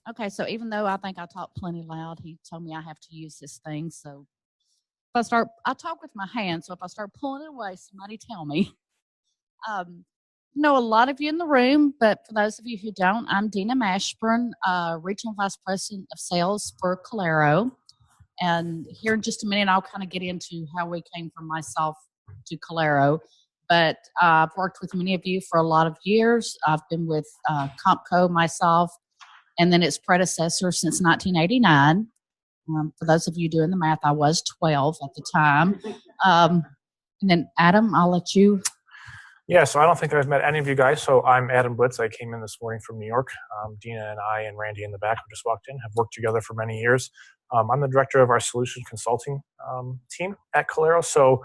Okay, so even though I think I talk plenty loud, he told me I have to use this thing. So if I talk with my hands. So if I start pulling it away, somebody tell me. Know a lot of you in the room, but for those of you who don't, I'm Dina Mashburn, Regional Vice President of Sales for Calero. And here in just a minute, I'll kind of get into how we came from Mysoft to Calero. But I've worked with many of you for a lot of years. I've been with Compco, Mysoft, and then its predecessor since 1989. For those of you doing the math, I was 12 at the time. And then, Adam, I'll let you. Yeah, so I don't think I've met any of you guys. So I'm Adam Blitz. I came in this morning from New York. Dina and I and Randy in the back who just walked in have worked together for many years. I'm the director of our solution consulting team at Calero. So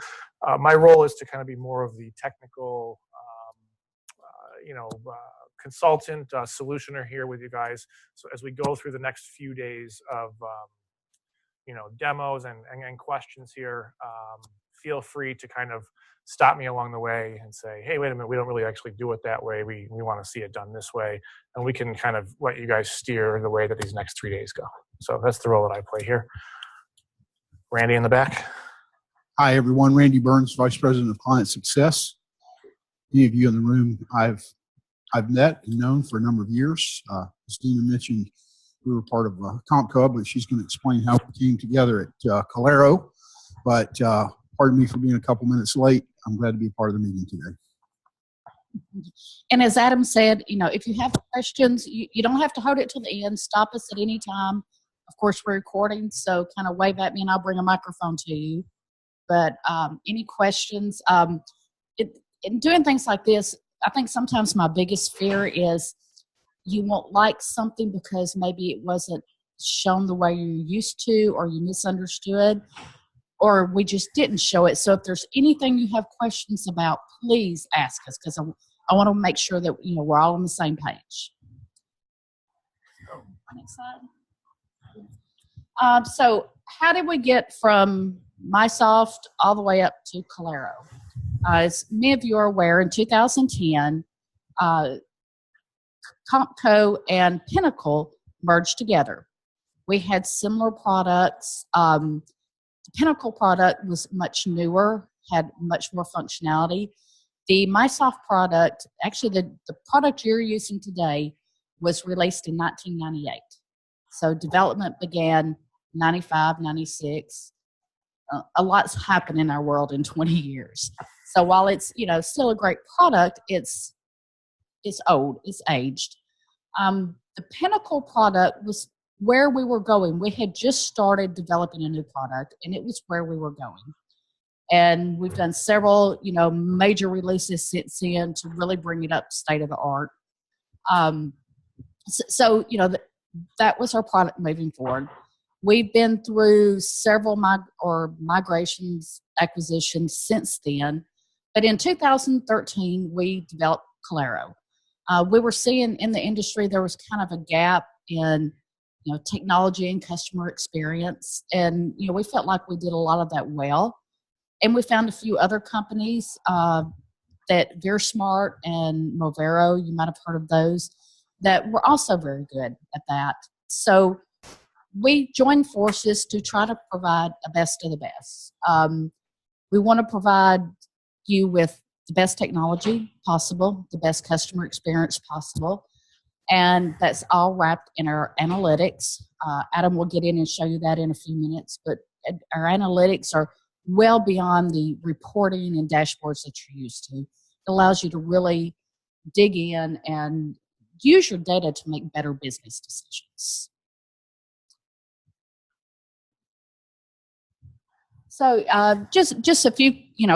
my role is to kind of be more of the technical, consultant, solutioner here with you guys. So as we go through the next few days of, demos and questions here, feel free to kind of stop me along the way and say, hey, wait a minute, we don't really actually do it that way. We want to see it done this way. And we can kind of let you guys steer the way that these next 3 days go. So that's the role that I play here. Randy in the back. Hi, everyone. Randy Burns, Vice President of Client Success. Many of you in the room I've met and known for a number of years. As Dina mentioned, we were part of CompCo, but she's going to explain how we came together at Calero. But pardon me for being a couple minutes late. I'm glad to be a part of the meeting today. And as Adam said, if you have questions, you don't have to hold it till the end. Stop us at any time. Of course, we're recording, so kind of wave at me and I'll bring a microphone to you. But any questions? In doing things like this, I think sometimes my biggest fear is you won't like something because maybe it wasn't shown the way you're used to, or you misunderstood, or we just didn't show it. So if there's anything you have questions about, please ask us, because I want to make sure that we're all on the same page. Next slide. So how did we get from Mysoft all the way up to Calero? As many of you are aware, in 2010, Compco and Pinnacle merged together. We had similar products. The Pinnacle product was much newer, had much more functionality. The Mysoft product, actually the product you're using today, was released in 1998. So development began 95, 96. A lot's happened in our world in 20 years. So while it's still a great product, it's old, it's aged. The Pinnacle product was where we were going. We had just started developing a new product, and it was where we were going. And we've done several, major releases since then to really bring it up to state of the art. That was our product moving forward. We've been through several migrations, acquisitions since then. But in 2013, we developed Calero. We were seeing in the industry there was kind of a gap in technology and customer experience. And, we felt like we did a lot of that well. And we found a few other companies that VeriSmart and Movero, you might have heard of those, that were also very good at that. So we joined forces to try to provide a best of the best. We want to provide you with the best technology possible, the best customer experience possible, and that's all wrapped in our analytics. Adam will get in and show you that in a few minutes, but our analytics are well beyond the reporting and dashboards that you're used to. It allows you to really dig in and use your data to make better business decisions. So just a few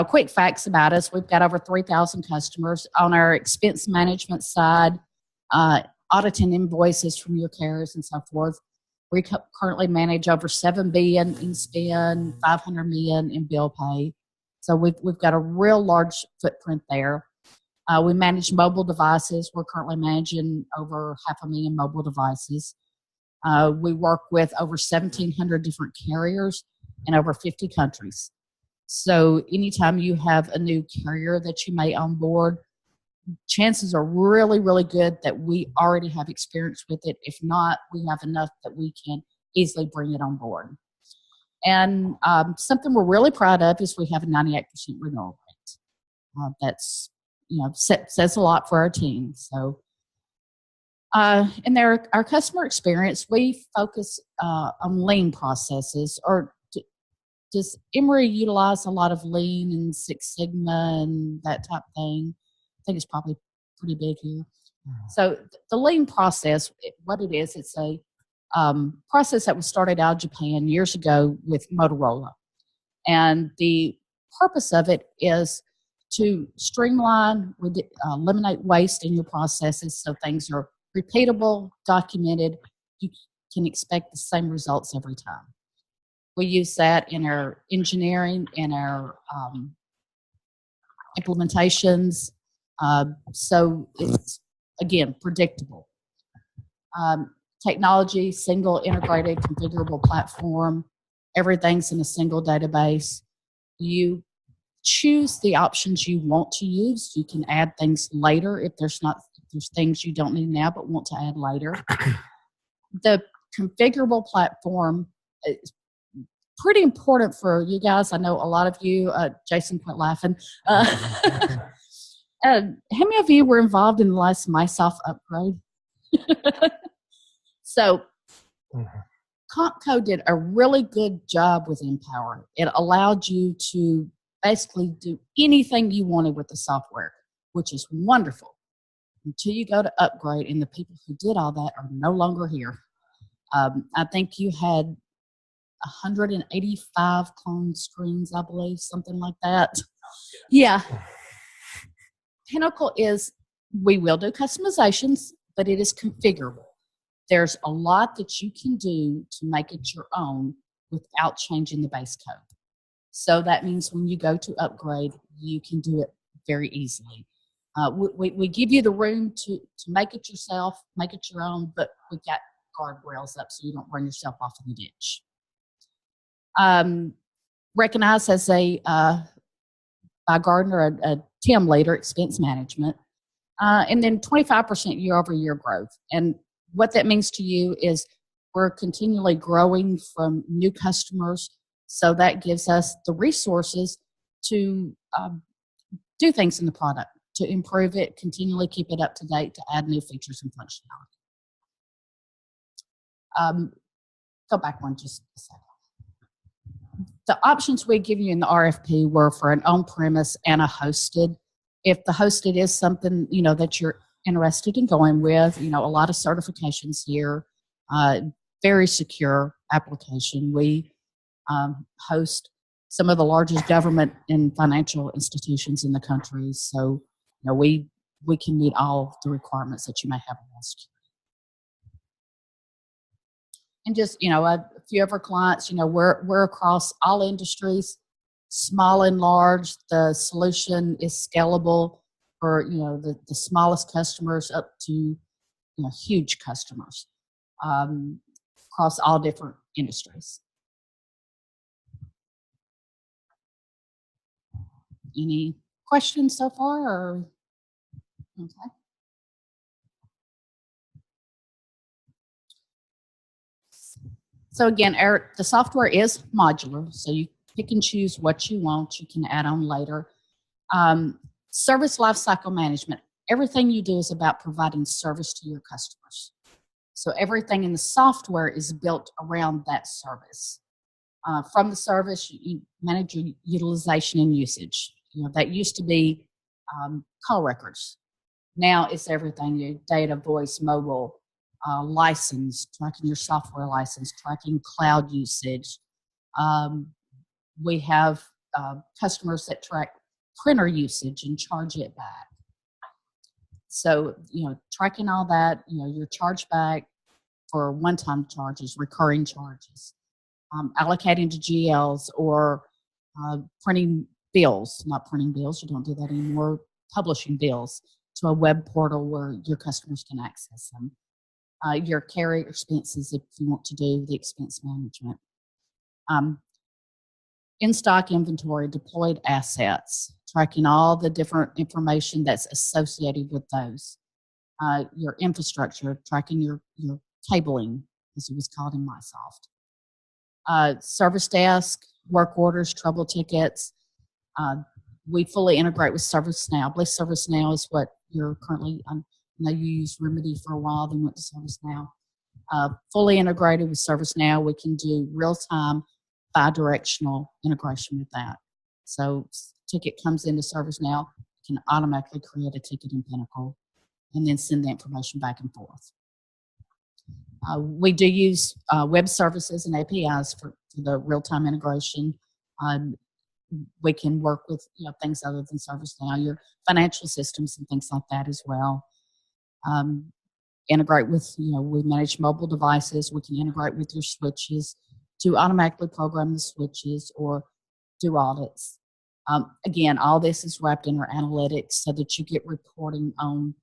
quick facts about us. We've got over 3,000 customers. On our expense management side, auditing invoices from your carriers and so forth. We currently manage over $7 billion in spend, $500 million in bill pay. So we've got a real large footprint there. We manage mobile devices. We're currently managing over 500,000 mobile devices. We work with over 1,700 different carriers in over 50 countries. So anytime you have a new carrier that you may onboard, chances are really, really good that we already have experience with it. If not, we have enough that we can easily bring it on board. And something we're really proud of is we have a 98% renewal rate. That's, says a lot for our team. So, and our customer experience, we focus on lean processes. Or does Emory utilize a lot of lean and Six Sigma and that type of thing? I think it's probably pretty big here. So the lean process, what it is, it's a process that was started out of Japan years ago with Motorola. And the purpose of it is to streamline, eliminate waste in your processes so things are repeatable, documented. You can expect the same results every time. We use that in our engineering, in our implementations. So it's, again, predictable. Technology, single integrated configurable platform. Everything's in a single database. You choose the options you want to use. You can add things later if there's things you don't need now but want to add later. The configurable platform is pretty important for you guys. I know a lot of you, Jason, quit laughing. How many of you were involved in the last Mysoft upgrade? So CompCo did a really good job with Empower. It allowed you to basically do anything you wanted with the software, which is wonderful, until you go to upgrade, and the people who did all that are no longer here. I think you had 185 clone screens, I believe, something like that. Yeah. Pinnacle is, we will do customizations, but it is configurable. There's a lot that you can do to make it your own without changing the base code. So that means when you go to upgrade, you can do it very easily. We give you the room to make it yourself, make it your own, but we got guardrails up so you don't run yourself off in the ditch. Recognized as by Gardner, a TIM leader, expense management, and then 25% year-over-year growth. And what that means to you is we're continually growing from new customers, so that gives us the resources to do things in the product, to improve it, continually keep it up to date, to add new features and functionality. Go back one just a second. The options we give you in the RFP were for an on-premise and a hosted. If the hosted is something, that you're interested in going with, a lot of certifications here, very secure application. We host some of the largest government and financial institutions in the country. So, we can meet all the requirements that you may have around security. And just, a few of our clients, we're across all industries, small and large. The solution is scalable for, the smallest customers up to, huge customers across all different industries. Any questions so far? Or okay. So again, the software is modular, so you pick and choose what you want. You can add on later. Service lifecycle management. Everything you do is about providing service to your customers. So everything in the software is built around that service. From the service, you manage your utilization and usage. That used to be call records. Now it's everything, your data, voice, mobile, license, tracking your software license, tracking cloud usage. We have customers that track printer usage and charge it back. So, tracking all that, your charge back for one-time charges, recurring charges, allocating to GLs or printing bills, not printing bills, you don't do that anymore, publishing bills to a web portal where your customers can access them. Your carrier expenses if you want to do the expense management. In-stock inventory, deployed assets, tracking all the different information that's associated with those. Your infrastructure, tracking your cabling, as it was called in Mysoft. Service desk, work orders, trouble tickets. We fully integrate with ServiceNow. I believe ServiceNow is what you're currently, I know you used Remedy for a while, then went to ServiceNow. Fully integrated with ServiceNow, we can do real-time bi-directional integration with that. So ticket comes into ServiceNow, can automatically create a ticket in Pinnacle and then send the information back and forth. We do use web services and APIs for the real-time integration. We can work with things other than ServiceNow, your financial systems and things like that as well. Integrate with, we manage mobile devices. We can integrate with your switches to automatically program the switches or do audits. Again, all this is wrapped in our analytics so that you get reporting on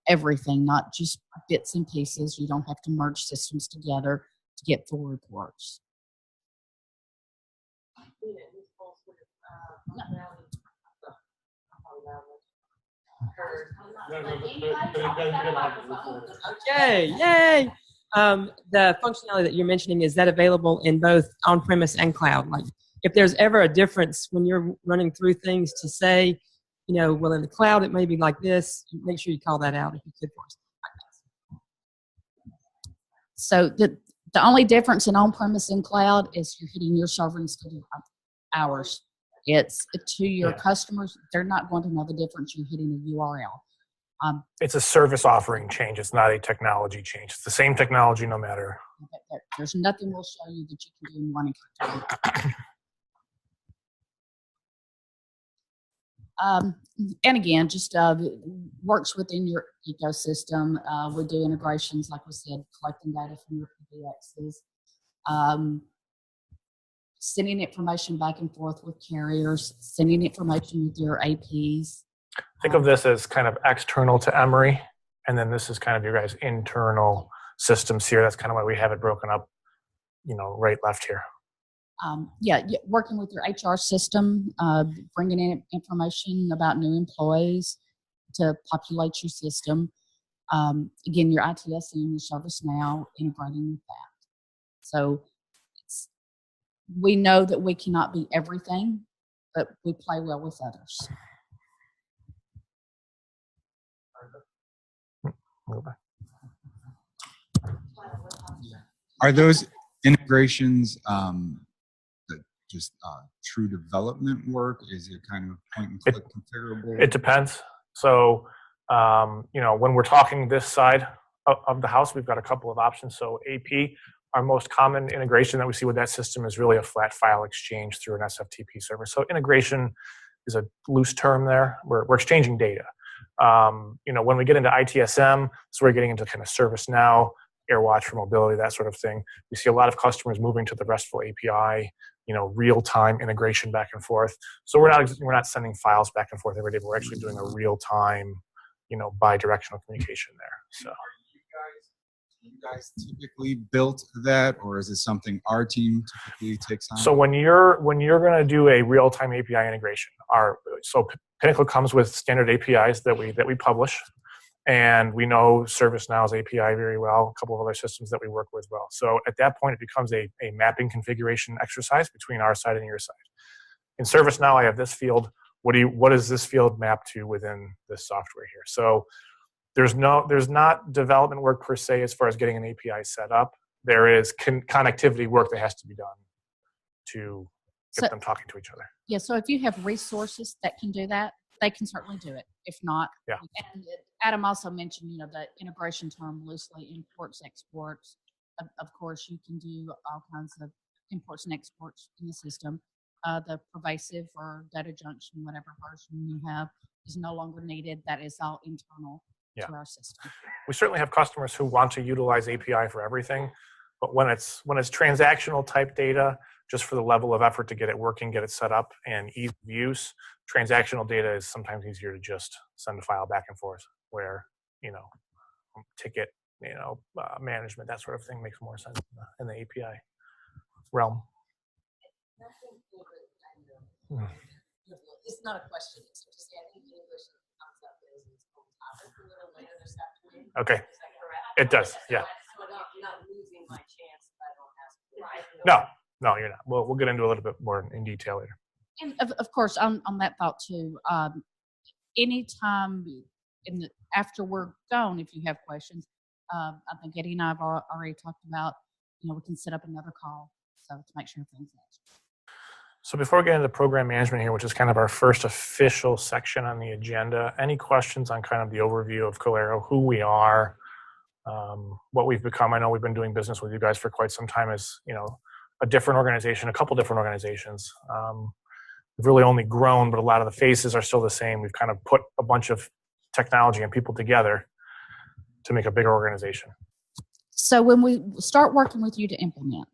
everything, not just bits and pieces. You don't have to merge systems together to get full reports. Okay, yay! The functionality that you're mentioning, is that available in both on-premise and cloud? Like, if there's ever a difference when you're running through things to say, well, in the cloud it may be like this, make sure you call that out if you could for us. So the only difference in on-premise and cloud is you're hitting your server instead of ours. It's to your customers. They're not going to know the difference. You're hitting a URL. It's a service offering change. It's not a technology change. It's the same technology no matter. There's nothing we'll show you that you can do in one account. And again, just works within your ecosystem. We do integrations, like we said, collecting data from your PBXs, sending information back and forth with carriers, sending information with your APs. Think of this as kind of external to Emory, and then this is kind of your guys' internal systems here. That's kind of why we have it broken up, right, left here. Working with your HR system, bringing in information about new employees to populate your system. Again, your ITSM, your ServiceNow, integrating with that. So we know that we cannot be everything, but we play well with others. Are those integrations just true development work? Is it kind of point and click configurable? It depends. So, when we're talking this side of the house, we've got a couple of options. So AP, our most common integration that we see with that system is really a flat file exchange through an SFTP server. So integration is a loose term there. We're exchanging data. When we get into ITSM, so we're getting into kind of ServiceNow, AirWatch for mobility, that sort of thing. We see a lot of customers moving to the RESTful API, real-time integration back and forth. So we're not sending files back and forth every day, but we're actually doing a real-time, bi-directional communication there. So. You guys typically built that, or is it something our team typically takes on? So when you're going to do a real-time API integration, Pinnacle comes with standard APIs that we publish, and we know ServiceNow's API very well, a couple of other systems that we work with well. So at that point, it becomes a mapping configuration exercise between our side and your side. In ServiceNow, I have this field. What does this field map to within this software here? So there's not development work per se as far as getting an API set up. There is connectivity work that has to be done to get them talking to each other. Yeah, so if you have resources that can do that, they can certainly do it. If not, yeah. And Adam also mentioned, the integration term loosely, imports, exports. Of course, you can do all kinds of imports and exports in the system. The pervasive or data junction, whatever version you have, is no longer needed. That is all internal to our system. We certainly have customers who want to utilize API for everything, but when it's transactional type data, just for the level of effort to get it working, get it set up, and ease of use, transactional data is sometimes easier to just send a file back and forth, where, ticket, management, that sort of thing makes more sense in the API realm. It's not a question. It's just any question that comes up is on topic a little later this afternoon. Okay. Is that correct? It does, yeah. So not losing my chance if I don't ask. Right. No, you're not. We'll get into a little bit more in detail later. And of course, on that thought too, anytime after we're gone, if you have questions, I think Eddie and I have already talked about, we can set up another call to make sure things answered. So before we get into program management here, which is kind of our first official section on the agenda, any questions on kind of the overview of Calero, who we are, what we've become? I know we've been doing business with you guys for quite some time as, a different organization, a couple different organizations. We've really only grown, but a lot of the faces are still the same. We've kind of put a bunch of technology and people together to make a bigger organization. So when we start working with you to implement,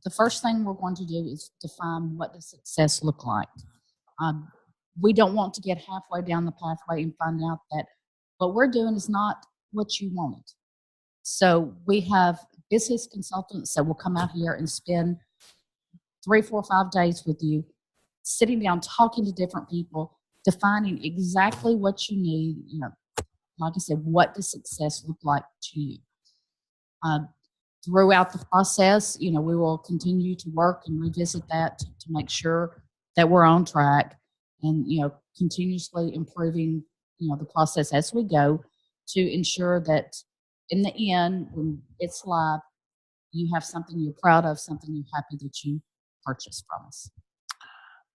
the first thing we're going to do is define what does success look like. We don't want to get halfway down the pathway and find out that what we're doing is not what you wanted. So we have business consultants that will come out here and spend 3, 4, 5 days with you, sitting down, talking to different people, defining exactly what you need. Like I said, what does success look like to you? Throughout the process, we will continue to work and revisit that to make sure that we're on track and, continuously improving, the process as we go to ensure that in the end, when it's live, you have something you're proud of, something you're happy that you purchased from us.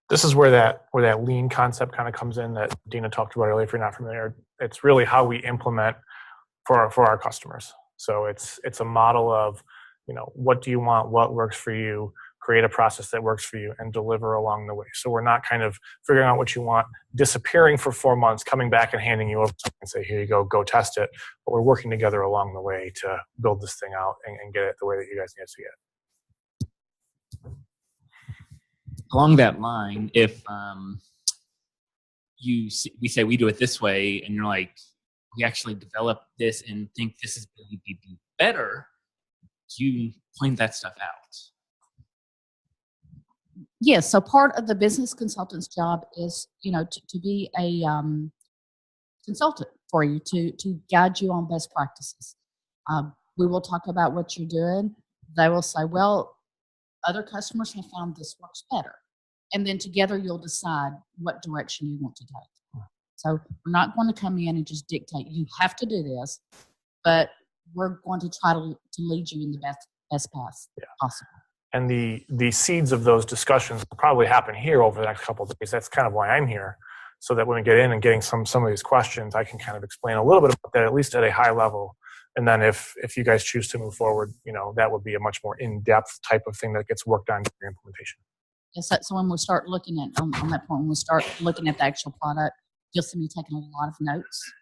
This is where that lean concept kind of comes in that Dina talked about earlier. If you're not familiar, it's really how we implement for our customers. So it's a model of, what do you want, what works for you, create a process that works for you, and deliver along the way. So we're not kind of figuring out what you want, disappearing for 4 months, coming back and handing you over something and say, here you go test it. But we're working together along the way to build this thing out and get it the way that you guys need to see it. Along that line, if we say we do it this way, and you're like, we actually developed this and think this is going to be better, you point that stuff out. Yes. So part of the business consultant's job is, to be a consultant for you, to guide you on best practices. We will talk about what you're doing. They will say, well, other customers have found this works better. And then together you'll decide what direction you want to take. So we're not going to come in and just dictate, you have to do this, but we're going to try to lead you in the best path possible. And the seeds of those discussions will probably happen here over the next couple of days. That's kind of why I'm here, so that when we get in and getting some of these questions, I can kind of explain a little bit about that, at least at a high level. And then if you guys choose to move forward, that would be a much more in-depth type of thing that gets worked on during implementation. Yes, so when we start looking at, on that point, when we start looking at the actual product, you'll see me taking a lot of notes.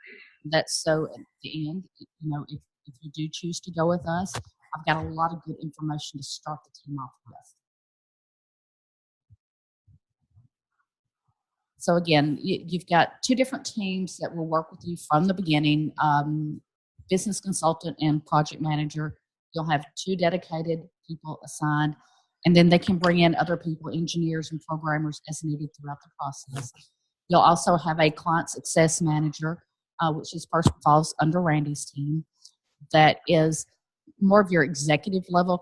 That's so at the end, if you do choose to go with us, I've got a lot of good information to start the team off with. So again, you've got 2 different teams that will work with you from the beginning, business consultant and project manager. You'll have 2 dedicated people assigned, and then they can bring in other people, engineers and programmers as needed throughout the process. You'll also have a client success manager, which is person falls under Randy's team, that is more of your executive level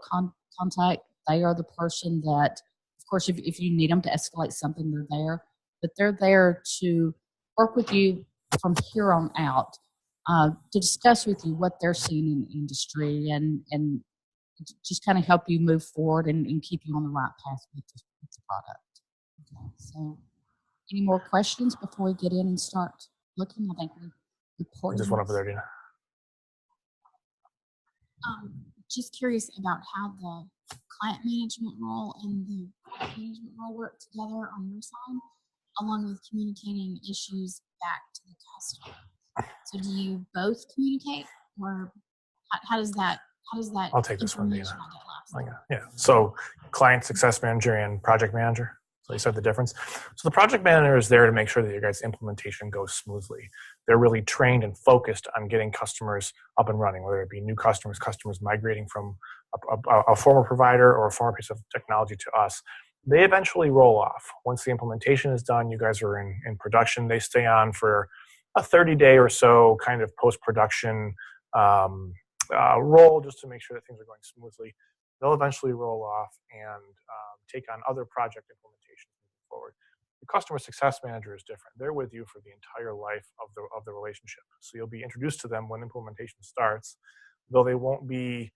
contact. They are the person that, of course, if you need them to escalate something, they're there. But they're there to work with you from here on out, to discuss with you what they're seeing in the industry and just kind of help you move forward and keep you on the right path with the product. Okay, so any more questions before we get in and start looking? I think we reported. Just one over there, Dina. Just curious about how the client management role and the product management role work together on your side, along with communicating issues back to the customer. So do you both communicate, or how does that I'll take this one, Dina. information get left? Yeah. So client success manager and project manager. So you said the difference. So the project manager is there to make sure that your guys' implementation goes smoothly. They're really trained and focused on getting customers up and running, whether it be new customers migrating from a former provider or a former piece of technology to us. they eventually roll off. Once the implementation is done, you guys are in production. They stay on for a 30-day or so kind of post-production roll just to make sure that things are going smoothly. They'll eventually roll off and take on other project implementations moving forward. The customer success manager is different. They're with you for the entire life of the relationship. So you'll be introduced to them when implementation starts, though they won't be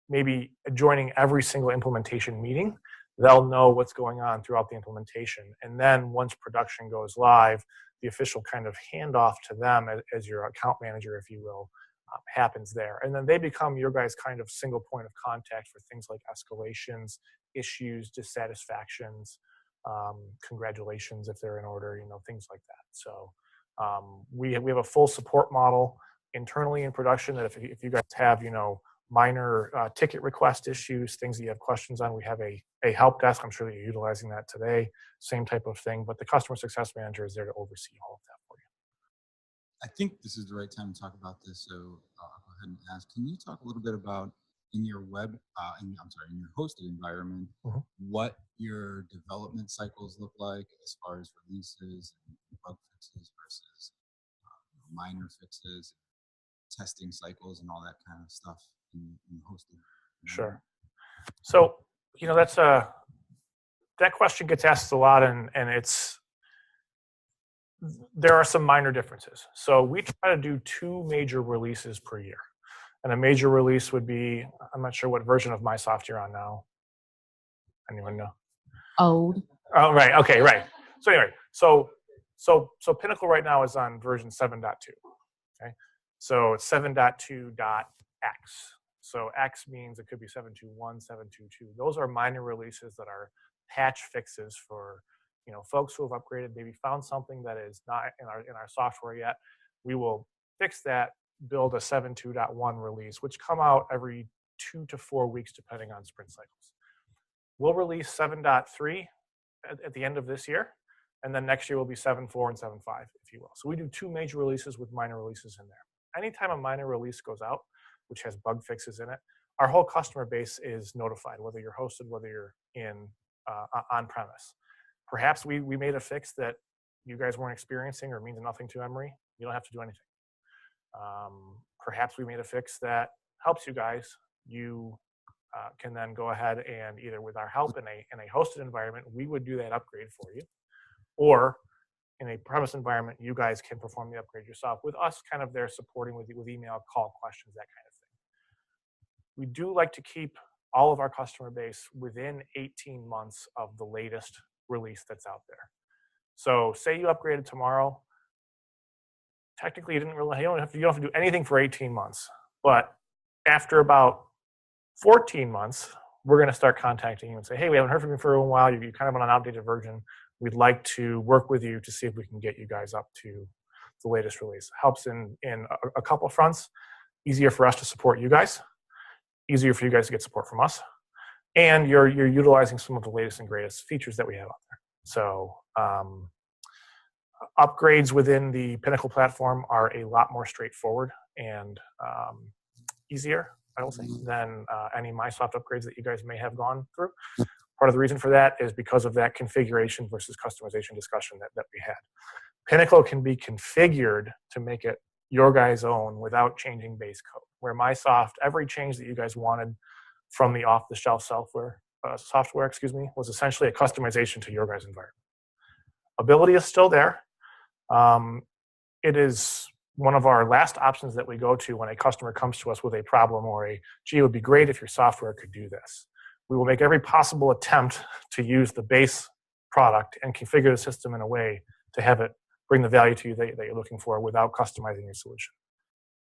maybe joining every single implementation meeting. They'll know what's going on throughout the implementation. And then once production goes live, the official kind of handoff to them as your account manager, if you will, happens there. And then they become your guys' kind of single point of contact for things like escalations, issues, dissatisfactions, congratulations if they're in order, things like that. So we have a full support model internally in production that if you guys have, minor ticket request issues, things that you have questions on, we have a help desk. I'm sure that you're utilizing that today, same type of thing, but the customer success manager is there to oversee all of that for you. I think this is the right time to talk about this, so I'll go ahead and ask. Can you talk a little bit about in your in your hosted environment, what your development cycles look like as far as releases and bug fixes versus minor fixes, testing cycles, and all that kind of stuff in hosted? Sure. So, that's that question gets asked a lot, and there are some minor differences. So we try to do 2 major releases per year. And a major release would be, I'm not sure what version of Mysoft you're on now. Anyone know? Old. Oh, right. Okay, right. So anyway, so Pinnacle right now is on version 7.2. Okay. So it's 7.2.x. So X means it could be 7.2.1, 7.2.2. Those are minor releases that are patch fixes for folks who have upgraded, maybe found something that is not in our software yet. We will fix that, build a 7.2.1 release, which come out every 2 to 4 weeks, depending on sprint cycles. We'll release 7.3 at the end of this year, and then next year will be 7.4 and 7.5, if you will. So we do 2 major releases with minor releases in there. Anytime a minor release goes out, which has bug fixes in it, our whole customer base is notified, whether you're hosted, whether you're in on-premise. Perhaps we made a fix that you guys weren't experiencing or means nothing to Emory. You don't have to do anything. Perhaps we made a fix that helps you guys. You can then go ahead and either with our help in a hosted environment, we would do that upgrade for you, or in a premise environment, you guys can perform the upgrade yourself with us kind of there supporting with email, call, questions, that kind of thing. We do like to keep all of our customer base within 18 months of the latest release that's out there. So say you upgraded tomorrow, technically you don't have to do anything for 18 months, but after about 14 months, we're going to start contacting you and say, hey, we haven't heard from you for a while. You're kind of on an outdated version. We'd like to work with you to see if we can get you guys up to the latest release. Helps in a couple of fronts. Easier for us to support you guys. Easier for you guys to get support from us. And you're utilizing some of the latest and greatest features that we have out there. So upgrades within the Pinnacle platform are a lot more straightforward and easier, I will say, than any Mysoft upgrades that you guys may have gone through. Part of the reason for that is because of that configuration versus customization discussion that we had. Pinnacle can be configured to make it your guys' own without changing base code. Where Mysoft, every change that you guys wanted from the off-the-shelf software, was essentially a customization to your guys' environment. Ability is still there. It is one of our last options that we go to when a customer comes to us with a problem or gee, it would be great if your software could do this. We will make every possible attempt to use the base product and configure the system in a way to have it bring the value to you that you're looking for without customizing your solution.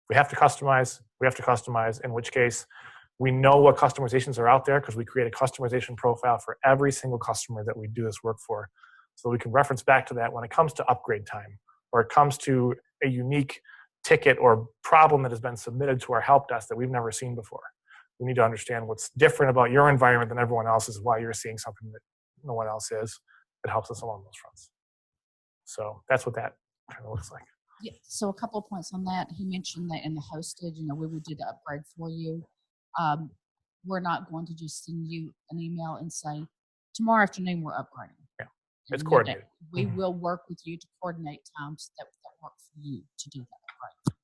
If we have to customize, in which case we know what customizations are out there because we create a customization profile for every single customer that we do this work for. So we can reference back to that when it comes to upgrade time or it comes to a unique ticket or problem that has been submitted to our help desk that we've never seen before. We need to understand what's different about your environment than everyone else's, why you're seeing something that no one else is. It helps us along those fronts. So that's what that kind of looks like. Yeah, so a couple of points on that. He mentioned that in the hosted, we would do the upgrade for you. We're not going to just send you an email and say, tomorrow afternoon we're upgrading. Yeah, it's And coordinated. We will work with you to coordinate times that work for you to do that upgrade.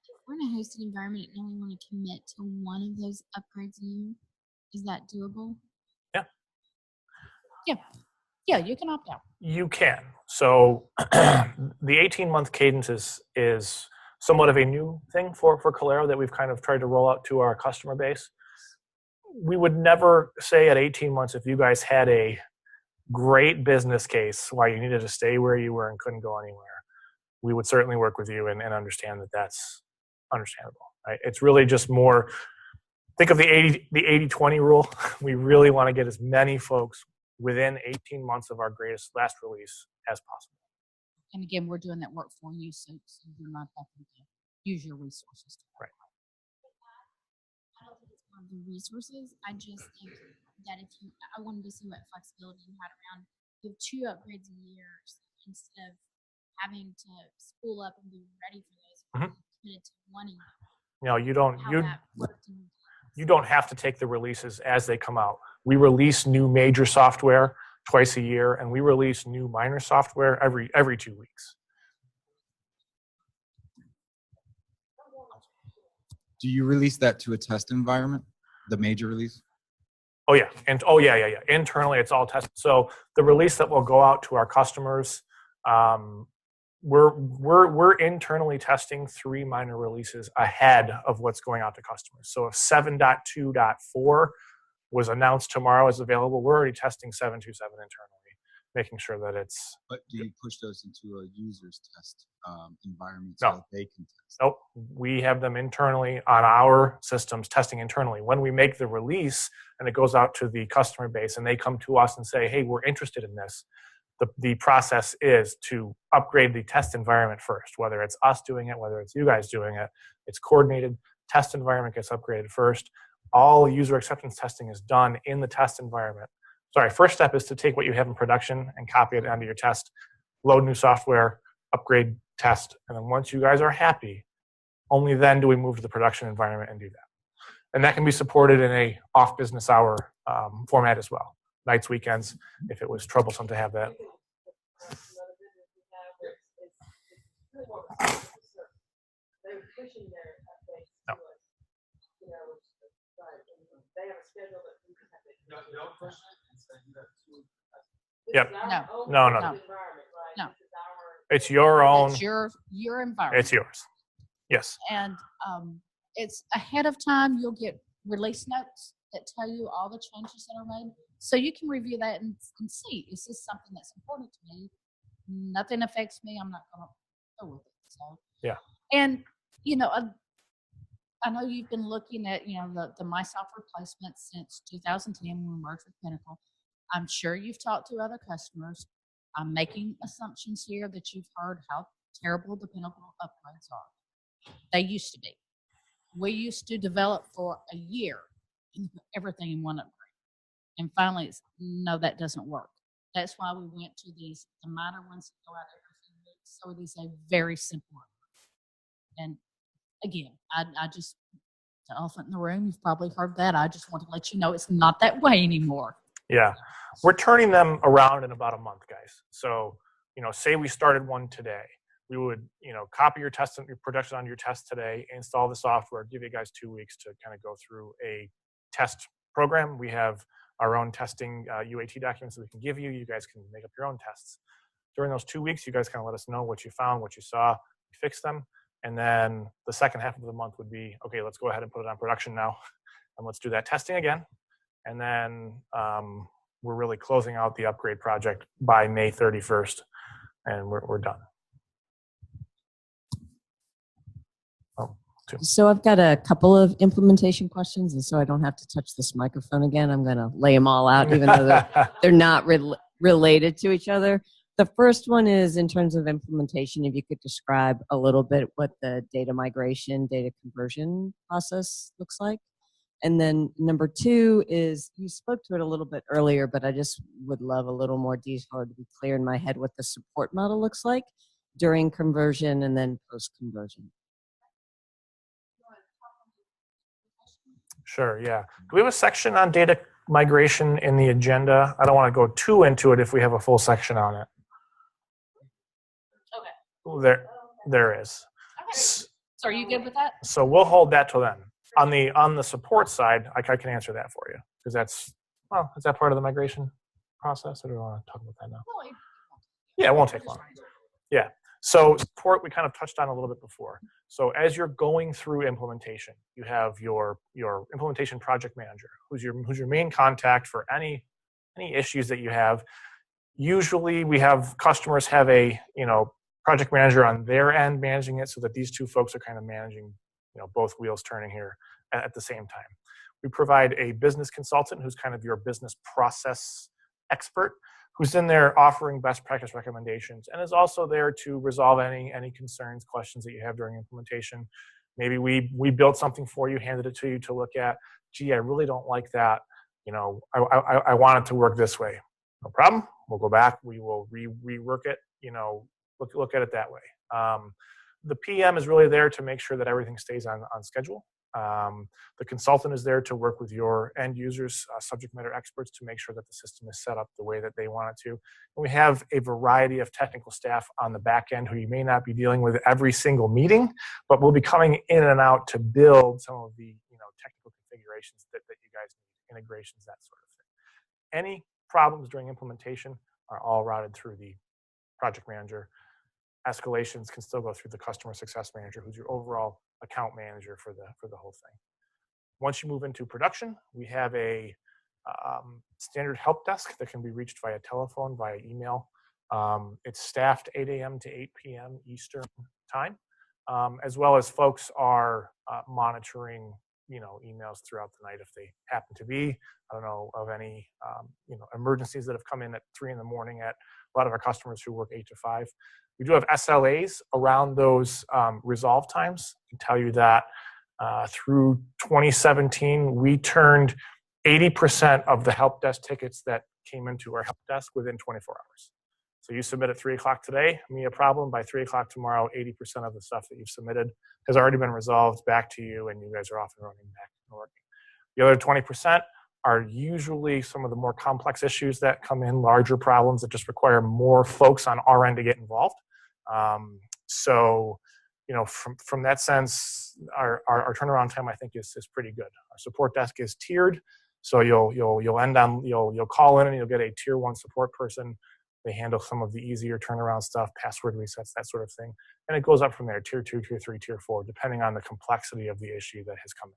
If we're in a hosted environment and only want to commit to one of those upgrades a year, is that doable? Yeah, you can opt out. You can. So the 18-month cadence is somewhat of a new thing for Calero that we've kind of tried to roll out to our customer base. We would never say at 18 months if you guys had a great business case why you needed to stay where you were and couldn't go anywhere. We would certainly work with you and understand that that's understandable. Right? It's really just more, think of the 80-20 rule. We really want to get as many folks within 18 months of our last release as possible. And again, we're doing that work for you, so you're not having to use your resources. Right. I don't think it's one of the resources. I just think that I wanted to see what flexibility you had around the 2 upgrades a year instead of having to spool up and be ready for those. Committed to 1 a year. No, you You don't have to take the releases as they come out. We release new major software twice a year, and we release new minor software every 2 weeks. Do you release that to a test environment, the major release? Oh yeah, yeah. Internally, it's all tested. So the release that will go out to our customers, we're internally testing 3 minor releases ahead of what's going out to customers. So if 7.2.4 was announced tomorrow is available, we're already testing 7.2.7 internally, making sure that it's. But do you push those into a user's test environment No. so that they can test? Nope. We have them internally on our systems testing internally. When we make the release and it goes out to the customer base and they come to us and say, hey, we're interested in this, the process is to upgrade the test environment first, whether it's us doing it, whether it's you guys doing it. It's coordinated. Test environment gets upgraded first. All user acceptance testing is done in the test environment. Sorry, first step is to take what you have in production and copy it onto your test, load new software, upgrade, test, and then once you guys are happy, only then do we move to the production environment and do that. And that can be supported in a off business hour format as well. Nights, weekends, if it was troublesome to have that. No. Yep. No. It's your own. It's your environment. It's yours. Yes. And it's ahead of time. You'll get release notes that tell you all the changes that are made, so you can review that and see, is this something that's important to me? Nothing affects me. I'm not going to go with it. So yeah. And I know you've been looking at the Mysoft replacement since 2010 when we merged with Pinnacle. I'm sure you've talked to other customers. I'm making assumptions here that you've heard how terrible the Pinnacle upgrades are. They used to be. We used to develop for a year and put everything in one upgrade. And finally, no, that doesn't work. That's why we went to the minor ones that go out every few weeks. So it is a very simple upgrade. And again, I just, the elephant in the room, you've probably heard that. I just want to let you know it's not that way anymore. Yeah. We're turning them around in about a month, guys. So, say we started one today. We would, copy your test and your production on your test today, install the software, give you guys 2 weeks to kind of go through a test program. We have our own testing UAT documents that we can give you. You guys can make up your own tests. During those 2 weeks, you guys kind of let us know what you found, what you saw, we fix them. And then the second half of the month would be, okay, let's go ahead and put it on production now. And let's do that testing again. And then we're really closing out the upgrade project by May 31st. And we're done. So I've got a couple of implementation questions, and so I don't have to touch this microphone again. I'm going to lay them all out, even though they're not related to each other. The first one is in terms of implementation, if you could describe a little bit what the data migration, data conversion process looks like. And then number 2 is, you spoke to it a little bit earlier, but I just would love a little more detail to be clear in my head what the support model looks like during conversion and then post-conversion. Sure, yeah. Do we have a section on data migration in the agenda. I don't want to go too into it if we have a full section on it. Okay. There is. Okay. So are you good with that? So we'll hold that till then. On the support side, I can answer that for you because is that part of the migration process? Or do we want to talk about that now? Yeah, it won't take long. Yeah. So support we kind of touched on a little bit before. So as you're going through implementation, you have your implementation project manager, who's your main contact for any issues that you have. Usually we have customers have a project manager on their end managing it so that these two folks are kind of managing both wheels turning here at the same time. We provide a business consultant who's kind of your business process expert, who's in there offering best practice recommendations and is also there to resolve any concerns, questions that you have during implementation. Maybe we built something for you, handed it to you to look at. Gee, I really don't like that. I want it to work this way. No problem. We'll go back. We will rework it. Look at it that way. The PM is really there to make sure that everything stays on schedule. The consultant is there to work with your end users, subject matter experts, to make sure that the system is set up the way that they want it to. And we have a variety of technical staff on the back end who you may not be dealing with every single meeting, but will be coming in and out to build some of the technical configurations that you guys need, integrations, that sort of thing. Any problems during implementation are all routed through the project manager. Escalations can still go through the customer success manager, who's your overall account manager for the whole thing. Once you move into production, we have a standard help desk that can be reached via telephone, via email. It's staffed 8 a.m. to 8 p.m. Eastern time, as well as folks are monitoring emails throughout the night if they happen to be. I don't know of any emergencies that have come in at 3 in the morning at a lot of our customers who work 8 to 5. We do have SLAs around those resolve times. I can tell you that through 2017, we turned 80% of the help desk tickets that came into our help desk within 24 hours. So you submit at 3 o'clock today, me a problem, by 3 o'clock tomorrow, 80% of the stuff that you've submitted has already been resolved back to you, and you guys are off and running back and working. The other 20% are usually some of the more complex issues that come in, larger problems that just require more folks on our end to get involved. From that sense, our turnaround time, I think, is pretty good. Our support desk is tiered, so you'll call in and you'll get a tier 1 support person. They handle some of the easier turnaround stuff, password resets, that sort of thing, and it goes up from there: tier 2, tier 3, tier 4, depending on the complexity of the issue that has come in.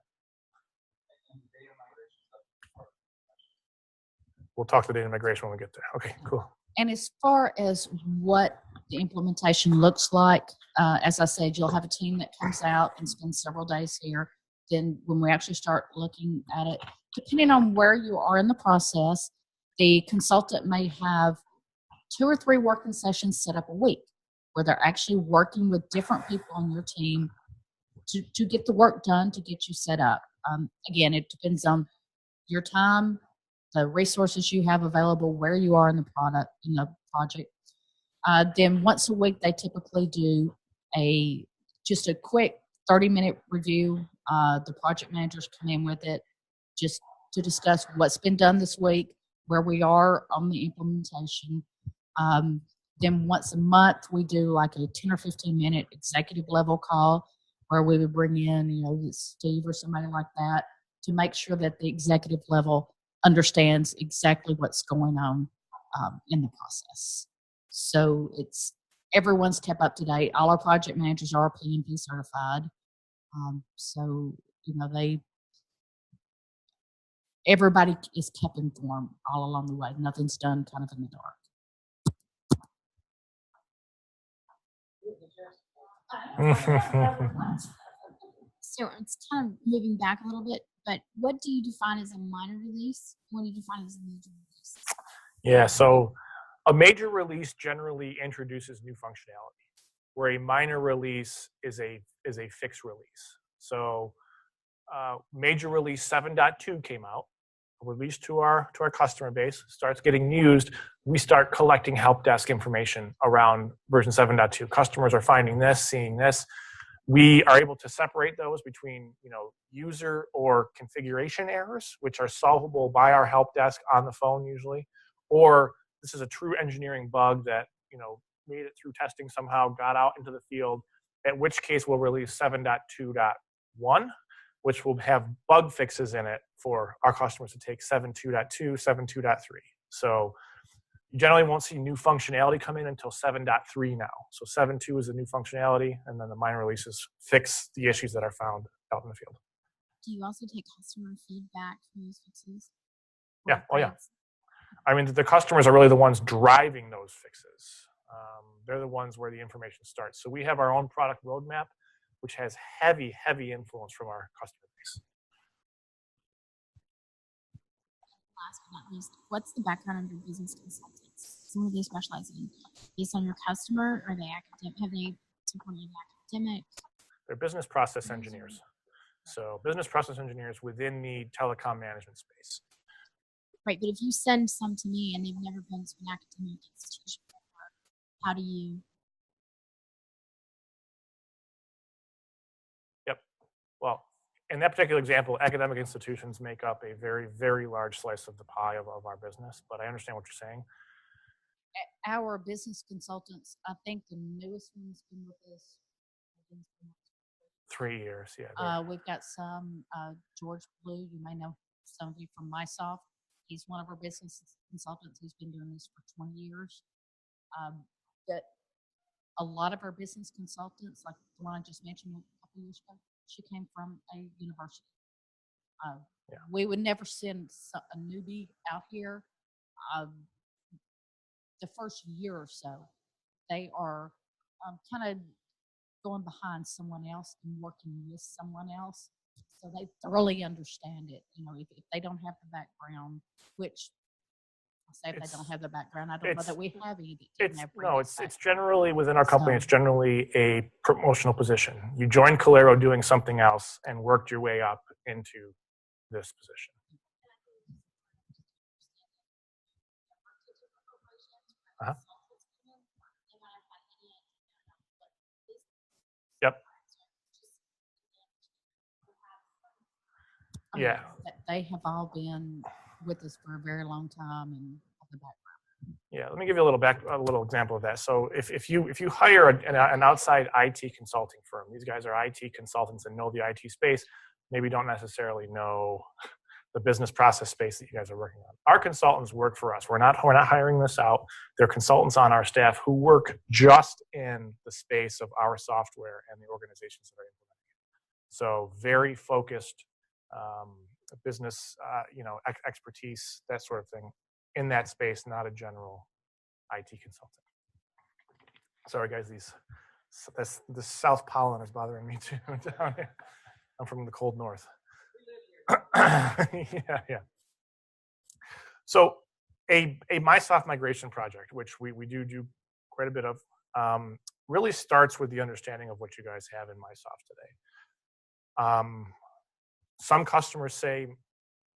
We'll talk to data migration when we get there. Okay, cool. And as far as what the implementation looks like, as I said, you'll have a team that comes out and spends several days here. Then when we actually start looking at it, depending on where you are in the process, the consultant may have 2 or 3 working sessions set up a week where they're actually working with different people on your team to get the work done, to get you set up. Again, it depends on your time, the resources you have available, where you are in the project. Then once a week, they typically do just a quick 30-minute review. The project managers come in with it just to discuss what's been done this week, where we are on the implementation. Then once a month, we do like a 10 or 15-minute executive level call where we would bring in, Steve or somebody like that to make sure that the executive level understands exactly what's going on in the process. So everyone's kept up to date. All our project managers are PMP certified. Everybody is kept informed all along the way. Nothing's done kind of in the dark. So it's kind of moving back a little bit, but what do you define as a minor release? What do you define as a major release? Yeah, so a major release generally introduces new functionality, where a minor release is a fixed release. So major release 7.2 came out, released to our customer base, starts getting used. We start collecting help desk information around version 7.2. Customers are finding this, seeing this. We are able to separate those between, user or configuration errors, which are solvable by our help desk on the phone usually, or this is a true engineering bug that, made it through testing somehow, got out into the field, at which case we'll release 7.2.1, which will have bug fixes in it for our customers to take 7.2.2, 7.2.3. So you generally won't see new functionality come in until 7.3 now. So 7.2 is the new functionality, and then the minor releases fix the issues that are found out in the field. Do you also take customer feedback from those fixes? Yeah. Oh, yeah. I mean, the customers are really the ones driving those fixes. They're the ones where the information starts. So we have our own product roadmap, which has heavy, heavy influence from our customer base. Last but not least, what's the background of your business consultants? What do they specialize in? Based on your customer, are they academic? Have they supported academic? They're business process engineers. So business process engineers within the telecom management space. Right, but if you send some to me and they've never been to an academic institution before, how do you? Yep. Well, in that particular example, academic institutions make up a very, very large slice of the pie of our business, but I understand what you're saying. Our business consultants, I think the newest one's been with us. 3 years, yeah. We've got some, George Blue, you may know some of you from Mysoft. He's one of our business consultants who's been doing this for 20 years. But a lot of our business consultants, like the one I just mentioned a couple years ago, she came from a university. We would never send a newbie out here. The first year or so, they are kind of going behind someone else and working with someone else. So they thoroughly understand it. If they don't have the background, which I say if they don't have the background, I don't know that we have any. It's generally within our company. It's generally a promotional position. You joined Calero doing something else and worked your way up into this position. Uh-huh. Yep. Yeah. They have all been with us for a very long time and have the background. Yeah, let me give you a little example of that. So if you hire an outside IT consulting firm, these guys are IT consultants and know the IT space, maybe don't necessarily know the business process space that you guys are working on. Our consultants work for us. We're not hiring this out. They're consultants on our staff who work just in the space of our software and the organizations that are implementing it. So very focused business, expertise, that sort of thing in that space, not a general IT consultant. Sorry, guys, the south pollen is bothering me too down here. I'm from the cold north. Yeah. So a Mysoft migration project, which we do quite a bit of, really starts with the understanding of what you guys have in Mysoft today. Some customers say,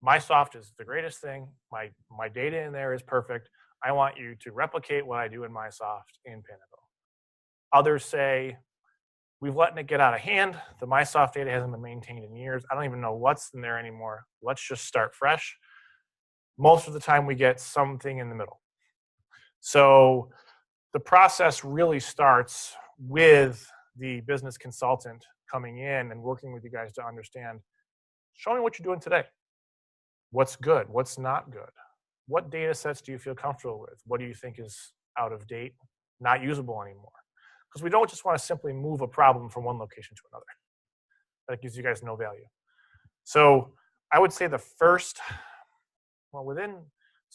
Mysoft is the greatest thing. My data in there is perfect. I want you to replicate what I do in Mysoft in Pinnacle. Others say, we've let it get out of hand. The Mysoft data hasn't been maintained in years. I don't even know what's in there anymore. Let's just start fresh. Most of the time we get something in the middle. So the process really starts with the business consultant coming in and working with you guys to understand, show me what you're doing today. What's good? What's not good? What data sets do you feel comfortable with? What do you think is out of date, not usable anymore? Because we don't just want to simply move a problem from one location to another. That gives you guys no value. So I would say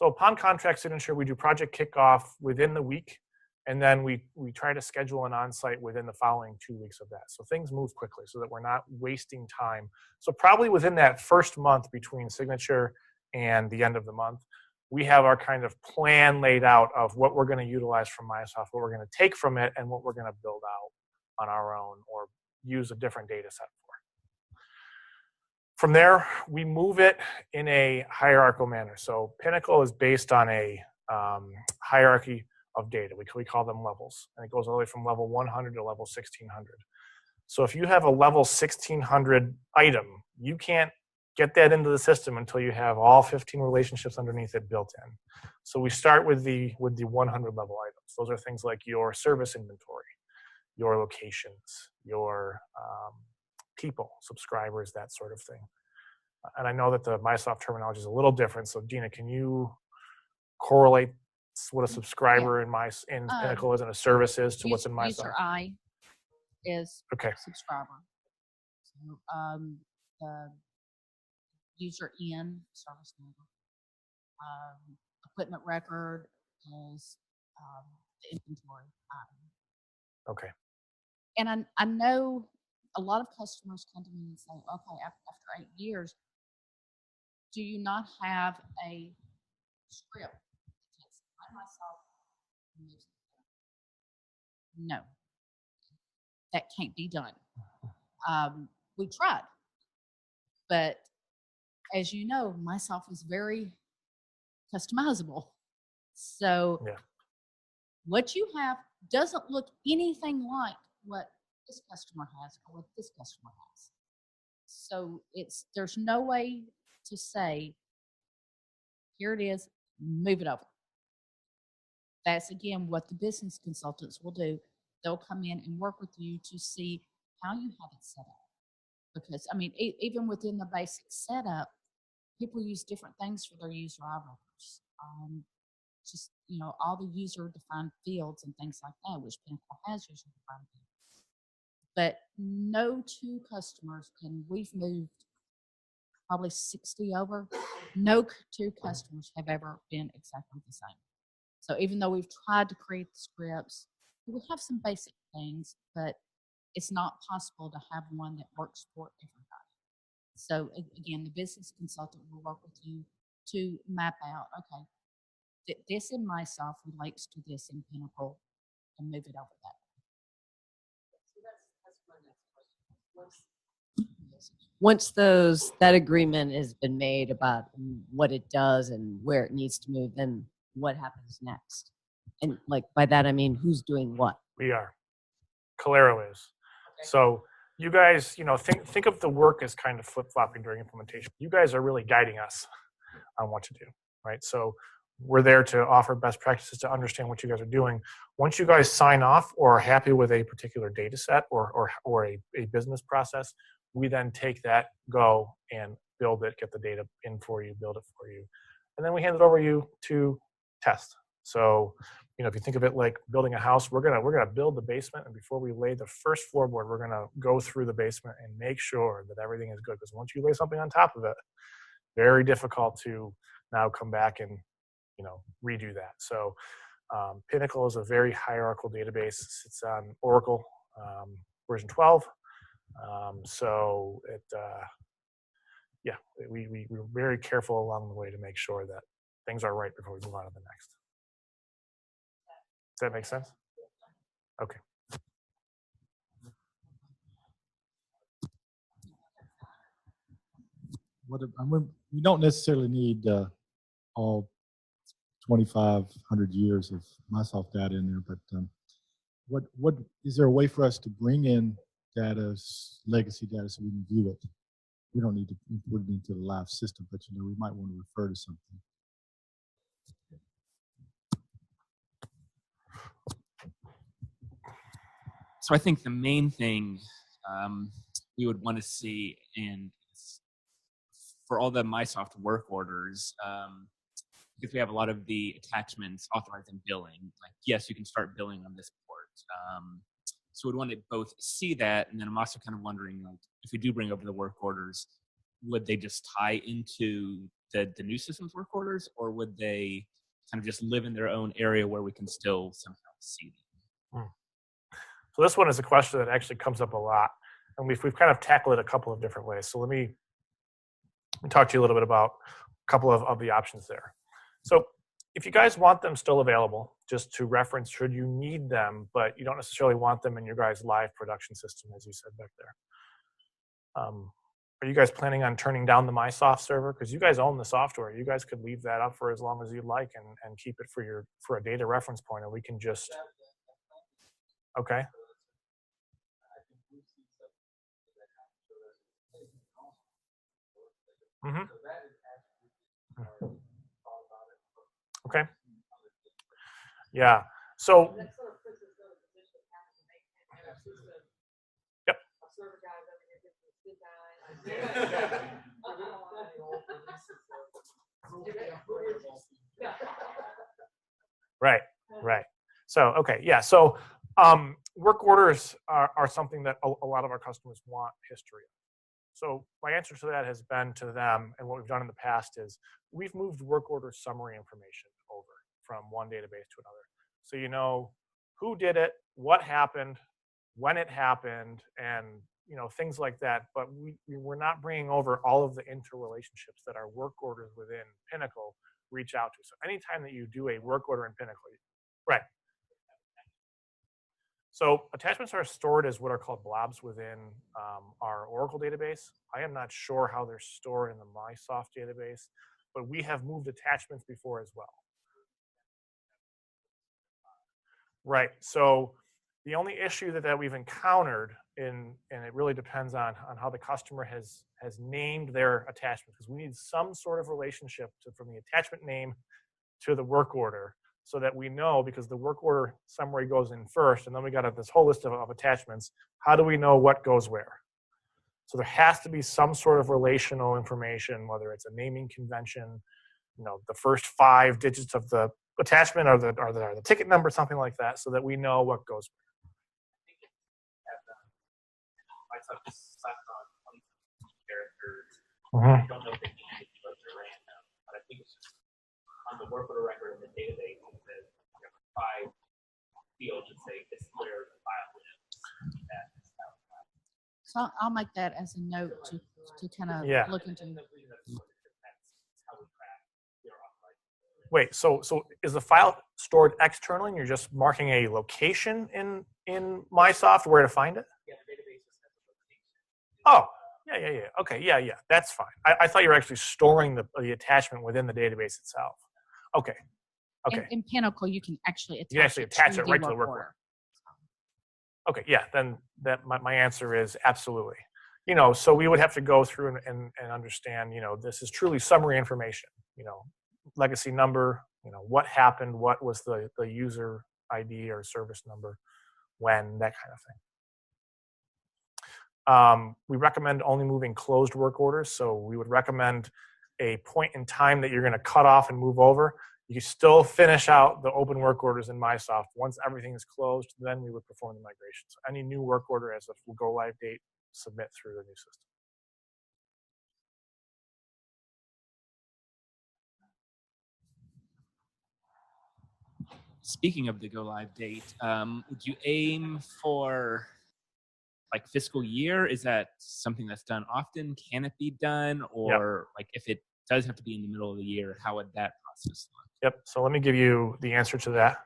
upon contract signature, we do project kickoff within the week, and then we try to schedule an on-site within the following 2 weeks of that. So things move quickly so that we're not wasting time. So probably within that first month between signature and the end of the month, we have our kind of plan laid out of what we're going to utilize from Mysoft, what we're going to take from it, and what we're going to build out on our own or use a different data set for. From there, we move it in a hierarchical manner. So Pinnacle is based on a hierarchy of data. We call them levels, and it goes all the way from level 100 to level 1600. So if you have a level 1600 item, you can't get that into the system until you have all 15 relationships underneath it built in. So we start with the 100 level items. Those are things like your service inventory, your locations, your people, subscribers, that sort of thing. And I know that the Mysoft terminology is a little different. So Dina, can you correlate what a subscriber in Pinnacle is and a service is to what's in Mysoft? User I is Okay. subscriber. So the user in service number. Equipment record is the inventory item. Okay. And I know a lot of customers come to me and say, okay, after 8 years, do you not have a script that takes myself and moves it? No, that can't be done. We tried, but as you know, Mysoft is very customizable. So what you have doesn't look anything like what this customer has or what this customer has. So there's no way to say, here it is, move it over. That's again what the business consultants will do. They'll come in and work with you to see how you have it set up. Because I mean, even within the basic setup, people use different things for their user records. Just, you know, all the user defined fields and things like that, which Pinnacle has user defined fields. But no two customers, and we've moved probably 60 over, no two customers have ever been exactly the same. So even though we've tried to create the scripts, we have some basic things, but it's not possible to have one that works for everybody. So again, the business consultant will work with you to map out, okay, this in Mysoft relates to this in Pinnacle, and move it over that. Once that agreement has been made about what it does and where it needs to move, then what happens next? And like by that I mean who's doing what? We are. Calero is. Okay. So you guys, you know, think of the work as kind of flip-flopping during implementation. You guys are really guiding us on what to do, right? So we're there to offer best practices to understand what you guys are doing. Once you guys sign off or are happy with a particular data set or a business process, we then take that, go and build it, get the data in for you, build it for you. And then we hand it over you to test. So, you know, if you think of it like building a house, we're gonna build the basement, and before we lay the first floorboard, we're gonna go through the basement and make sure that everything is good. Because once you lay something on top of it, very difficult to now come back and, you know, redo that. So Pinnacle is a very hierarchical database. It's on Oracle version 12. So it, yeah, we're very careful along the way to make sure that things are right before we move on to the next. Does that make sense? Okay. We don't necessarily need all 2,500 years of Mysoft data in there, but what is there a way for us to bring in data, legacy data, so we can view it? We don't need to put it into the live system, but you know, we might want to refer to something. So I think the main thing we would want to see for all the Mysoft work orders, because we have a lot of the attachments authorized in billing, like, yes, you can start billing on this port. So we'd want to both see that, and then I'm also kind of wondering, like, if we do bring over the work orders, would they just tie into the new system's work orders, or would they kind of just live in their own area where we can still somehow see them? So this one is a question that actually comes up a lot, and we've kind of tackled it a couple of different ways. So let me talk to you a little bit about a couple of the options there. So if you guys want them still available, just to reference should you need them, but you don't necessarily want them in your guys' live production system, as you said back there. Are you guys planning on turning down the Mysoft server? Because you guys own the software. You guys could leave that up for as long as you'd like and keep it for a data reference point, and we can just, okay. Mhm. Okay. Yeah. So. Yep. Right. Right. So okay. Yeah. So work orders are something that a lot of our customers want history of. So my answer to that has been to them, and what we've done in the past is we've moved work order summary information over from one database to another. So you know who did it, what happened, when it happened, and things like that. But we're not bringing over all of the interrelationships that our work orders within Pinnacle reach out to. So anytime that you do a work order in Pinnacle, right. So attachments are stored as what are called blobs within our Oracle database. I am not sure how they're stored in the Mysoft database, but we have moved attachments before as well. Right. So the only issue that we've encountered and it really depends on how the customer has named their attachment, because we need some sort of relationship from the attachment name to the work order, so that we know, because the work order summary goes in first, and then we got this whole list of attachments. How do we know what goes where? So there has to be some sort of relational information, whether it's a naming convention, the first 5 digits of the attachment or the ticket number, something like that, so that we know what goes where. I don't know if they can keep those at random, but I think it's just on the work order record in the database, it says 5 fields that say this is where the file lives. So I'll make that as a note to kind of look into. Wait, so is the file stored externally and you're just marking a location in Mysoft where to find it? Yeah, the database just has a location. Oh, yeah. Okay, yeah. That's fine. I thought you were actually storing the attachment within the database itself. Okay. In Pinnacle, you can actually attach, you can actually attach it right to the work order. Okay, yeah. Then my answer is absolutely. So we would have to go through and understand. This is truly summary information. Legacy number. What happened? What was the user ID or service number? When, that kind of thing. We recommend only moving closed work orders. So we would recommend a point in time that you're going to cut off and move over. You still finish out the open work orders in Mysoft. Once everything is closed, then we would perform the migration. So any new work order as a go live date, submit through the new system. Speaking of the go live date, would you aim for like fiscal year? Is that something that's done often? Can it be done? Or like if it does have to be in the middle of the year, how would that process look? Yep. So let me give you the answer to that.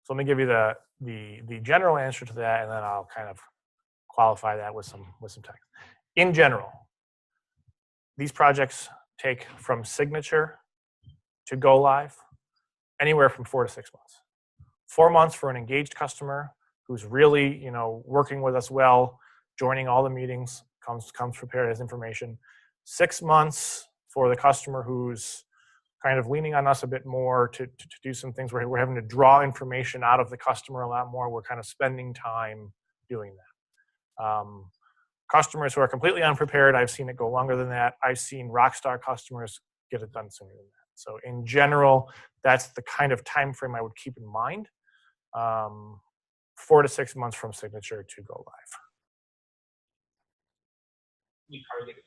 So let me give you the general answer to that, and then I'll kind of qualify that with some text. In general, these projects take from signature to go live anywhere from 4 to 6 months. 4 months for an engaged customer who's really working with us well, joining all the meetings, comes prepared as information. 6 months for the customer who's kind of leaning on us a bit more to do some things where we're having to draw information out of the customer a lot more. We're kind of spending time doing that. Customers who are completely unprepared, I've seen it go longer than that. I've seen rockstar customers get it done sooner than that. So in general, that's the kind of time frame I would keep in mind. 4 to 6 months from signature to go live. You target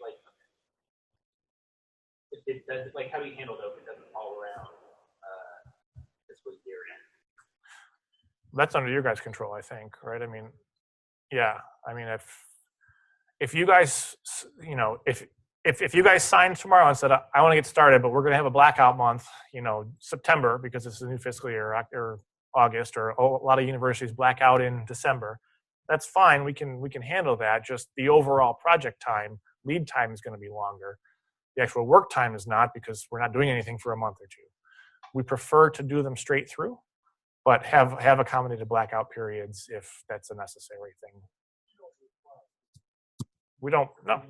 if it does, how do you handle though if it doesn't fall around fiscal year end? That's under your guys' control, I think, right? I mean, yeah. I mean, if you guys, if you guys signed tomorrow and said, I want to get started, but we're going to have a blackout month, September, because it's a new fiscal year, or August, or a lot of universities black out in December, that's fine. We can handle that. Just the overall project time, lead time is going to be longer. The actual work time is not, because we're not doing anything for a month or two. We prefer to do them straight through, but have accommodated blackout periods if that's a necessary thing. We don't. No,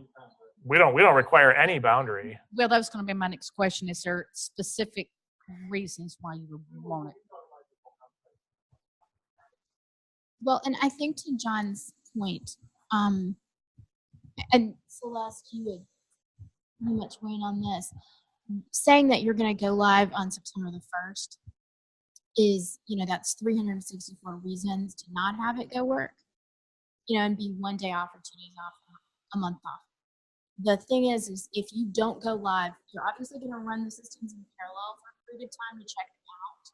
we don't. We don't require any boundary. Well, that was going to be my next question. Is there specific reasons why you would want it? Well, and I think to John's point, and Celeste, you would pretty much weigh in on this. Saying that you're going to go live on September the 1st is, that's 364 reasons to not have it go work, and be 1 day off or 2 days off, a month off. The thing is if you don't go live, you're obviously going to run the systems in parallel for a period of time to check them out.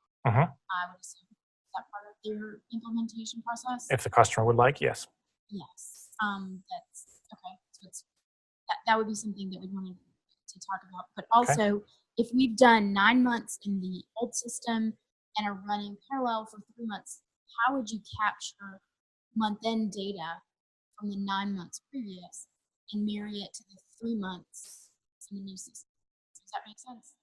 I would assume that part of their implementation process. If the customer would like, yes. Yes. That's okay. So that would be something that we'd want to talk about. But also, if we've done 9 months in the old system and are running parallel for 3 months, how would you capture month-end data from the 9 months previous and marry it to the 3 months in the new system? Does that make sense?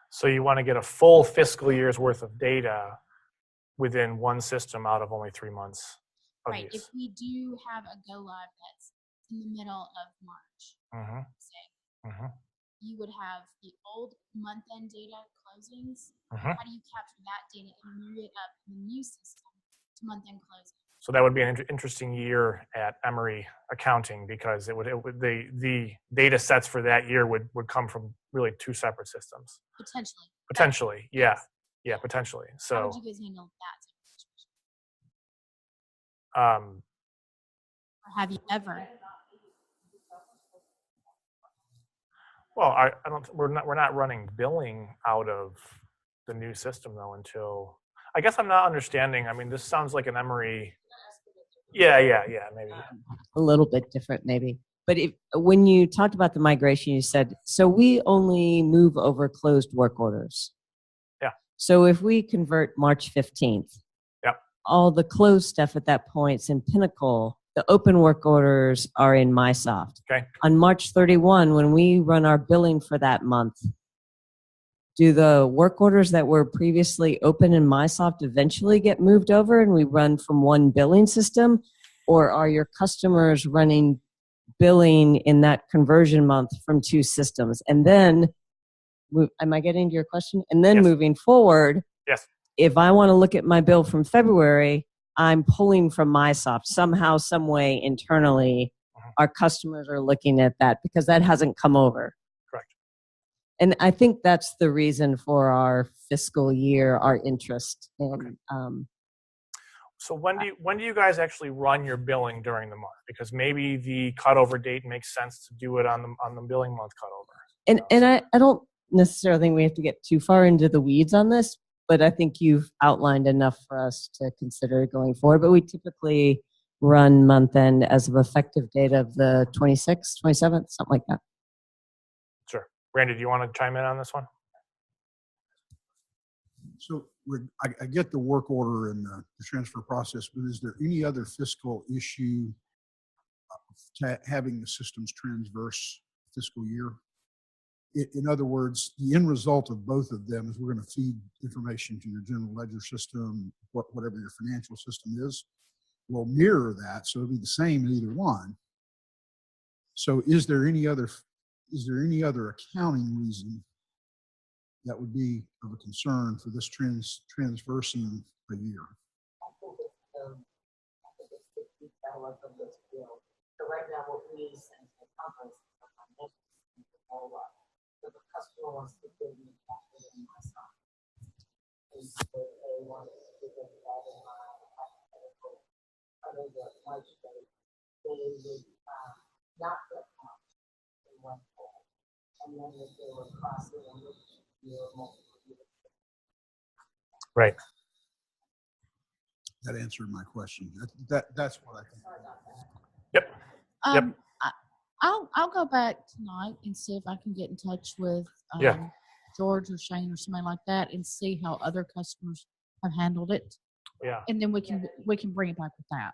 So you want to get a full fiscal year's worth of data within one system out of only 3 months of Right. use. If we do have a go live that's in the middle of March, say, you would have the old month-end data closings. How do you capture that data and marry it up in the new system to month-end closing? So that would be an interesting year at Emory Accounting, because it would the data sets for that year would come from really 2 separate systems. Potentially, yeah, potentially. So how would you guys handle that type of situation? Or have you ever? Well, I don't. We're not running billing out of the new system though until. I guess I'm not understanding. I mean, this sounds like an Emory. Yeah, maybe. A little bit different, maybe. But when you talked about the migration, you said, so we only move over closed work orders. Yeah. So if we convert March 15th, all the closed stuff at that point is in Pinnacle. The open work orders are in Mysoft. Okay. On March 31, when we run our billing for that month, do the work orders that were previously open in Mysoft eventually get moved over and we run from one billing system? Or are your customers running billing in that conversion month from 2 systems? And then, am I getting to your question? And then moving forward, if I want to look at my bill from February, I'm pulling from Mysoft. Somehow, some way internally, our customers are looking at that because that hasn't come over. Correct. And I think that's the reason for our fiscal year, our interest in. So when do you guys actually run your billing during the month? Because maybe the cutover date makes sense to do it on the billing month cutover. And I don't necessarily think we have to get too far into the weeds on this, but I think you've outlined enough for us to consider going forward. But we typically run month end as of effective date of the 26th, 27th, something like that. Sure. Randy, do you want to chime in on this one? So I get the work order and the transfer process, but is there any other fiscal issue to having the systems transverse fiscal year? In other words, the end result of both of them is we're going to feed information to your general ledger system, whatever your financial system is, will mirror that, so it'll be the same in either one. So is there any other accounting reason that would be of a concern for this transversing a year? So right now, what we send to the conference is all up. So the customer wants to give me capital in my stock. And so they want to give them that in my hypothetical. Under the March date, they would not get count in one fall. And then if they were crossing a year multiple years. Right. That answered my question. That's what I think. Yep. I'll go back tonight and see if I can get in touch with George or Shane or somebody like that and see how other customers have handled it. Yeah. And then we can bring it back with that.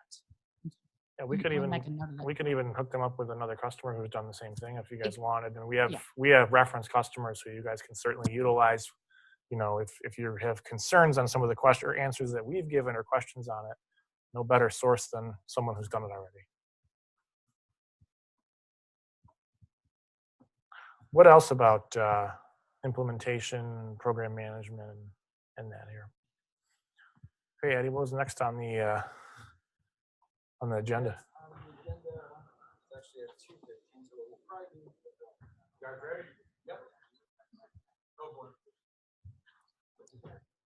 Yeah, we could even hook them up with another customer who's done the same thing if you guys wanted. And we have reference customers who you guys can certainly utilize. You know, if you have concerns on some of the question or answers that we've given or questions on it, no better source than someone who's done it already. What else about implementation, program management, and that here? Hey, Eddie, what was next on the agenda? On the agenda, it's actually at 2:15, so we'll probably do. You guys ready? Yep. Go for it.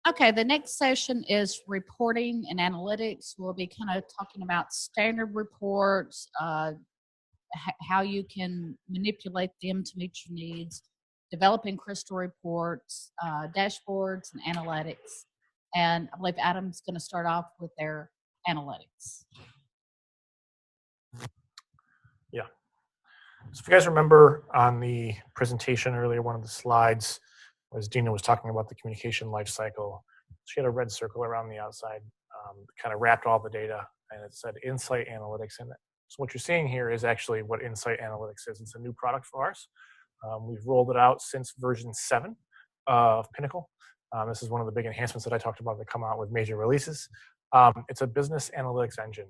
Okay, the next session is reporting and analytics. We'll be kind of talking about standard reports, how you can manipulate them to meet your needs, developing crystal reports, dashboards, and analytics. And I believe Adam's going to start off with their analytics. Yeah. So if you guys remember on the presentation earlier, one of the slides was Dina was talking about the communication lifecycle. She had a red circle around the outside, kind of wrapped all the data, and it said Insight Analytics in it. So what you're seeing here is actually what Insight Analytics is. It's a new product for ours. We've rolled it out since version 7 of Pinnacle. This is one of the big enhancements that I talked about that come out with major releases. It's a business analytics engine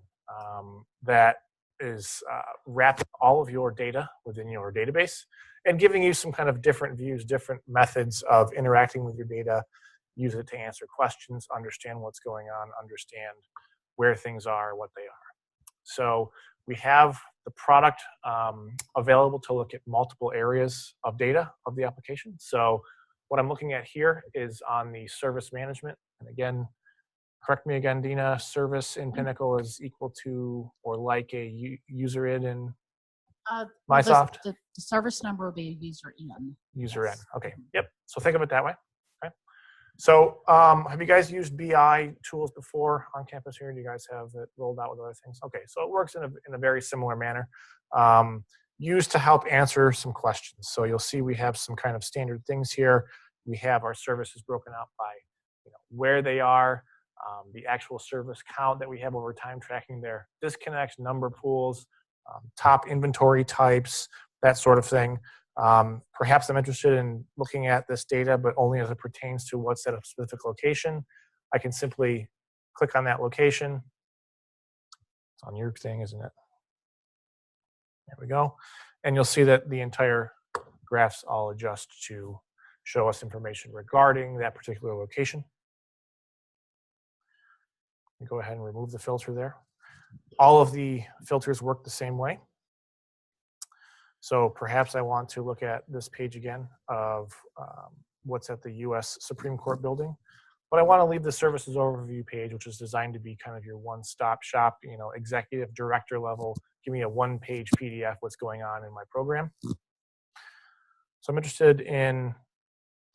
that is wrapping all of your data within your database and giving you some kind of different views, different methods of interacting with your data. Use it to answer questions, understand what's going on, understand where things are, what they are. So we have the product available to look at multiple areas of data of the application. So what I'm looking at here is on the service management. And again, correct me again, Dina, service in Pinnacle is equal to or like a user in Mysoft? The service number will be a user in. User Yes. in. Okay. Yep. So think of it that way. Okay. So have you guys used BI tools before on campus here? Do you guys have it rolled out with other things? Okay. So it works in a very similar manner. Used to help answer some questions. So you'll see we have some kind of standard things here. We have our services broken out by where they are, the actual service count that we have over time tracking their disconnects, number pools, top inventory types, that sort of thing. Perhaps I'm interested in looking at this data, but only as it pertains to what's at a specific location. I can simply click on that location. It's on your thing, isn't it? There we go. And you'll see that the entire graphs all adjust to show us information regarding that particular location. Go ahead and remove the filter there. All of the filters work the same way. So perhaps I want to look at this page again of what's at the US Supreme Court building. But I want to leave the services overview page, which is designed to be kind of your one-stop shop, executive director level. Give me a one-page PDF what's going on in my program. So I'm interested in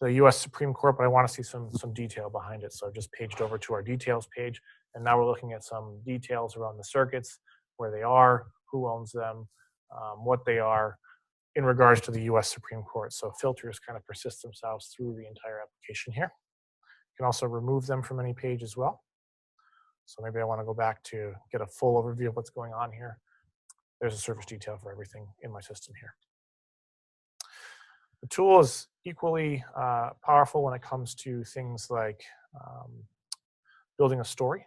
the US Supreme Court, but I want to see some detail behind it. So I've just paged over to our details page. And now we're looking at some details around the circuits, where they are, who owns them, what they are in regards to the US Supreme Court. So filters kind of persist themselves through the entire application here. You can also remove them from any page as well. So maybe I want to go back to get a full overview of what's going on here. There's a service detail for everything in my system here. The tool is equally powerful when it comes to things like building a story.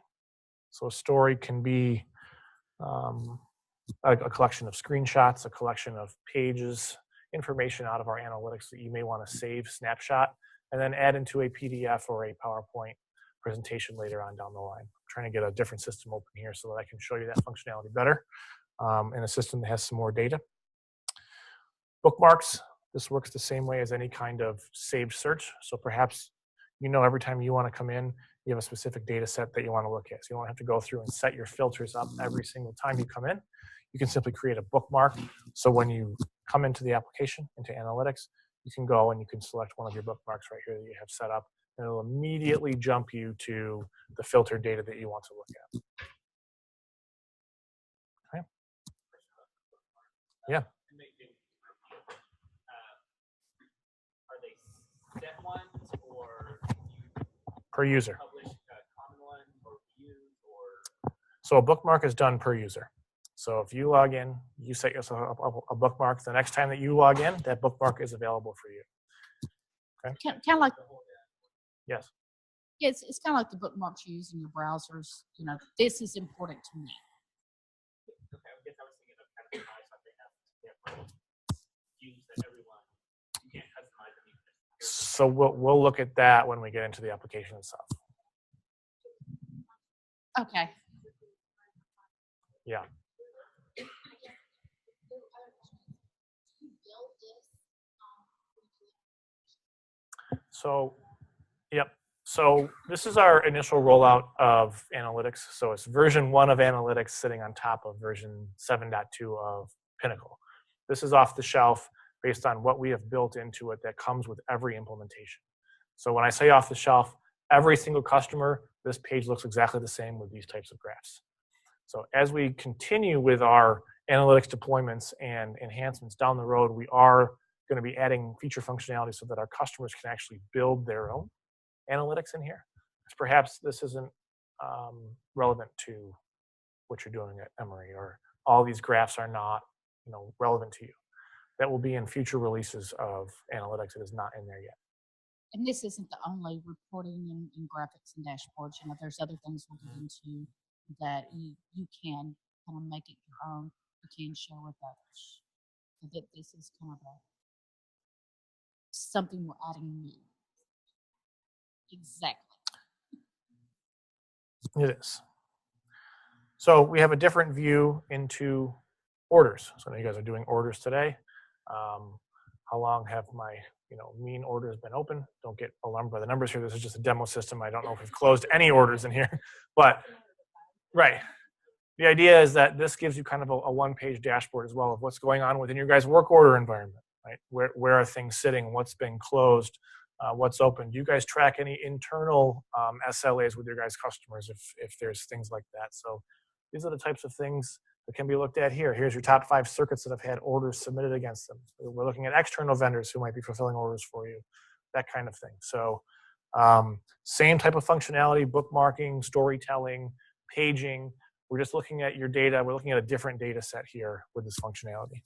So a story can be a collection of screenshots, a collection of pages, information out of our analytics that you may want to save, snapshot, and then add into a PDF or a PowerPoint presentation later on down the line. I'm trying to get a different system open here so that I can show you that functionality better in a system that has some more data. Bookmarks. This works the same way as any kind of saved search. So perhaps every time you want to come in, you have a specific data set that you want to look at. So you don't have to go through and set your filters up every single time you come in. You can simply create a bookmark. So when you come into the application, into analytics, you can go and you can select one of your bookmarks right here that you have set up, and it'll immediately jump you to the filtered data that you want to look at. Okay. Yeah. Are they set ones or per user? Publish a common one or views or? So a bookmark is done per user. So if you log in, you set yourself up a bookmark. The next time that you log in, that bookmark is available for you. Okay. Kind of like, Yes. it's kind of like the bookmarks you use in your browsers. This is important to me. Okay, I guess I was thinking of kind of something that views that everyone so we'll look at that when we get into the application itself. Okay. Yeah. So, yep. So this is our initial rollout of analytics. So it's version 1 of analytics sitting on top of version 7.2 of Pinnacle. This is off the shelf based on what we have built into it that comes with every implementation. So when I say off the shelf, every single customer, this page looks exactly the same with these types of graphs. So as we continue with our analytics deployments and enhancements down the road, we are going to be adding feature functionality so that our customers can actually build their own analytics in here. Because perhaps this isn't relevant to what you're doing at Emory, or all these graphs are not, relevant to you. That will be in future releases of analytics. It is not in there yet. And this isn't the only reporting and graphics and dashboards. There's other things we'll get into that you can kind of make it your own. You can share with others. So that this is kind of something we're adding new. Exactly. It is. So we have a different view into orders. So you guys are doing orders today. How long have my mean orders been open? Don't get alarmed by the numbers here. This is just a demo system. I don't know if we've closed any orders in here, but right. The idea is that this gives you kind of a one-page dashboard as well of what's going on within your guys' work order environment, right? Where are things sitting? What's been closed? What's open? Do you guys track any internal SLAs with your guys' customers if there's things like that? So these are the types of things that can be looked at here. Here's your top 5 circuits that have had orders submitted against them. We're looking at external vendors who might be fulfilling orders for you, that kind of thing. So same type of functionality, bookmarking, storytelling, paging. We're just looking at your data. We're looking at a different data set here with this functionality.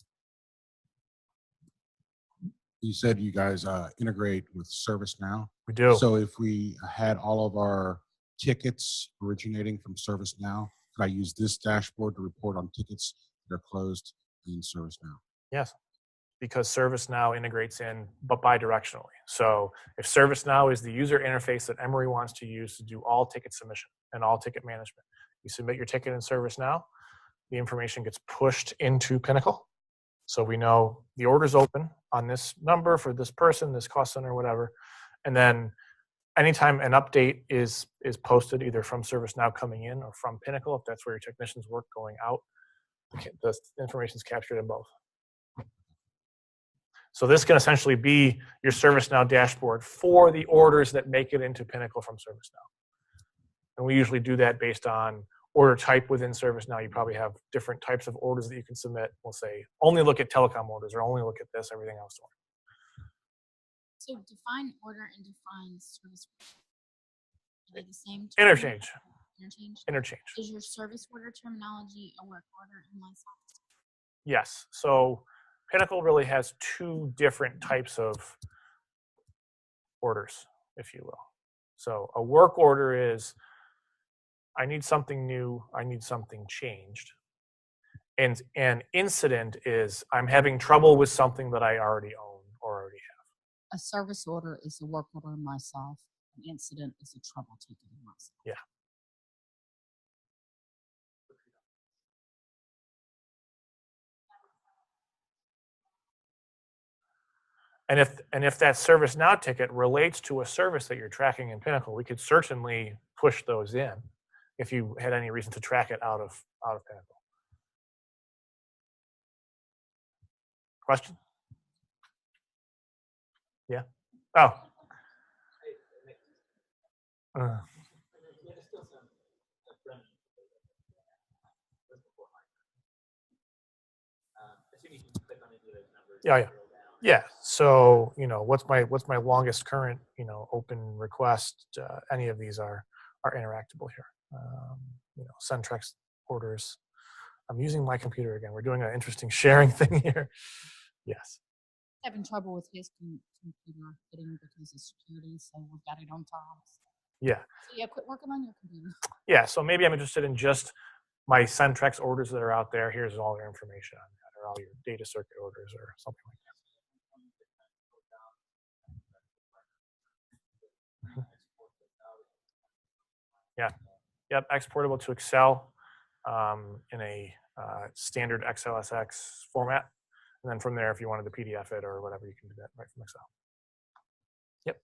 You said you guys integrate with ServiceNow. We do. So if we had all of our tickets originating from ServiceNow, could I use this dashboard to report on tickets that are closed in ServiceNow? Yes, because ServiceNow integrates in, but bidirectionally. So if ServiceNow is the user interface that Emory wants to use to do all ticket submission and all ticket management, you submit your ticket in ServiceNow, the information gets pushed into Pinnacle. So we know the order's open on this number for this person, this cost center, whatever. And then anytime an update is posted either from ServiceNow coming in or from Pinnacle, if that's where your technicians work going out, the information is captured in both. So this can essentially be your ServiceNow dashboard for the orders that make it into Pinnacle from ServiceNow. And we usually do that based on order type within ServiceNow. You probably have different types of orders that you can submit. We'll say only look at telecom orders or only look at this, everything else. So define order and define service order. Are they the same? Interchange. Interchange? Interchange. Is your service order terminology a work order in Mysoft? Yes. So Pinnacle really has 2 different types of orders, if you will. So a work order is, I need something new, I need something changed. And an incident is, I'm having trouble with something that I already own or already have. A service order is a work order in Mysoft. An incident is a trouble ticket in Mysoft. Yeah. And if that ServiceNow ticket relates to a service that you're tracking in Pinnacle, we could certainly push those in if you had any reason to track it out of Pinnacle. Question? Yeah. Oh. Yeah. Yeah. So what's my longest current open request? Any of these are interactable here. Centrex orders. I'm using my computer again. We're doing an interesting sharing thing here. Yes. Having trouble with his computer fitting because of security, so we've got it on Tom's. Yeah. So yeah, quit working on your computer. Yeah. So maybe I'm interested in just my Centrex orders that are out there. Here's all your information on that, or all your data circuit orders, or something like that. Yep, exportable to Excel in a standard XLSX format. And then from there, if you wanted to PDF it or whatever, you can do that right from Excel. Yep.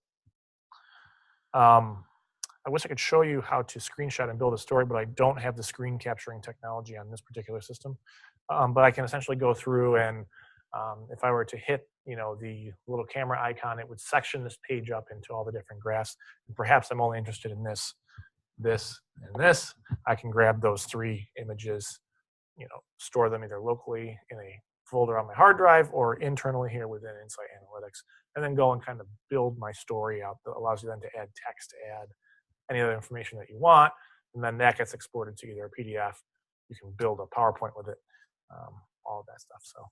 I wish I could show you how to screenshot and build a story, but I don't have the screen capturing technology on this particular system. But I can essentially go through and if I were to hit, the little camera icon, it would section this page up into all the different graphs. And perhaps I'm only interested in this, and this. I can grab those 3 images, store them either locally in a folder on my hard drive or internally here within Insight Analytics, and then go and kind of build my story out that allows you then to add text, add any other information that you want, and then that gets exported to either a PDF. You can build a PowerPoint with it, all of that stuff. So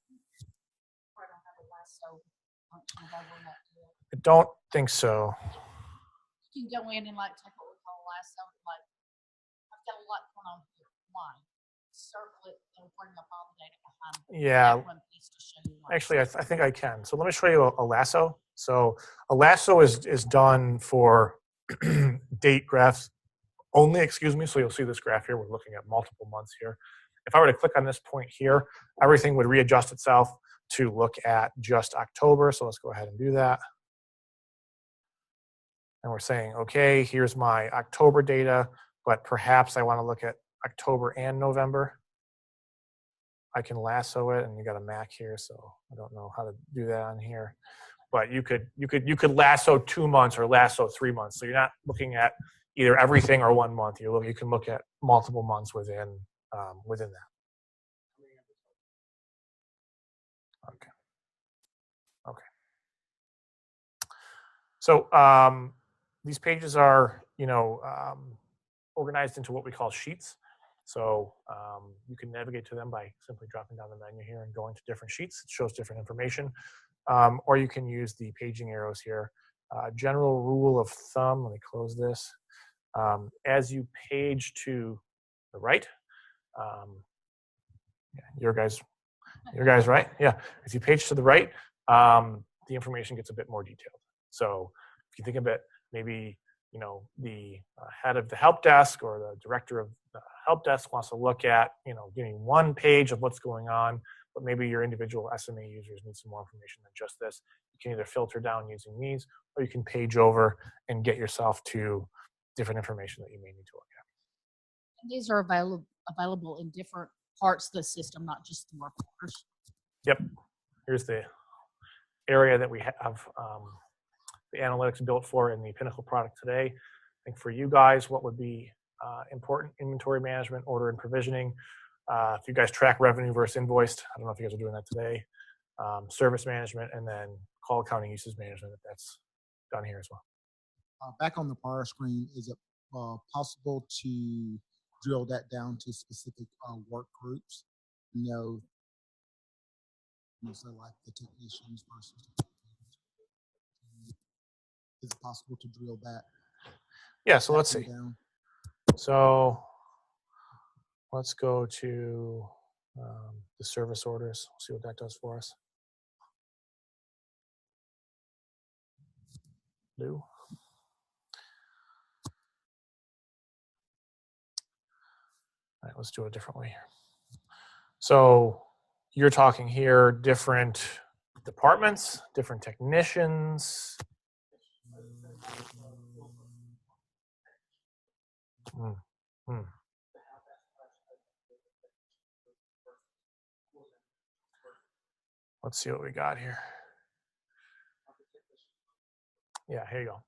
I don't think so. You can go in and take what we call a lasso. I've got a lot going on here. Why? Circle it and bring up all the data behind it. Yeah. One piece to show you Actually, I think I can. So let me show you a lasso. So a lasso is done for date graphs only, excuse me. So you'll see this graph here. We're looking at multiple months here. If I were to click on this point here, everything would readjust itself to look at just October. So let's go ahead and do that. And we're saying, okay, here's my October data, but perhaps I want to look at October and November. I can lasso it, and you got a Mac here, so I don't know how to do that on here. But you could lasso 2 months or lasso 3 months. So you're not looking at either everything or 1 month. You can look at multiple months within that. Okay. So these pages are organized into what we call sheets. So you can navigate to them by simply dropping down the menu here and going to different sheets. It shows different information. Or you can use the paging arrows here. General rule of thumb, let me close this. As you page to the right, your guys right? Yeah, as you page to the right, the information gets a bit more detailed. So if you think of it, maybe the head of the help desk or the director of the help desk wants to look at getting 1 page of what's going on, but maybe your individual SMA users need some more information than just this. You can either filter down using these, or you can page over and get yourself to different information that you may need to look at. And these are available in different parts of the system, not just the work orders. Yep. Here's the area that we have the analytics built for in the Pinnacle product today. I think for you guys, what would be important: inventory management, order and provisioning. If you guys track revenue versus invoiced, I don't know if you guys are doing that today. Service management, and then call accounting usage management, if that's done here as well. Back on the power screen, is it possible to drill that down to specific work groups? So like the technicians versus the is it possible to drill that? Yeah, so let's see. Down? So let's go to the service orders, see what that does for us. New. All right, let's do it a different way here. So you're talking here different departments, different technicians. Let's see what we got here. Yeah, here you go.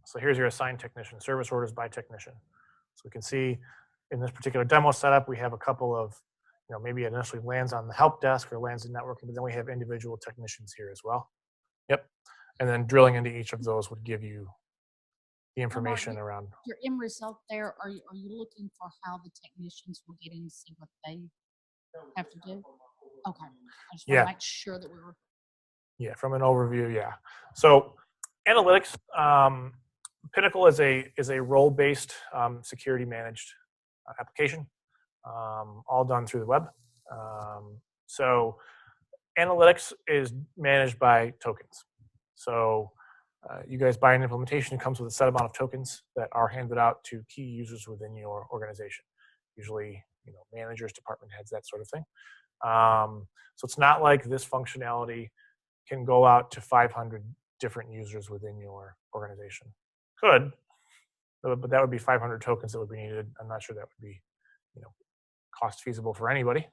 So here's your assigned technician, service orders by technician. So we can see in this particular demo setup, we have a couple of, maybe it initially lands on the help desk or lands in networking, but then we have individual technicians here as well. Yep. And then drilling into each of those would give you the information around. Your end result there, are you looking for how the technicians will get in to see what they have to do? Okay. I just want to make sure that we were. Yeah, from an overview, yeah. So analytics, Pinnacle is a role-based security managed application, all done through the web. So analytics is managed by tokens. So You guys buy an implementation, it comes with a set amount of tokens that are handed out to key users within your organization. Usually, managers, department heads, that sort of thing. So it's not like this functionality can go out to 500 different users within your organization. Could, but that would be 500 tokens that would be needed. I'm not sure that would be, cost feasible for anybody.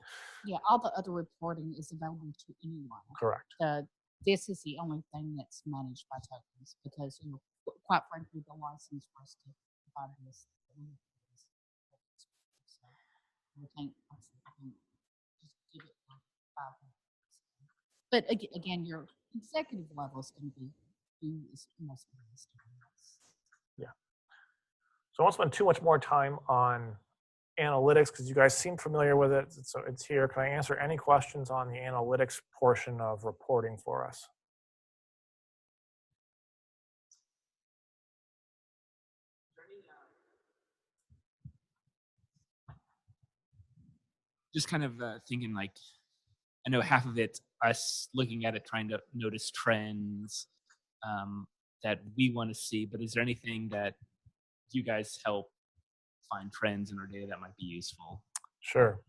Yeah, all the other reporting is available to anyone. Correct. This is the only thing that's managed by tokens because, quite frankly, the license for us to provide this. So we can't just give it like 500. But again, your executive level is going to be who is most interested in this. Yeah. So I won't spend too much more time on analytics because you guys seem familiar with it. So it's here. Can I answer any questions on the analytics portion of reporting for us? Just kind of thinking like, I know half of it, us looking at it, trying to notice trends that we want to see, but is there anything that you guys help find trends in our data that might be useful? Sure.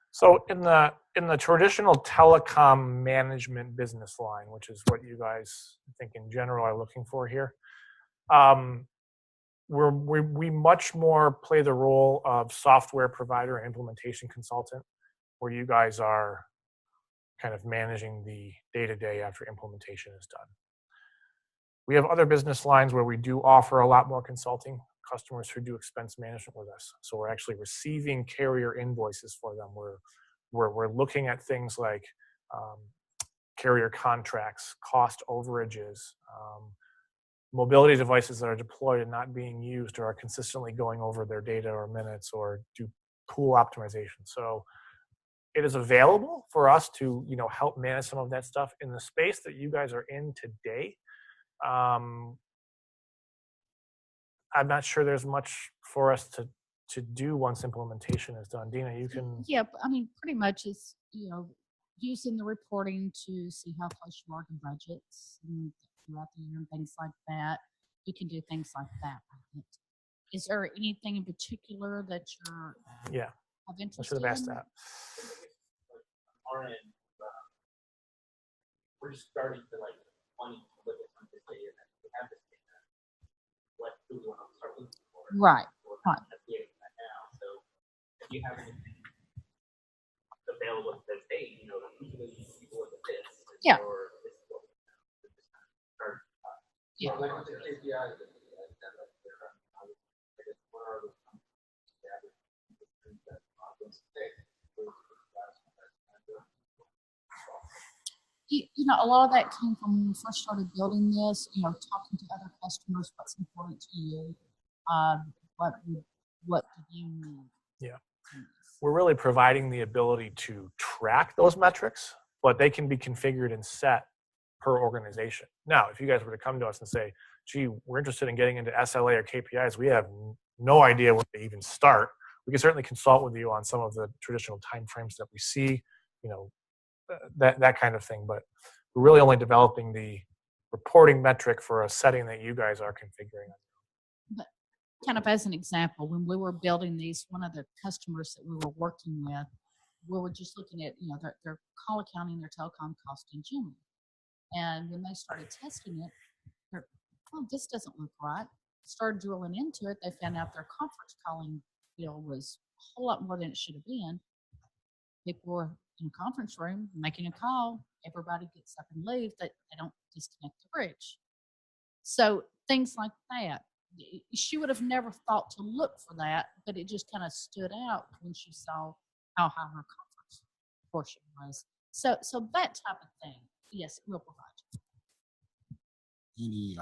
So in the traditional telecom management business line, which is what you guys I think in general are looking for here, we much more play the role of software provider and implementation consultant, where you guys are kind of managing the day-to-day after implementation is done. We have other business lines where we do offer a lot more consulting, customers who do expense management with us. So we're actually receiving carrier invoices for them. We're looking at things like carrier contracts, cost overages, mobility devices that are deployed and not being used or are consistently going over their data or minutes, or do pool optimization. So it is available for us to help manage some of that stuff in the space that you guys are in today. I'm not sure there's much for us to do once implementation is done. Dina, you can. Yeah, I mean, pretty much it's using the reporting to see how close you are to budgets and throughout the year and things like that. You can do things like that with it. Is there anything in particular that you're of interest I should have asked in? that. Our end, we're just starting to wanting to look at some of this data that we have this data. What do we want to start looking for? Right. Right. That now. So if you have anything available that says, hey, usually people look at this. Yeah. Or this is what we just kind of start. Yeah. Like with the KPIs that what are the a lot of that came from when we first started building this, talking to other customers, what's important to you, what do you need. Yeah. We're really providing the ability to track those metrics, but they can be configured and set per organization. Now, if you guys were to come to us and say, gee, we're interested in getting into SLA or KPIs, we have no idea where to even start. We can certainly consult with you on some of the traditional timeframes that we see, that kind of thing. But we're really only developing the reporting metric for a setting that you guys are configuring. But kind of as an example, when we were building these, one of the customers that we were working with, we were just looking at, their call accounting, their telecom cost in general. And when they started testing it, this doesn't look right. Started drilling into it, they found out their conference calling bill was a whole lot more than it should have been. People were in a conference room making a call, everybody gets up and leave, they don't disconnect the bridge. So things like that. She would have never thought to look for that, but it just kind of stood out when she saw how high her conference portion was. So that type of thing, yes, we'll provide you. Any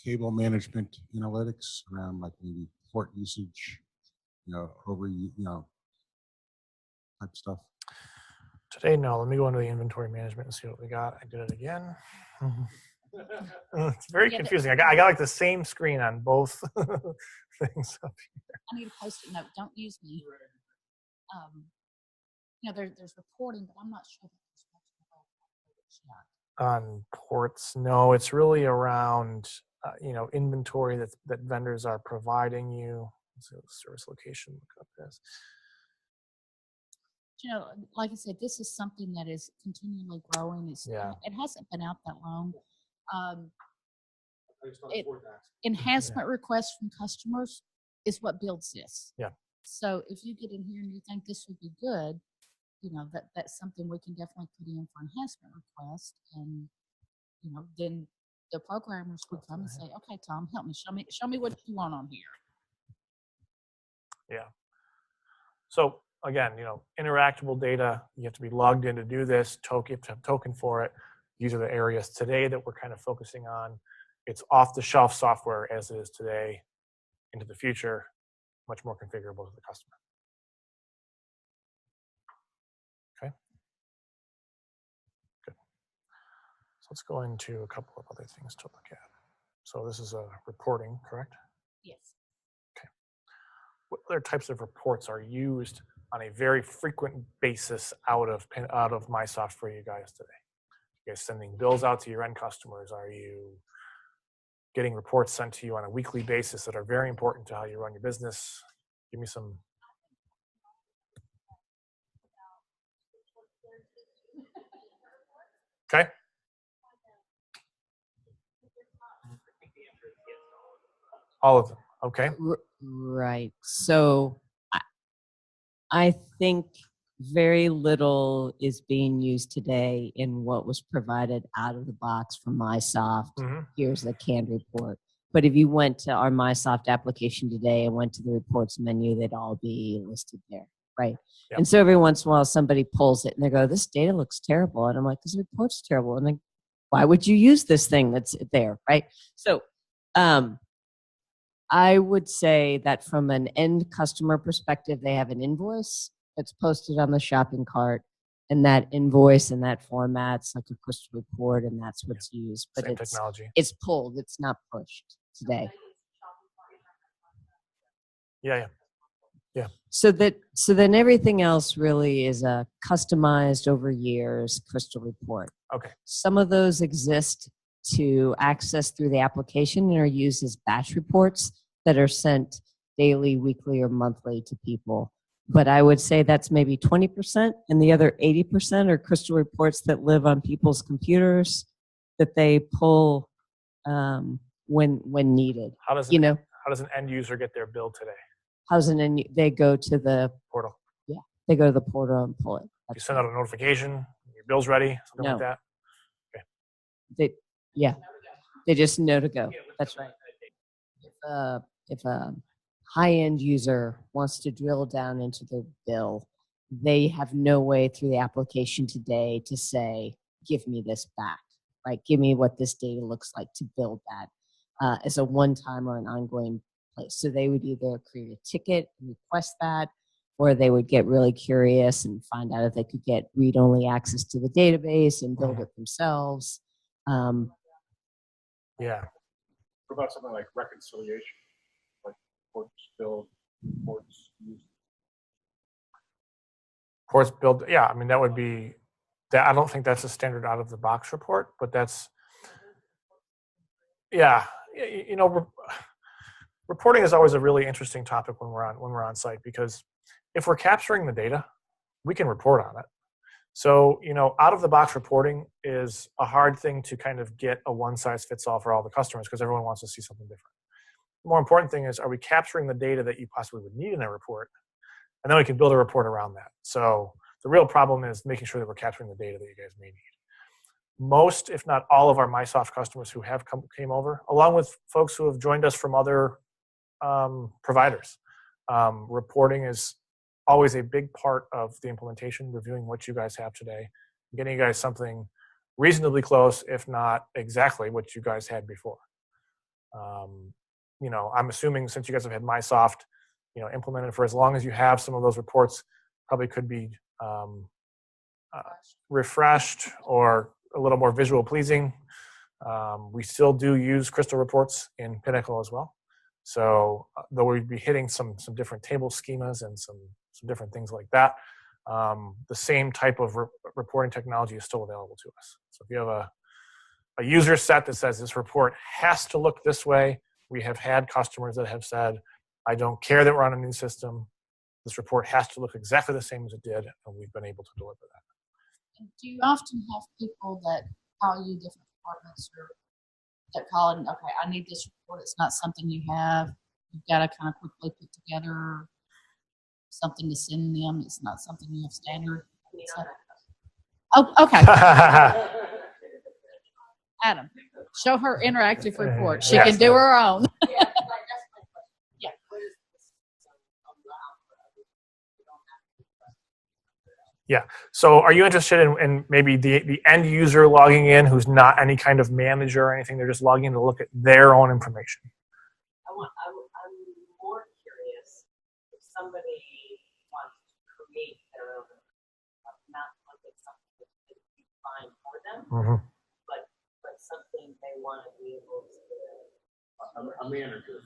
cable management analytics around maybe port usage, type stuff? Today, no. Let me go into the inventory management and see what we got. I did it again. It's very confusing. I got the same screen on both things up here. I need a post-it note. Don't use me. There's reporting, but I'm not sure that there's much of that. On ports, no, it's really around inventory that vendors are providing you. So service location, look up this. Like I said, this is something that is continually growing. It hasn't been out that long. Enhancement requests from customers is what builds this. Yeah. So if you get in here and you think this would be good, that's something we can definitely put in for enhancement request, and then the programmers would come and say, okay, Tom, help me, show me what you want on here. Yeah. So again, interactable data, you have to be logged in to do this. You have to have token for it. These are the areas today that we're kind of focusing on. It's off-the-shelf software as it is today. Into the future, much more configurable to the customer. Okay. Good. So let's go into a couple of other things to look at. So this is a reporting, correct? Yes. Okay. What other types of reports are used on a very frequent basis out of Mysoft for you guys today? You guys sending bills out to your end customers? Are you getting reports sent to you on a weekly basis that are very important to how you run your business? Give me some. Okay. All of them. Okay. Right. So I think very little is being used today in what was provided out of the box from Mysoft. Mm-hmm. Here's the canned report. But if you went to our Mysoft application today and went to the reports menu, they'd all be listed there, right? Yep. And so every once in a while, somebody pulls it and they go, this data looks terrible. And I'm like, this report's terrible. And like, why would you use this thing that's there, right? So I would say that from an end customer perspective, they have an invoice that's posted on the shopping cart, and that invoice and that format's like a crystal report, and that's what's used. But Same technology. It's pulled. It's not pushed today. Yeah. So then everything else really is a customized over years crystal report. Okay. Some of those exist to access through the application and are used as batch reports that are sent daily, weekly, or monthly to people. But I would say that's maybe 20%, and the other 80% are crystal reports that live on people's computers that they pull when needed. How does an end user get their bill today? They go to the portal. Yeah, they go to the portal and pull it. You send out a notification, your bill's ready, something like that? Okay. They just know to go. That's right. If a high-end user wants to drill down into their bill, they have no way through the application today to say, give me this back, right? Give me what this data looks like to build that as a one-time or an ongoing place. So they would either create a ticket and request that, or they would get really curious and find out if they could get read-only access to the database and build it themselves. Yeah. What about something like reconciliation? Like ports build, ports used? Ports build, yeah, I mean, that would be, that. I don't think that's a standard out of the box report, but that's, yeah, reporting is always a really interesting topic when we're on site, because if we're capturing the data, we can report on it. So, out of the box reporting is a hard thing to kind of get a one size fits all for all the customers, because everyone wants to see something different. The more important thing is, are we capturing the data that you possibly would need in a report? And then we can build a report around that. So the real problem is making sure that we're capturing the data that you guys may need. Most, if not all, of our Mysoft customers who have came over, along with folks who have joined us from other providers, reporting is always a big part of the implementation, reviewing what you guys have today, getting you guys something reasonably close, if not exactly what you guys had before. I'm assuming since you guys have had Mysoft, implemented for as long as you have, some of those reports probably could be refreshed or a little more visual pleasing. We still do use crystal reports in Pinnacle as well. So though we'd be hitting some different table schemas and some different things like that, the same type of reporting technology is still available to us. So if you have a user set that says this report has to look this way. We have had customers that have said, I don't care that we're on a new system. This report has to look exactly the same as it did, and we've been able to deliver that. Do you often have people that call you different departments or that call and, okay, I need this report. It's not something you have. You've got to kind of quickly put together something to send them. It's not something you have standard. So, oh, okay. Adam, show her interactive report. She can do her own. Yeah. Yeah. So are you interested in maybe the end user logging in who's not any kind of manager or anything? They're just logging in to look at their own information. I'm more curious if somebody wants to create their own, not look at something that is defined for them, but something they want to be able to. A manager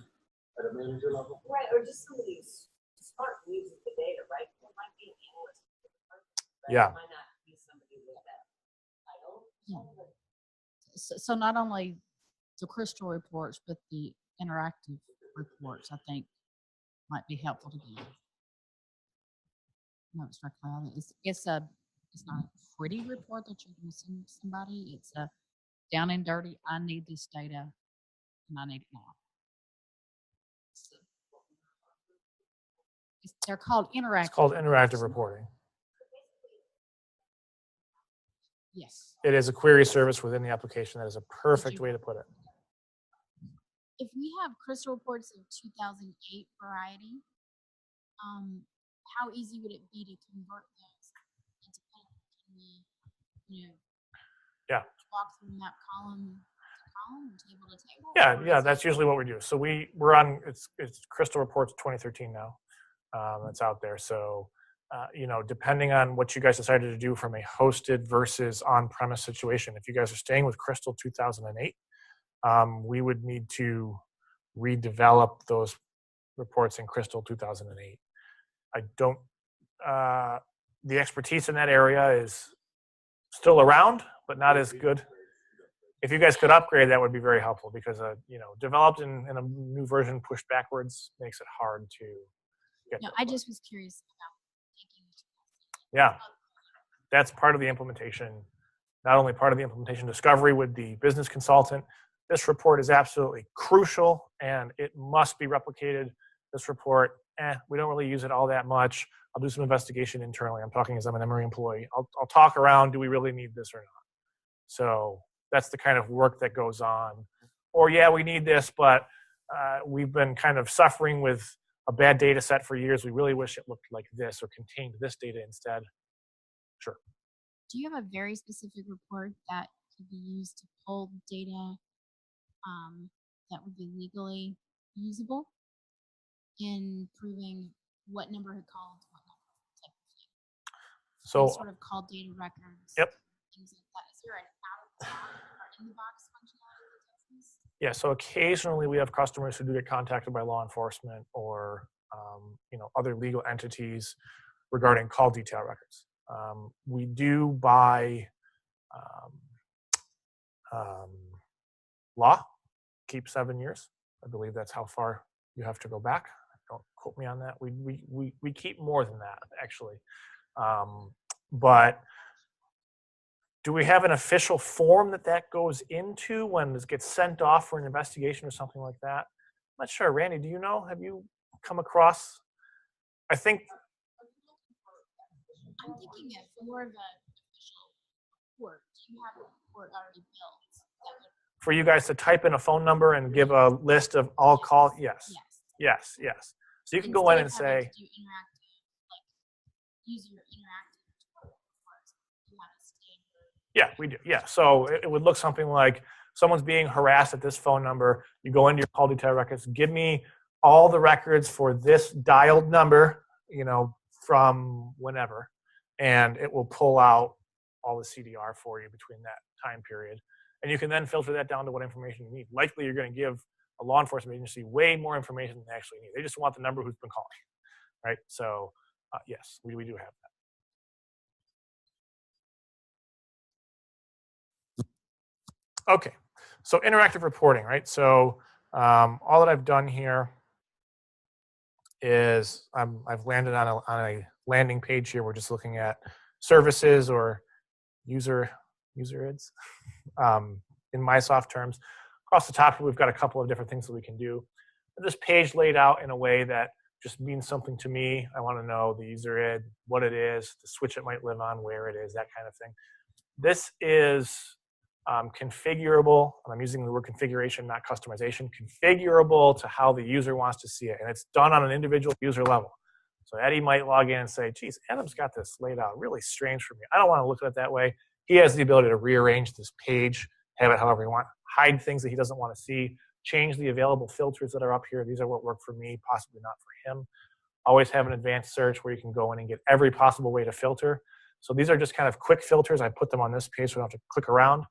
at a manager level. Right, or just somebody who's smart and uses the data, right? It might be an analyst. Yeah. It might not be somebody with that title. Yeah. So not only the crystal reports, but the interactive reports, I think, might be helpful to you. No, it's not cloud. It's not a pretty report that you're going to send somebody. It's a down and dirty. I need this data, and I need it now. They're called interactive. It's called interactive reporting. Yes. It is a query service within the application. That is a perfect way to put it. If we have crystal reports of 2008 variety, how easy would it be to convert those into paper? Can we, Yeah. walk through map column to column and table to table? Yeah, that's usually what we do. So we're on it's Crystal Reports 2013 now. It's out there. So depending on what you guys decided to do from a hosted versus on-premise situation, if you guys are staying with Crystal 2008, we would need to redevelop those reports in Crystal 2008. I don't. The expertise in that area is still around, but not as good. If you guys could upgrade, that would be very helpful because developed in a new version pushed backwards makes it hard to get. No, I just was curious about taking. Yeah, that's part of the implementation. Not only part of the implementation discovery with the business consultant. This report is absolutely crucial, and it must be replicated. This report, we don't really use it all that much. I'll do some investigation internally. I'm talking as I'm an Emory employee. I'll talk around, do we really need this or not? So that's the kind of work that goes on. Or, yeah, we need this, but we've been kind of suffering with a bad data set for years. We really wish it looked like this or contained this data instead. Sure. Do you have a very specific report that could be used to pull data that would be legally usable in proving what number had called, what number type of thing? So sort of call data records. Yep. Things like that. Is there an out-of-the-box or in-the-box functionality that does this? Yeah, so occasionally we have customers who do get contacted by law enforcement or other legal entities regarding call detail records. We do buy law, keep 7 years. I believe that's how far you have to go back. Don't quote me on that. We keep more than that actually, but. Do we have an official form that goes into when this gets sent off for an investigation or something like that? I'm not sure. Randy, do you know? Have you come across? I think. I'm thinking of more of an official report. Do you have a report already built? For you guys to type in a phone number and give a list of all calls? Yes. So you can go in and say. Do interactive, user interactive. Yeah, we do. Yeah, so it would look something like someone's being harassed at this phone number. You go into your call detail records. Give me all the records for this dialed number, from whenever, and it will pull out all the CDR for you between that time period. And you can then filter that down to what information you need. Likely, you're going to give a law enforcement agency way more information than they actually need. They just want the number who's been calling, right? So, yes, we do have that. Okay, so interactive reporting, right? So all that I've done here is I've landed on a landing page here. We're just looking at services or user IDs in Mysoft terms. Across the top, we've got a couple of different things that we can do. This page laid out in a way that just means something to me. I want to know the user ID, what it is, the switch it might live on, where it is, that kind of thing. This is configurable, and I'm using the word configuration, not customization, configurable to how the user wants to see it. And it's done on an individual user level. So Eddie might log in and say, geez, Adam's got this laid out really strange for me. I don't want to look at it that way. He has the ability to rearrange this page, have it however you want, hide things that he doesn't want to see, change the available filters that are up here. These are what work for me, possibly not for him. Always have an advanced search where you can go in and get every possible way to filter. So these are just kind of quick filters. I put them on this page so I don't have to click around.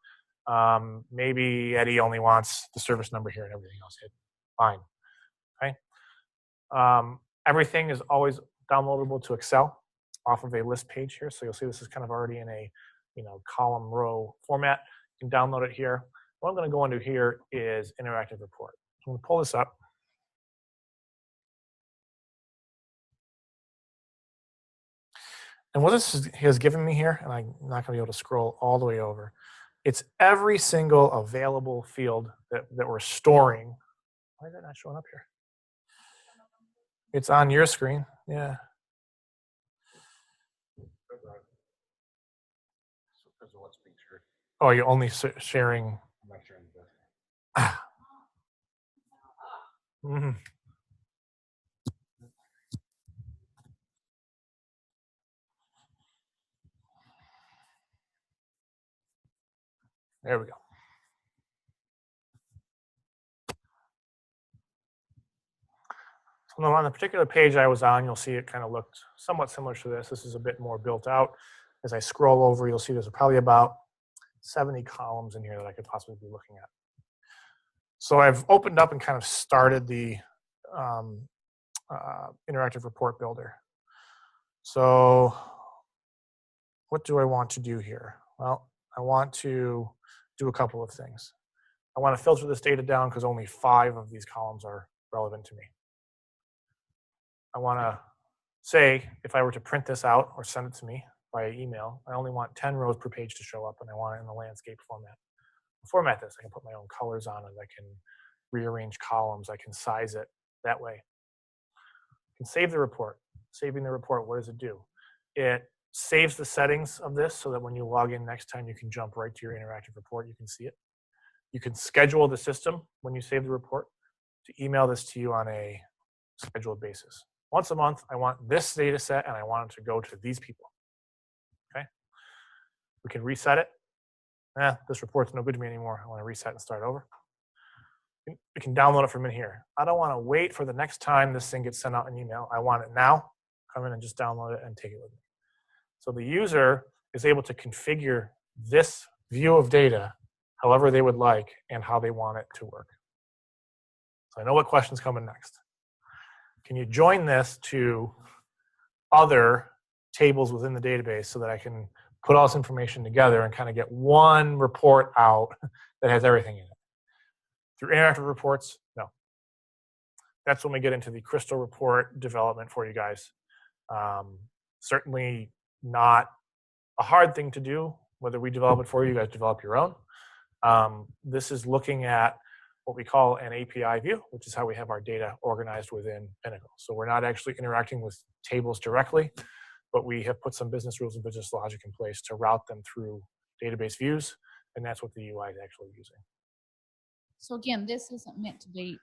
Maybe Eddie only wants the service number here and everything else hidden. Fine. Okay. Everything is always downloadable to Excel off of a list page here. So you'll see this is kind of already in a column row format. You can download it here. What I'm going to go into here is interactive report. I'm going to pull this up. And what this has given me here, and I'm not going to be able to scroll all the way over, it's every single available field that we're storing. Why is that not showing up here? It's on your screen. Yeah. Oh, you're only sharing. I'm not sharing the There we go. So on the particular page I was on, you'll see it kind of looked somewhat similar to this. This is a bit more built out. As I scroll over, you'll see there's probably about 70 columns in here that I could possibly be looking at. So I've opened up and kind of started the interactive report builder. So what do I want to do here? Well, I want to do a couple of things. I want to filter this data down because only 5 of these columns are relevant to me. I want to say, if I were to print this out or send it to me via email, I only want 10 rows per page to show up, and I want it in the landscape format. To format this, I can put my own colors on it. I can rearrange columns. I can size it that way. I can save the report. Saving the report, what does it do? It saves the settings of this so that when you log in next time, you can jump right to your interactive report. You can see it. You can schedule the system when you save the report to email this to you on a scheduled basis. Once a month, I want this data set, and I want it to go to these people. Okay? We can reset it. This report's no good to me anymore. I want to reset and start over. We can download it from in here. I don't want to wait for the next time this thing gets sent out an email. I want it now. Come in and just download it and take it with me. So the user is able to configure this view of data however they would like and how they want it to work. So I know what question's coming next. Can you join this to other tables within the database so that I can put all this information together and kind of get one report out that has everything in it? Through interactive reports, no. That's when we get into the Crystal report development for you guys. Certainly not a hard thing to do, whether we develop it for you, you guys develop your own. This is looking at what we call an API view, which is how we have our data organized within Pinnacle. So we're not actually interacting with tables directly, but we have put some business rules and business logic in place to route them through database views, and that's what the UI is actually using. So again, this isn't meant to be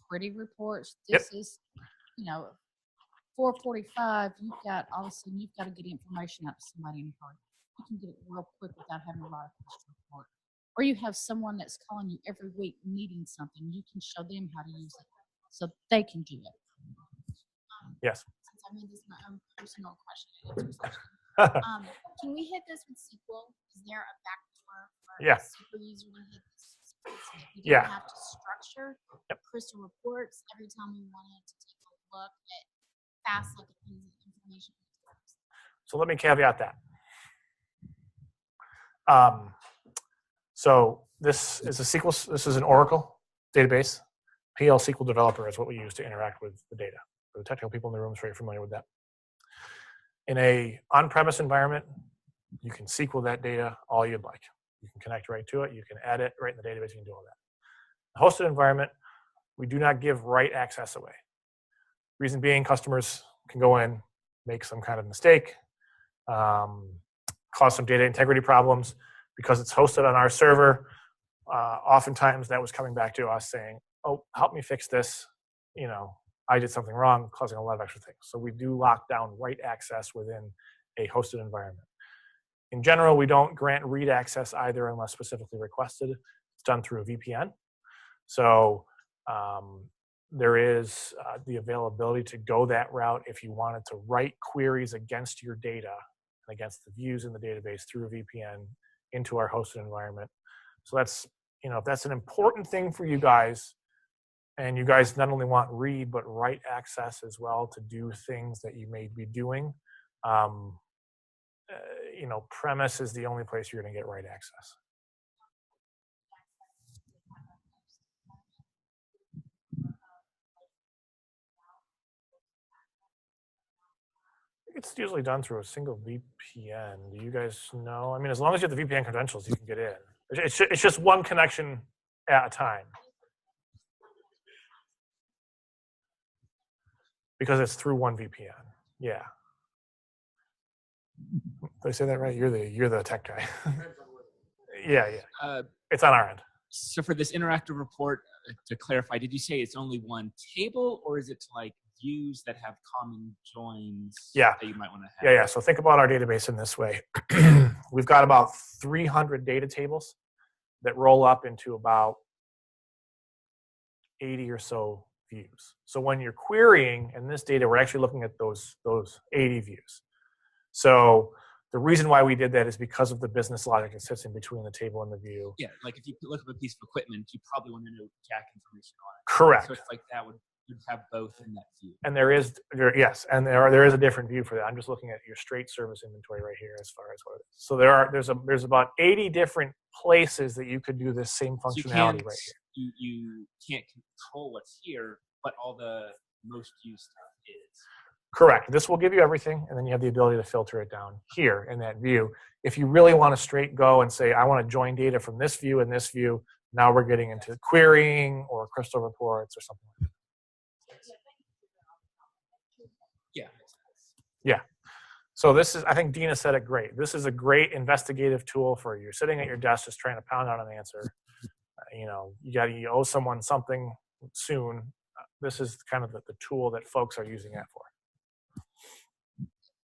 pretty reports. This is, 4:45. You've got all of a sudden you've got to get information out to somebody in a hurry. You can get it real quick without having to write a question report. Or you have someone that's calling you every week needing something. You can show them how to use it so they can do it. Yes. Since I made this my own personal question, can we hit this with SQL? Is there a backdoor for a super user to hit this? We don't have to structure Crystal reports every time we wanted to take a look at fast looking information. So let me caveat that. So This is a SQL. This is an Oracle database. PL SQL Developer is what we use to interact with the data. For the technical people in the room is very familiar with that. In a on-premise environment, you can SQL that data all you'd like. You can connect right to it. You can add it right in the database. You can do all that. Hosted environment, we do not give write access away. Reason being, customers can go in, make some kind of mistake, cause some data integrity problems. Because it's hosted on our server, oftentimes that was coming back to us saying, oh, help me fix this. You know, I did something wrong, causing a lot of extra things. So we do lock down write access within a hosted environment. In general, we don't grant read access either unless specifically requested. It's done through a VPN. So there is the availability to go that route if you wanted to write queries against your data and against the views in the database through a VPN into our hosted environment. So that's, you know, if that's an important thing for you guys, and you guys not only want read but write access as well to do things that you may be doing, you know, premise is the only place you're going to get write access. It's usually done through a single VPN. Do you guys know? I mean, as long as you have the VPN credentials, you can get in. It's just one connection at a time. Because it's through one VPN. Yeah. Did I say that right? You're the tech guy. Yeah. It's on our end. So for this interactive report, to clarify, did you say it's only one table, or is it like views that have common joins that you might want to have? Yeah. So think about our database in this way. We've got about 300 data tables that roll up into about 80 or so views. So when you're querying in this data, we're actually looking at those 80 views. So the reason why we did that is because of the business logic that sits in between the table and the view. Yeah, like if you look up a piece of equipment, you probably want to know jack information on it. Correct. So it's like that would have both in that view. And there is a different view for that. I'm just looking at your straight service inventory right here as far as what it is. So there's about 80 different places that you could do this same functionality right here. You can't control what's here, but all the most used stuff is. Correct. This will give you everything, and then you have the ability to filter it down here in that view. If you really want to straight go and say, I want to join data from this view and this view, now we're getting into querying or crystal reports or something like that. Yeah. So this is, I think Dina said it great. This is a great investigative tool for you sitting at your desk just trying to pound out an answer. You know, you owe someone something soon. This is kind of the tool that folks are using that for.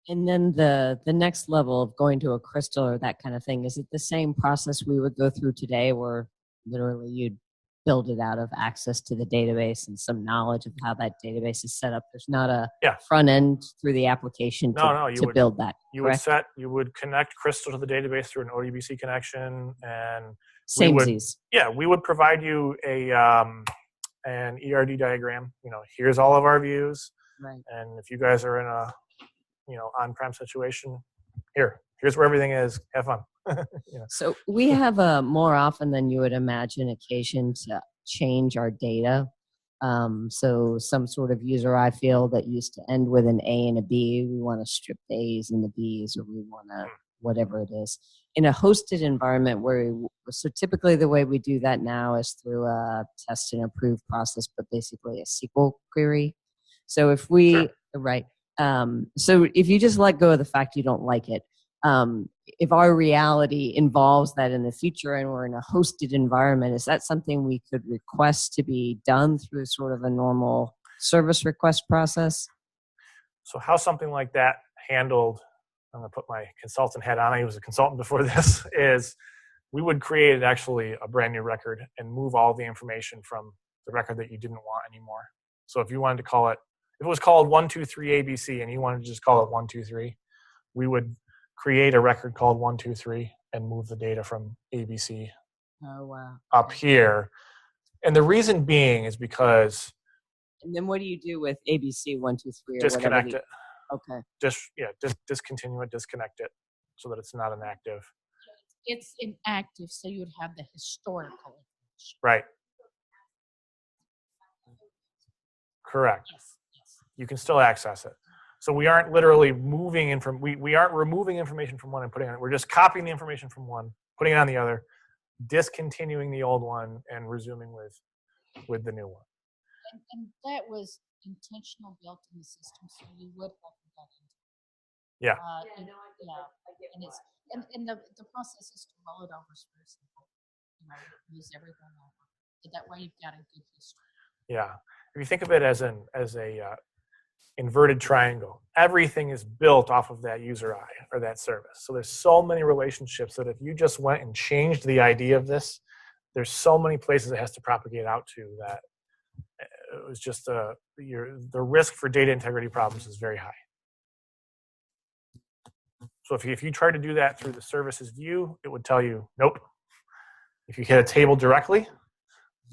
And then the next level of going to a crystal or that kind of thing, is it the same process we would go through today where literally you'd build it out of access to the database and some knowledge of how that database is set up? There's not a front end through the application to build that. You would connect Crystal to the database through an ODBC connection, and we would provide you an ERD diagram. You know, here's all of our views, right? And if you guys are in a on-prem situation, here's where everything is. Have fun. So we have more often than you would imagine occasion to change our data. So some sort of user I field that used to end with an A and a B, we want to strip the A's and the B's, or we want to whatever it is. In a hosted environment so typically the way we do that now is through a test and approve process, but basically a SQL query. So if so if you just let go of the fact you don't like it, if our reality involves that in the future and we're in a hosted environment, is that something we could request to be done through sort of a normal service request process? So how something like that handled, I'm going to put my consultant hat on, I was a consultant before this, is we would create actually a brand new record and move all the information from the record that you didn't want anymore. So if you wanted to call it, if it was called 123 ABC and you wanted to just call it 123, we would create a record called 123 and move the data from ABC up here. And the reason being is because. And then what do you do with ABC 123? Disconnect it. Okay. Discontinue it, disconnect it so that it's not inactive. It's inactive, so you would have the historical information. Right. Correct. Yes, yes. You can still access it. So we aren't literally moving we aren't removing information from one and putting it on. We're just copying the information from one, putting it on the other, discontinuing the old one, and resuming with the new one. And that was intentional built in the system, so you would record that into. Yeah. And it's and the process is to roll it over very simple. Use everything over. So that way you've got a good history. Yeah. If you think of it as a inverted triangle, everything is built off of that user eye or that service. So there's so many relationships that if you just went and changed the idea of this, there's so many places it has to propagate out to that it was just the risk for data integrity problems is very high. So if you try to do that through the services view, it would tell you, nope. If you hit a table directly,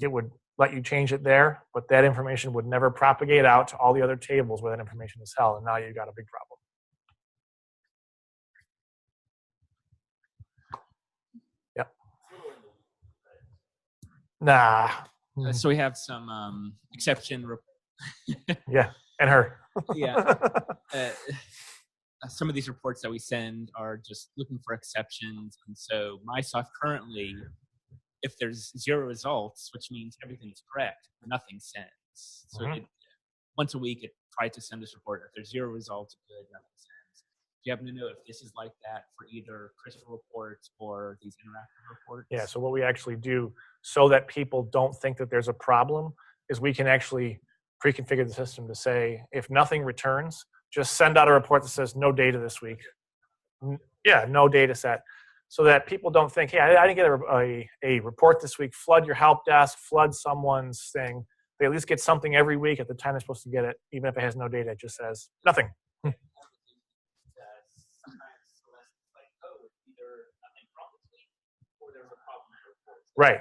it would let you change it there, but that information would never propagate out to all the other tables where that information is held, and now you've got a big problem. Yep. Nah. So we have some exception. Yeah, and her. Yeah. Some of these reports that we send are just looking for exceptions. And so Mysoft currently, if there's 0 results, which means everything's correct, nothing sends. So once a week, it tries to send this report. If there's 0 results, good, nothing sends. Do you happen to know if this is like that for either crystal reports or these interactive reports? Yeah, so what we actually do so that people don't think that there's a problem is we can actually pre-configure the system to say, if nothing returns, just send out a report that says no data this week. Yeah, no data set. So that people don't think, hey, I didn't get a report this week. Flood your help desk, flood someone's thing. They at least get something every week at the time they're supposed to get it, even if it has no data. It just says nothing. Right.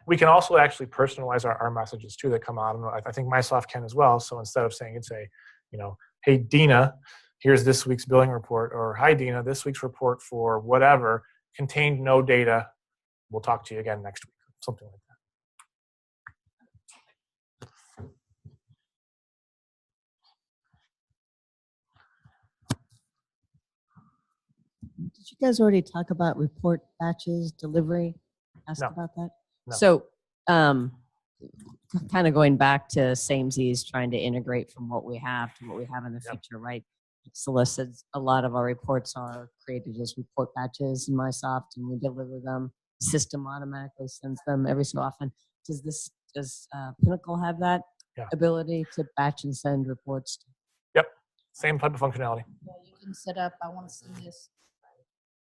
We can also actually personalize our messages too that come out. And I think Mysoft can as well. So instead of saying, it's hey, Dina, here's this week's billing report, or hi, Dina, this week's report for whatever contained no data. We'll talk to you again next week, something like that. Did you guys already talk about report batches, delivery? Ask No. about that? No. So, kind of going back to samesies, trying to integrate from what we have to what we have in the future, right? It solicits a lot of our reports are created as report batches in Mysoft, and we deliver them. System automatically sends them every so often. Does Pinnacle have that ability to batch and send reports? Yep, same type of functionality. Yeah, you can set up, I want to send this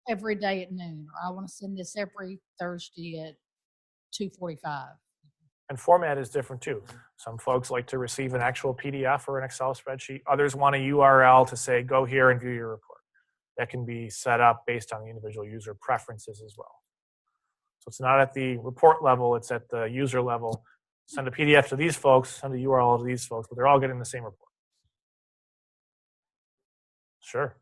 every day at noon, or I want to send this every Thursday at 2:45. And format is different too. Some folks like to receive an actual PDF or an Excel spreadsheet. Others want a URL to say, go here and view your report. That can be set up based on the individual user preferences as well. So it's not at the report level, it's at the user level. Send a PDF to these folks, send a URL to these folks, but they're all getting the same report. Sure.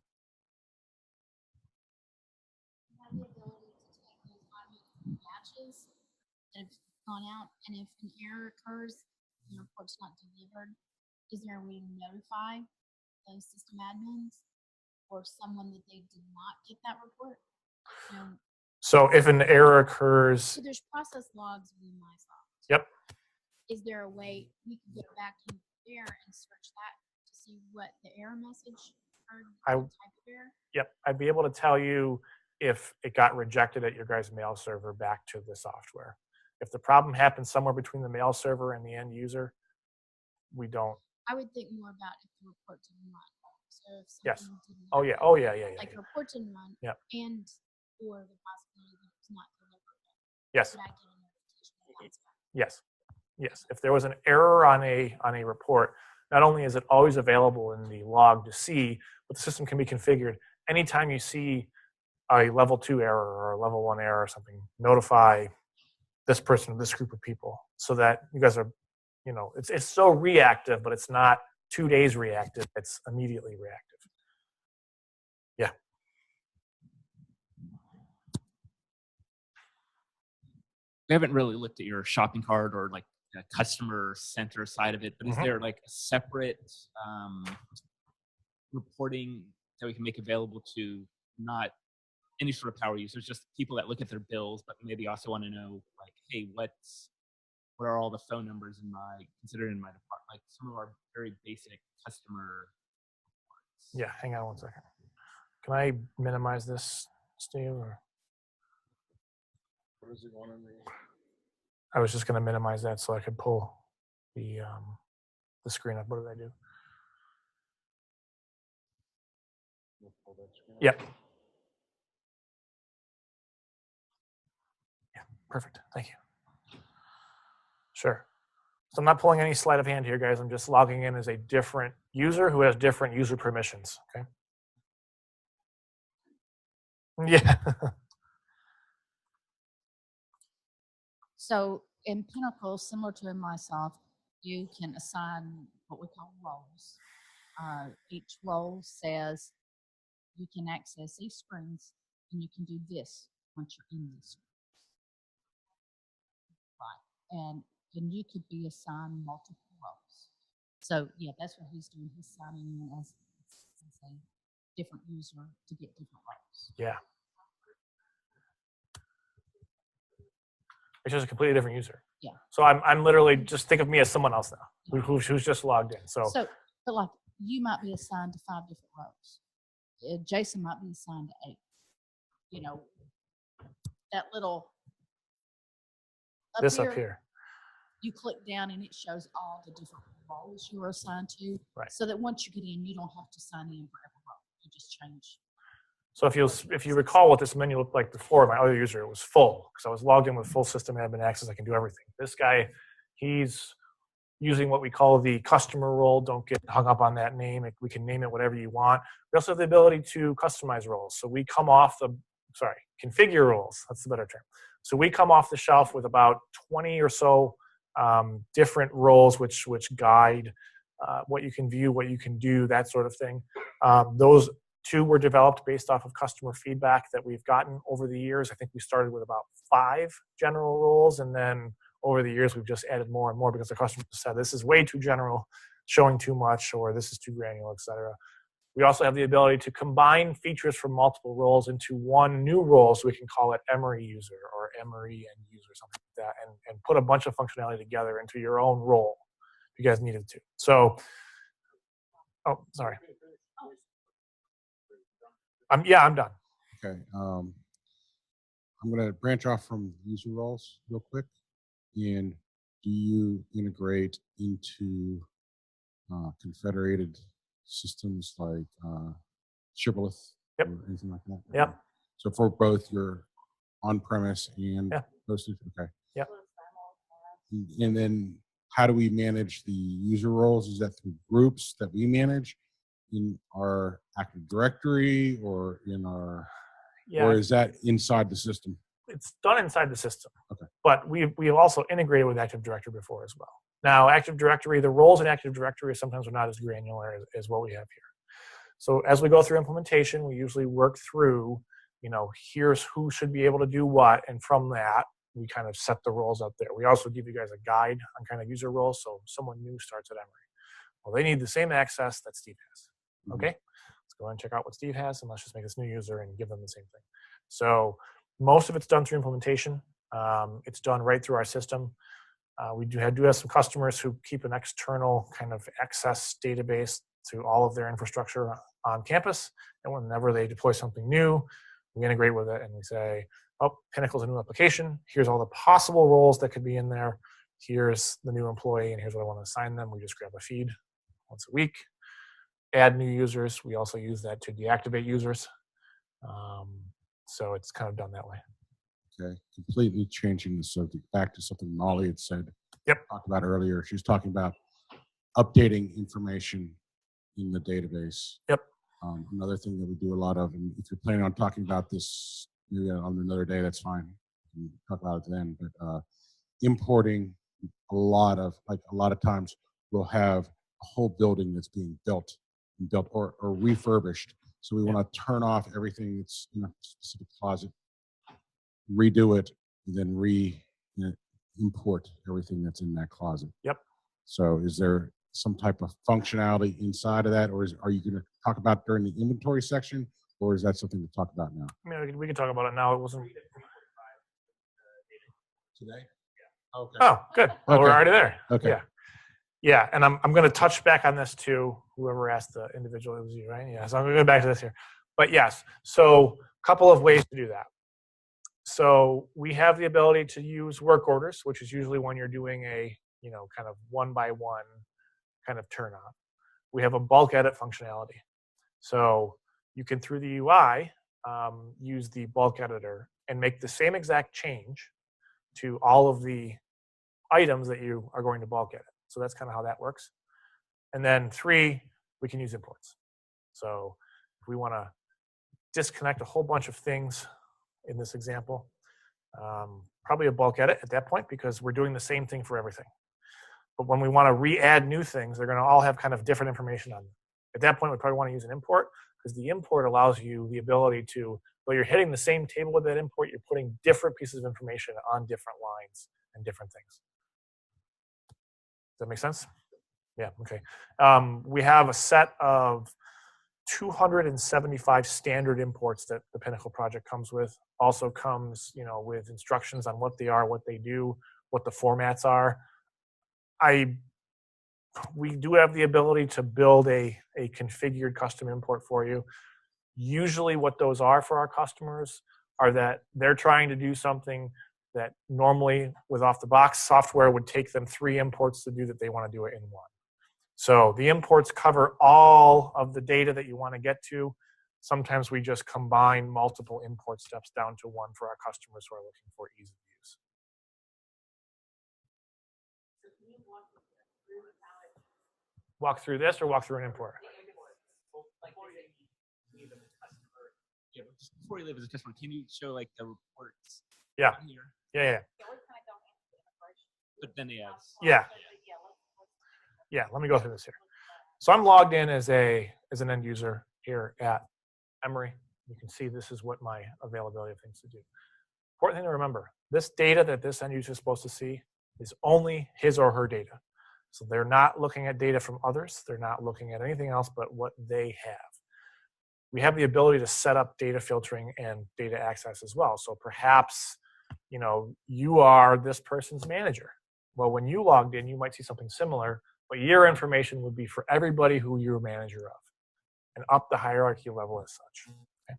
Batches that have gone out, and if an error occurs, the report's not delivered, is there a way to notify those system admins or someone that they did not get that report? So if an error occurs, So there's process logs within Mysoft. Yep. Is there a way we could go back in there and search that to see what the error message or the type of error? Yep, I'd be able to tell you if it got rejected at your guys' mail server back to the software. If the problem happens somewhere between the mail server and the end user, we don't. I would think more about if the report didn't run. So if Yes. didn't Oh yeah. Oh yeah. Yeah. Yeah. like the report didn't run, Yep. and or the possibility that it's not delivered. Yes. Would I get a notification that that's back? Yes. Yes. If there was an error on a report, not only is it always available in the log to see, but the system can be configured. Anytime you see a level 2 error or a level 1 error or something, notify this person, this group of people, so that you guys are, it's so reactive, but it's not 2 days reactive. It's immediately reactive. Yeah. we haven't really looked at your shopping cart or like the customer center side of it, but is there like a separate reporting that we can make available to not any sort of power users, just people that look at their bills, but maybe also want to know like, hey, what are all the phone numbers considered in my department? Like some of our very basic customer reports. Yeah, hang on one second. Can I minimize this, Steve? Or? What is it on in the? I was just going to minimize that so I could pull the screen up. What did I do? Yep. Yeah, perfect. Thank you. Sure. So I'm not pulling any sleight of hand here, guys. I'm just logging in as a different user who has different user permissions. Okay. Yeah. So in Pinnacle, similar to in Mysoft, you can assign what we call roles. Each role says you can access these screens and you can do this once you're in these screens. Right. And you could be assigned multiple roles. So yeah, that's what he's doing. He's signing in as a different user to get different roles. Yeah. It's just a completely different user. Yeah. So I'm literally just think of me as someone else now who's just logged in. So but like you might be assigned to 5 different roles. Jason might be assigned to 8. You know, that little this up here. You click down and it shows all the different roles you were assigned to. Right. So that once you get in, you don't have to sign in for every role. You just change. So if you recall what this menu looked like before, my other user, it was full because I was logged in with full system admin access. I can do everything. This guy, he's using what we call the customer role. Don't get hung up on that name. We can name it whatever you want. We also have the ability to customize roles. So we come off configure roles. That's the better term. So we come off the shelf with about 20 or so different roles which guide what you can view, what you can do, that sort of thing. Those 2 were developed based off of customer feedback that we've gotten over the years. I think we started with about 5 general roles, and then over the years we've just added more and more because the customers said this is way too general, showing too much, or this is too granular, etc. We also have the ability to combine features from multiple roles into one new role, so we can call it Emory user or Emory end user, something like that, and put a bunch of functionality together into your own role if you guys needed to. So, oh, sorry. I'm done. Okay. I'm going to branch off from user roles real quick. And do you integrate into confederated systems like Shibboleth Yep. or anything like that? Yep. So for both your on-premise and hosted? Okay. Yep. And then how do we manage the user roles? Is that through groups that we manage in our Active Directory or in our, or is that inside the system? It's done inside the system. Okay. But we've also integrated with Active Directory before as well. Now, Active Directory, the roles in Active Directory sometimes are not as granular as what we have here. So as we go through implementation, we usually work through, here's who should be able to do what, and from that, we kind of set the roles up there. We also give you guys a guide on kind of user roles, so someone new starts at Emory. Well, they need the same access that Steve has. Okay, let's go ahead and check out what Steve has, and let's just make this new user and give them the same thing. So most of it's done through implementation. It's done right through our system. We do have some customers who keep an external kind of access database to all of their infrastructure on campus, and whenever they deploy something new, we integrate with it and we say, oh, Pinnacle's a new application. Here's all the possible roles that could be in there. Here's the new employee, and here's what I want to assign them. We just grab a feed once a week. Add new users. We also use that to deactivate users. So it's kind of done that way. Okay, completely changing the subject back to something Molly had said. Yep. Talked about earlier. She was talking about updating information in the database. Yep. Another thing that we do a lot of, and if you're planning on talking about this maybe on another day, that's fine. We can talk about it then. But importing a lot of times we'll have a whole building that's being built or refurbished. So we want to turn off everything that's in a specific closet, redo it, and then import everything that's in that closet. Yep. So is there some type of functionality inside of that, or are you going to talk about during the inventory section, or is that something to talk about now? I mean, we can talk about it now. It wasn't Today? Okay. Oh, good. Well, we're Okay. already there. Okay. Yeah. Yeah, and I'm going to touch back on this too. Whoever asked the individual, it was you, right? Yeah. So I'm going to go back to this here. But yes, so a couple of ways to do that. So we have the ability to use work orders, which is usually when you're doing a, kind of one by one kind of turn on. We have a bulk edit functionality. So you can, through the UI, use the bulk editor and make the same exact change to all of the items that you are going to bulk edit. So that's kind of how that works. And then 3, we can use imports. So if we want to disconnect a whole bunch of things in this example, probably a bulk edit at that point, because we're doing the same thing for everything. But when we want to re-add new things, they're going to all have kind of different information on them. At that point, we probably want to use an import, because the import allows you the ability to, though you're hitting the same table with that import, you're putting different pieces of information on different lines and different things. Does that make sense? Yeah, okay. We have a set of 275 standard imports that the Pinnacle project comes with. Also comes, with instructions on what they are, what they do, what the formats are. We do have the ability to build a configured custom import for you. Usually what those are for our customers are that they're trying to do something that normally with off-the-box software would take them 3 imports to do, that they want to do it in 1. So the imports cover all of the data that you want to get to. Sometimes we just combine multiple import steps down to 1 for our customers who are looking for ease of use. Walk through this or walk through an import? Yeah, but just before you leave as a customer, can you show like the reports? Yeah. Here? Yeah. But then they have. Yeah. Yeah, let me go through this here. So I'm logged in as an end user here at Emory. You can see this is what my availability of things to do. Important thing to remember, this data that this end user is supposed to see is only his or her data. So they're not looking at data from others. They're not looking at anything else but what they have. We have the ability to set up data filtering and data access as well. So perhaps, you are this person's manager. Well, when you logged in, you might see something similar, but your information would be for everybody who you're a manager of, and up the hierarchy level as such. Okay?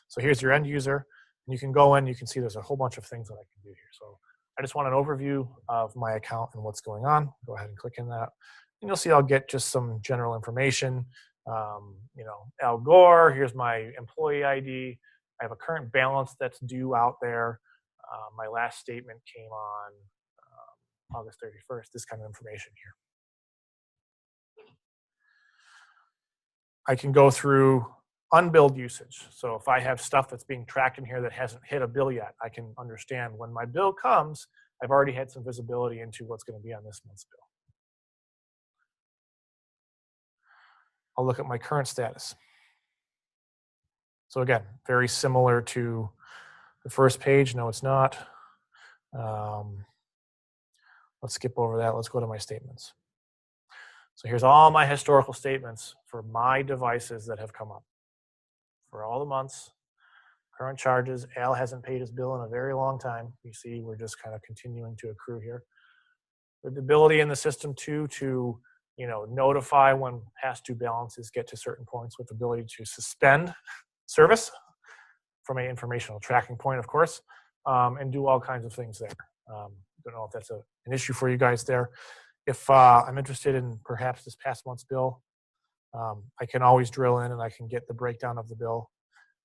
So here's your end user, and you can go in, you can see there's a whole bunch of things that I can do here. So I just want an overview of my account and what's going on. Go ahead and click in that. And you'll see I'll get just some general information. Al Gore, here's my employee ID. I have a current balance that's due out there. My last statement came on August 31st, this kind of information here. I can go through unbilled usage. So if I have stuff that's being tracked in here that hasn't hit a bill yet, I can understand when my bill comes, I've already had some visibility into what's going to be on this month's bill. I'll look at my current status. So again, very similar to the first page. No, it's not. Let's skip over that. Let's go to my statements. So here's all my historical statements for my devices that have come up. For all the months, current charges. Al hasn't paid his bill in a very long time. You see, we're just kind of continuing to accrue here. With the ability in the system too to notify when past due balances get to certain points, with the ability to suspend service from an informational tracking point, of course, and do all kinds of things there. Don't know if that's an issue for you guys there. If I'm interested in perhaps this past month's bill, I can always drill in and I can get the breakdown of the bill,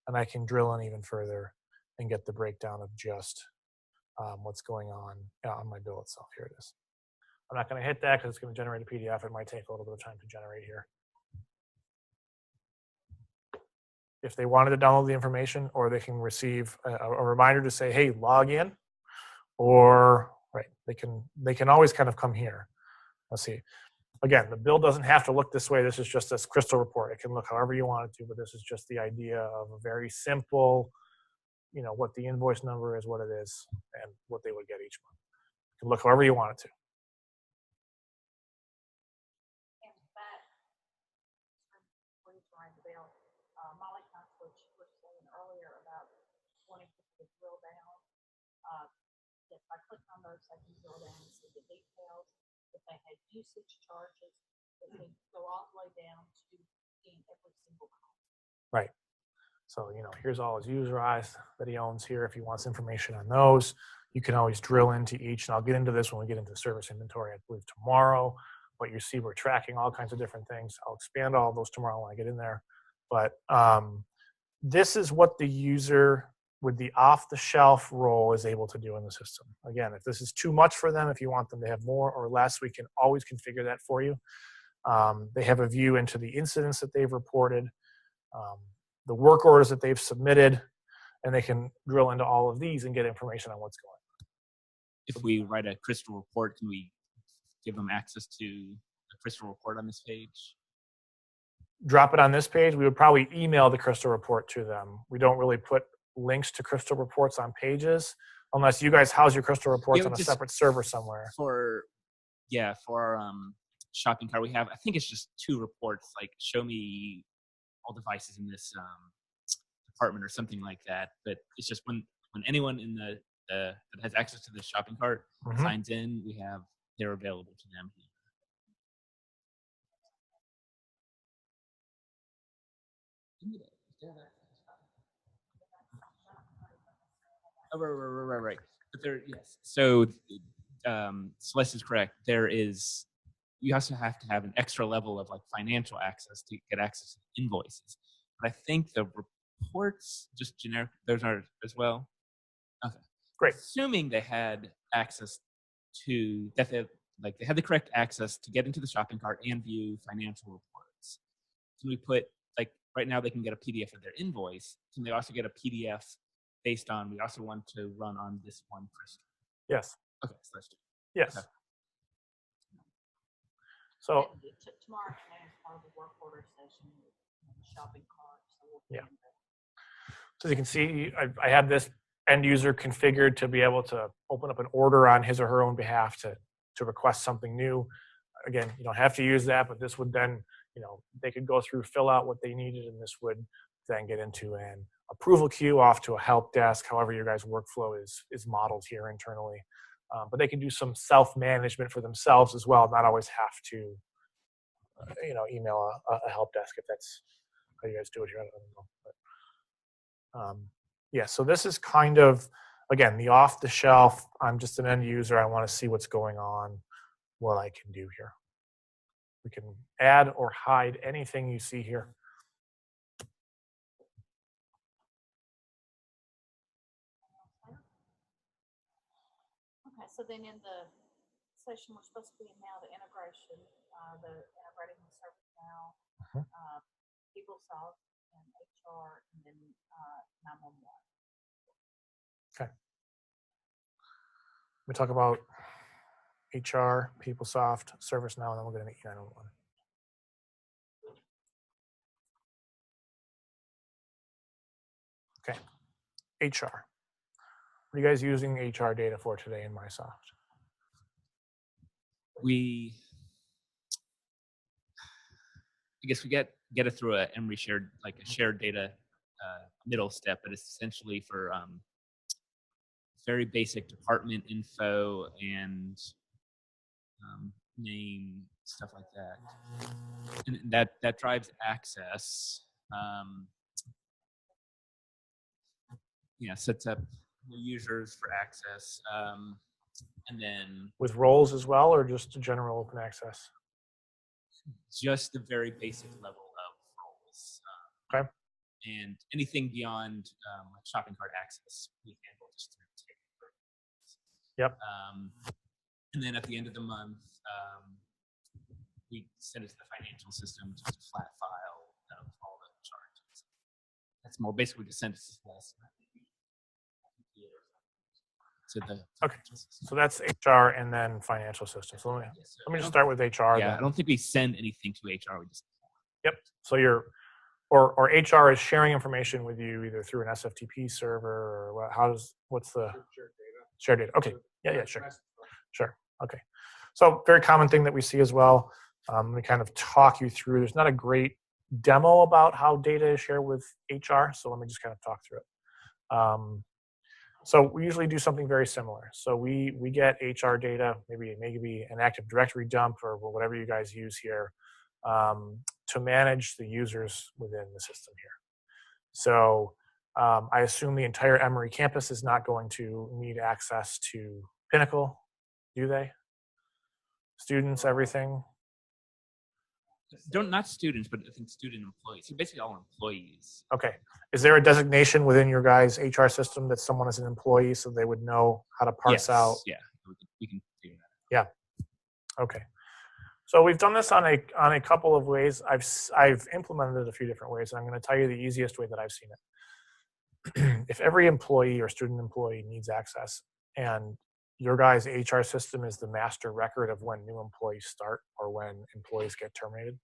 and I can drill in even further and get the breakdown of just what's going on my bill itself. Here it is. I'm not going to hit that because it's going to generate a PDF. It might take a little bit of time to generate here. If they wanted to download the information, or they can receive a reminder to say, hey, log in, or they can always kind of come here. Let's see. Again, the bill doesn't have to look this way. This is just this crystal report. It can look however you want it to, but this is just the idea of a very simple, what the invoice number is, what it is, and what they would get each month. You can look however you want it to. In fact, what he's trying to build, Molly kind of what you were saying earlier about wanting to drill down. If I click on those, I can drill down and see the details. If they had usage charges, it would go all the way down to seeing every single cost. Right. So, here's all his user eyes that he owns here. If he wants information on those, you can always drill into each. And I'll get into this when we get into service inventory, I believe, tomorrow. But you see we're tracking all kinds of different things. I'll expand all of those tomorrow when I get in there. But this is what the user with the off-the-shelf role is able to do in the system. Again, if this is too much for them, if you want them to have more or less, we can always configure that for you. They have a view into the incidents that they've reported, the work orders that they've submitted, and they can drill into all of these and get information on what's going on. If we write a crystal report, can we give them access to a crystal report on this page? Drop it on this page. We would probably email the crystal report to them. We don't really put links to crystal reports on pages unless you guys house your crystal reports on a separate server somewhere. For our shopping cart, we have, I think it's just 2 reports, like show me all devices in this department or something like that. But it's just when anyone in the that has access to the shopping cart signs in, they're available to them. Oh, right. But yes. So Celeste is correct. You also have to have an extra level of like financial access to get access to invoices. But I think the reports, just generic, those are as well. Okay, great. Assuming they had access to that, they had the correct access to get into the shopping cart and view financial reports. Can we put right now they can get a PDF of their invoice? Can they also get a PDF based on we also want to run on this one crystal? Yes. Okay, so let's do it. Yes. Okay. So tomorrow is part of the work order session with shopping cart. Yeah. So you can see I have this end user configured to be able to open up an order on his or her own behalf to request something new. Again, you don't have to use that, but this would then, they could go through, fill out what they needed, and this would then get into an approval queue off to a help desk, however your guys' workflow is modeled here internally. But they can do some self-management for themselves as well, not always have to, email a help desk if that's how you guys do it here. I don't know. But, so this is kind of, again, the off-the-shelf. I'm just an end user. I want to see what's going on, what I can do here. We can add or hide anything you see here. Okay, so then in the session we're supposed to be in now, the integration, the integrating with ServiceNow, PeopleSoft, and HR, and then 911. Okay. We talk about HR, PeopleSoft, ServiceNow, and then we're going to get 911. Okay. HR. What are you guys using HR data for today in Mysoft? I guess we get it through a Emory shared, like a shared data middle step, but it's essentially for very basic department info and name, stuff like that. And that drives access. Sets up new users for access. And then with roles as well, or just general open access? Just the very basic level of roles. Okay. And anything beyond like shopping cart access, we handle just through ticket. Yep. And then at the end of the month, we send it to the financial system, just a flat file of all the charges. That's more basically just send it to Celeste. Okay, so that's HR and then financial system. So let me just start with HR. Yeah, I don't think we send anything to HR. We just. Yep. So or HR is sharing information with you either through an SFTP server or what's the shared data? Okay. Yeah, sure. Sure. Okay. So very common thing that we see as well. We kind of talk you through. There's not a great demo about how data is shared with HR, so let me just kind of talk through it. So we usually do something very similar. So we get HR data, maybe an Active Directory dump or whatever you guys use here, to manage the users within the system here. So I assume the entire Emory campus is not going to need access to Pinnacle, do they? Students, everything? Not students, but I think student employees. So basically all employees. Okay. Is there a designation within your guys' HR system that someone is an employee so they would know how to parse out? Yeah, we can do that. Yeah. Okay. So we've done this on a couple of ways. I've implemented it a few different ways. And I'm going to tell you the easiest way that I've seen it. If every employee or student employee needs access, and your guys' HR system is the master record of when new employees start or when employees get terminated,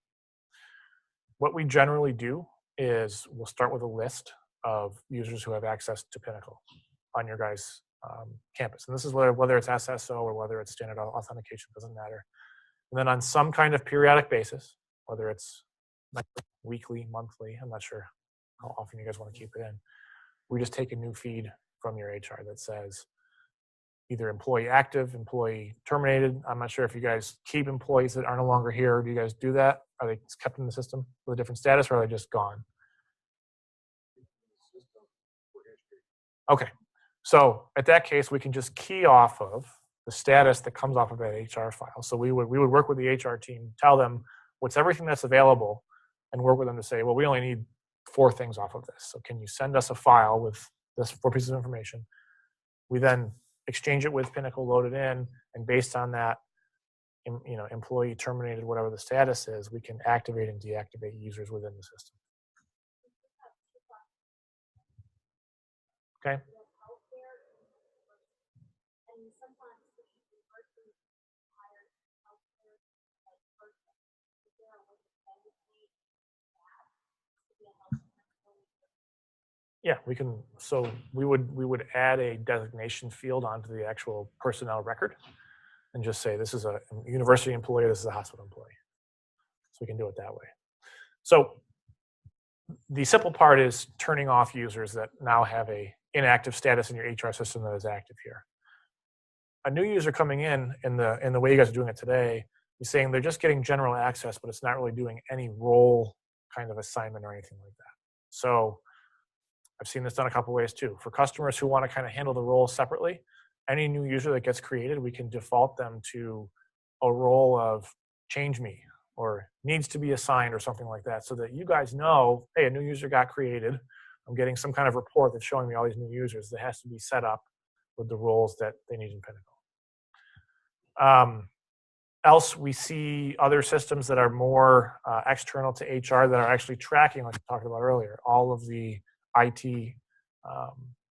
what we generally do is we'll start with a list of users who have access to Pinnacle on your guys' campus. And this is whether it's SSO or whether it's standard authentication, doesn't matter. And then on some kind of periodic basis, whether it's weekly, monthly, I'm not sure how often you guys want to keep it in, we just take a new feed from your HR that says either employee active, employee terminated. I'm not sure if you guys keep employees that are no longer here. Do you guys do that? Are they kept in the system with a different status, or are they just gone? Okay. So at that case, we can just key off of the status that comes off of that HR file. So we would work with the HR team, tell them what's everything that's available, and work with them to say, well, we only need 4 things off of this. So can you send us a file with this 4 pieces of information? We then exchange it with Pinnacle, load it in, and based on that, employee terminated, whatever the status is, we can activate and deactivate users within the system. Okay. Yeah, we can. So we would add a designation field onto the actual personnel record and just say this is a university employee, this is a hospital employee. So we can do it that way. So the simple part is turning off users that now have a inactive status in your HR system that is active here. A new user coming in the way you guys are doing it today, is saying they're just getting general access, but it's not really doing any role kind of assignment or anything like that. So I've seen this done a couple ways too. For customers who want to kind of handle the roles separately, any new user that gets created, we can default them to a role of change me or needs to be assigned or something like that so that you guys know, hey, a new user got created. I'm getting some kind of report that's showing me all these new users that has to be set up with the roles that they need in Pinnacle. Else, we see other systems that are more external to HR that are actually tracking, like we talked about earlier, all of the IT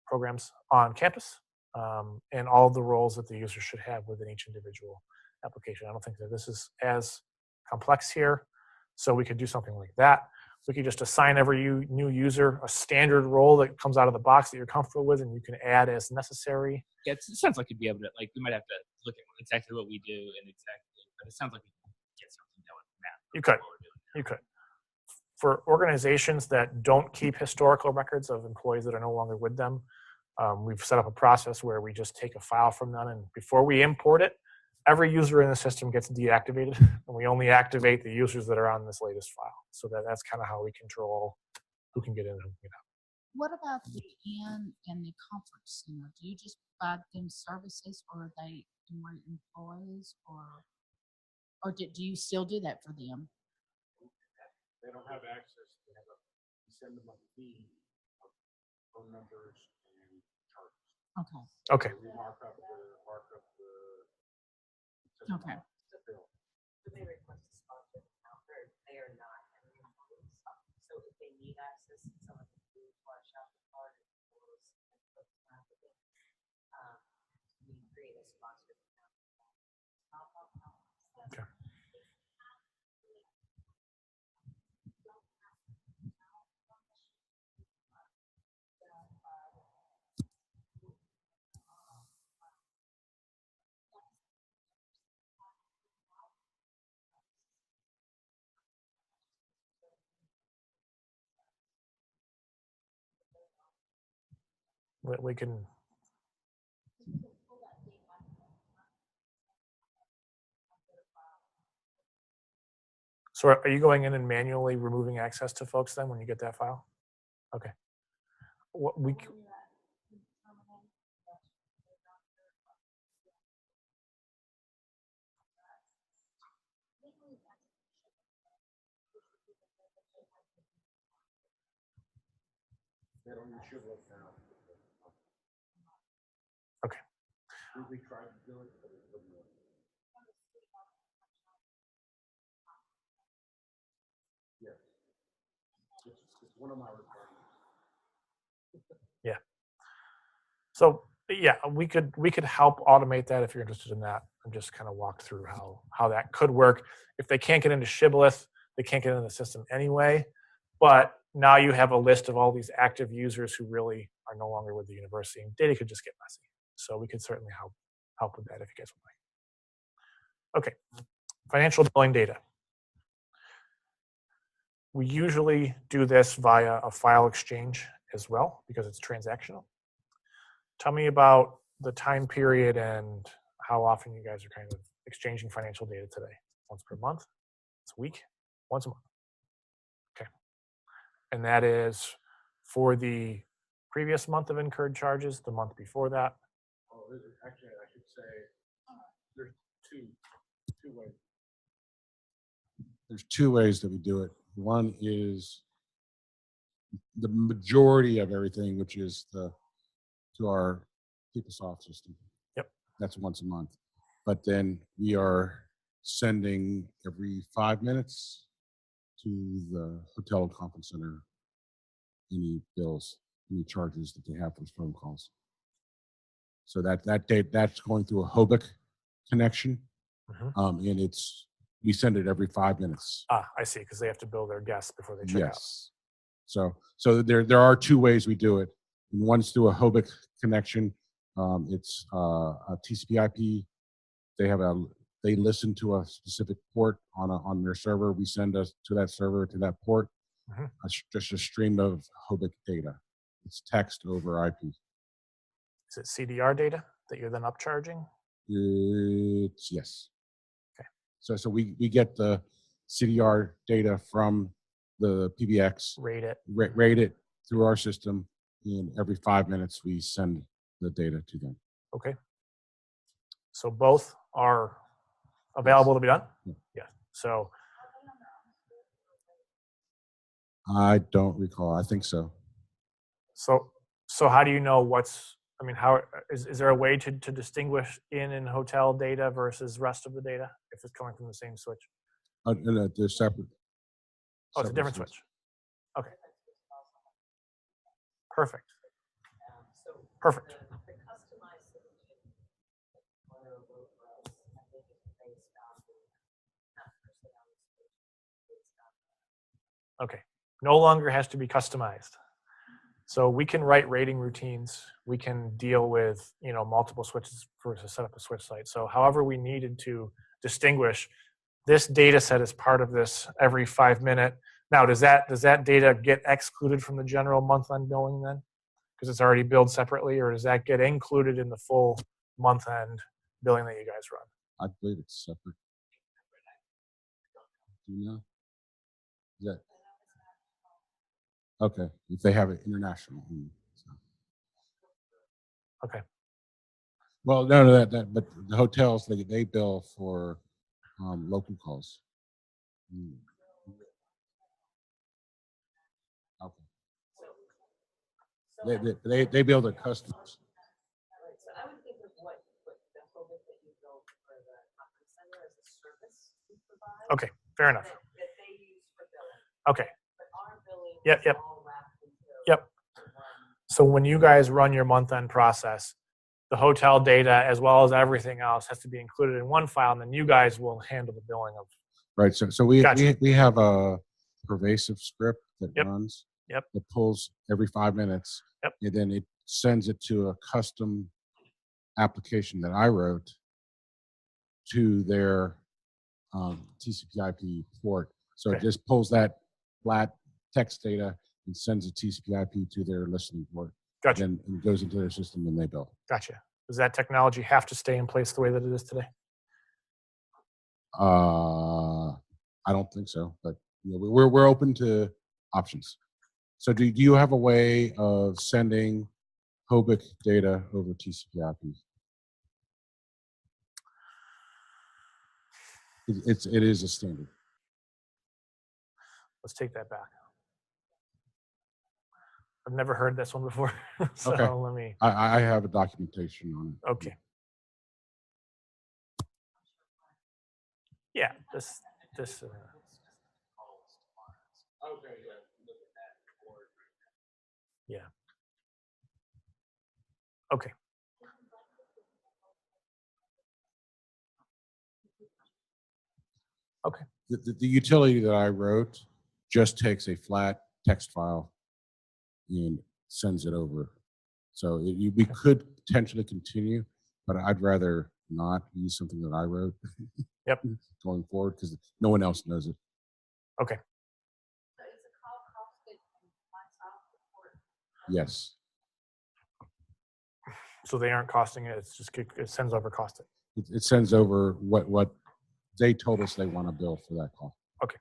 programs on campus and all of the roles that the user should have within each individual application. I don't think that this is as complex here, so we could do something like that. We could just assign every new user a standard role that comes out of the box that you're comfortable with, and you can add as necessary. Yeah, it sounds like you'd be able to, we might have to look at exactly what we do and exactly, but it sounds like we can get something that would map. You could. For organizations that don't keep historical records of employees that are no longer with them, we've set up a process where we just take a file from them, and before we import it, every user in the system gets deactivated, and we only activate the users that are on this latest file. So that's kind of how we control who can get in and who can get out. What about the inn and the conference center? Do you just provide them services, or are they more employees, or do you still do that for them? They don't have access. We send them a feed of phone numbers and charts. Okay. So we mark up the Okay. So they request a sponsored account, they are not having employees. So if they need access to some of the food to our shopping cart and photos and put them out there, we create a sponsored account. Okay. We can. So are you going in and manually removing access to folks then when you get that file? Okay. What we. They don't use shibboleth now. Okay. We tried to do it, but it wouldn't work. Yes. It's one of my requirements. Yeah. So yeah, we could help automate that if you're interested in that, and just kind of walk through how that could work. If they can't get into shibboleth, they can't get into the system anyway. But now you have a list of all these active users who really are no longer with the university, and data could just get messy. So we could certainly help with that if you guys would like. Okay, financial billing data. We usually do this via a file exchange as well because it's transactional. Tell me about the time period and how often you guys are kind of exchanging financial data today. Once per month? Once a week? Once a month. Okay. And that is for the previous month of incurred charges, the month before that? Oh, actually, I should say there's two ways. There's two ways that we do it. One is the majority of everything, which is to our Mysoft system. Yep. That's once a month. But then we are sending every 5 minutes to the hotel conference center any bills, any charges that they have for phone calls. So that's going through a Hobic connection, and we send it every 5 minutes. Ah, I see, because they have to bill their guests before they check out. Yes. So there are two ways we do it. One's through a Hobic connection. It's a TCP/IP. They listen to a specific port on their server. We send us to that server to that port. Just a stream of Hobic data. It's text over IP. Is it CDR data that you're then upcharging? It's yes. Okay. So we get the CDR data from the PBX. Rate Rate it through our system, and every 5 minutes we send the data to them. Okay. So both are available to be done? Yeah. So I don't recall. I think so. So how do you know how is there a way to distinguish in and hotel data versus rest of the data if it's coming from the same switch? No, they're separate. Oh, it's a different switch. Okay. Perfect. Perfect. Okay. No longer has to be customized. So we can write rating routines. We can deal with multiple switches to set up a switch site. So however we needed to distinguish, this data set is part of this every 5 minute. Now, does that data get excluded from the general month-end billing then? Because it's already billed separately, or does that get included in the full month-end billing that you guys run? I believe it's separate. Do you know? Yeah. Okay. If they have it international. So. Okay. Well, no, but the hotels they bill for local calls. Okay. They bill their customers. So I would think of what the Hobic that you built for the conference center as a service we provide. Okay, fair enough. That they use for billing. Okay. But our billing Yep. is all wrapped into Yep. So when you guys run your month-end process, the hotel data as well as everything else has to be included in one file, and then you guys will handle the billing of. Right. So we Gotcha. we have a pervasive script that runs. Yep. That pulls every 5 minutes. Yep. And then it sends it to a custom application that I wrote to their TCP/IP port. So it just pulls that flat text data and sends a TCP/IP to their listening port. Gotcha. And then it goes into their system and they bill. Gotcha. Does that technology have to stay in place the way that it is today? I don't think so, but we're open to options. So do you have a way of sending HOBIC data over TCP/IP? It is a standard. Let's take that back. I've never heard this one before. So Okay. let me. I have a documentation on it. Okay. Yeah. This. Yeah. Okay. Okay. The utility that I wrote just takes a flat text file and sends it over. So we could potentially continue, but I'd rather not use something that I wrote. Yep. Going forward, because no one else knows it. Okay. Yes. So they aren't costing it. It's just it sends over cost it. It sends over what they told us they want to bill for that call. Okay.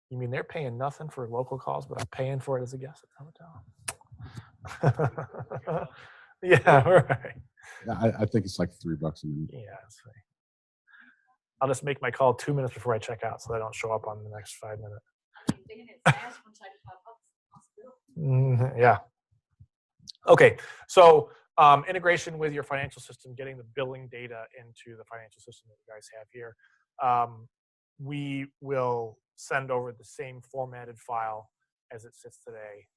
You mean they're paying nothing for local calls, but I'm paying for it as a guest at the hotel? Yeah, right. I think it's like $3 a minute. Yeah, that's right. I'll just make my call 2 minutes before I check out, so I don't show up on the next 5 minutes. Yeah. Okay. So integration with your financial system, getting the billing data into the financial system that you guys have here. We will send over the same formatted file as it sits today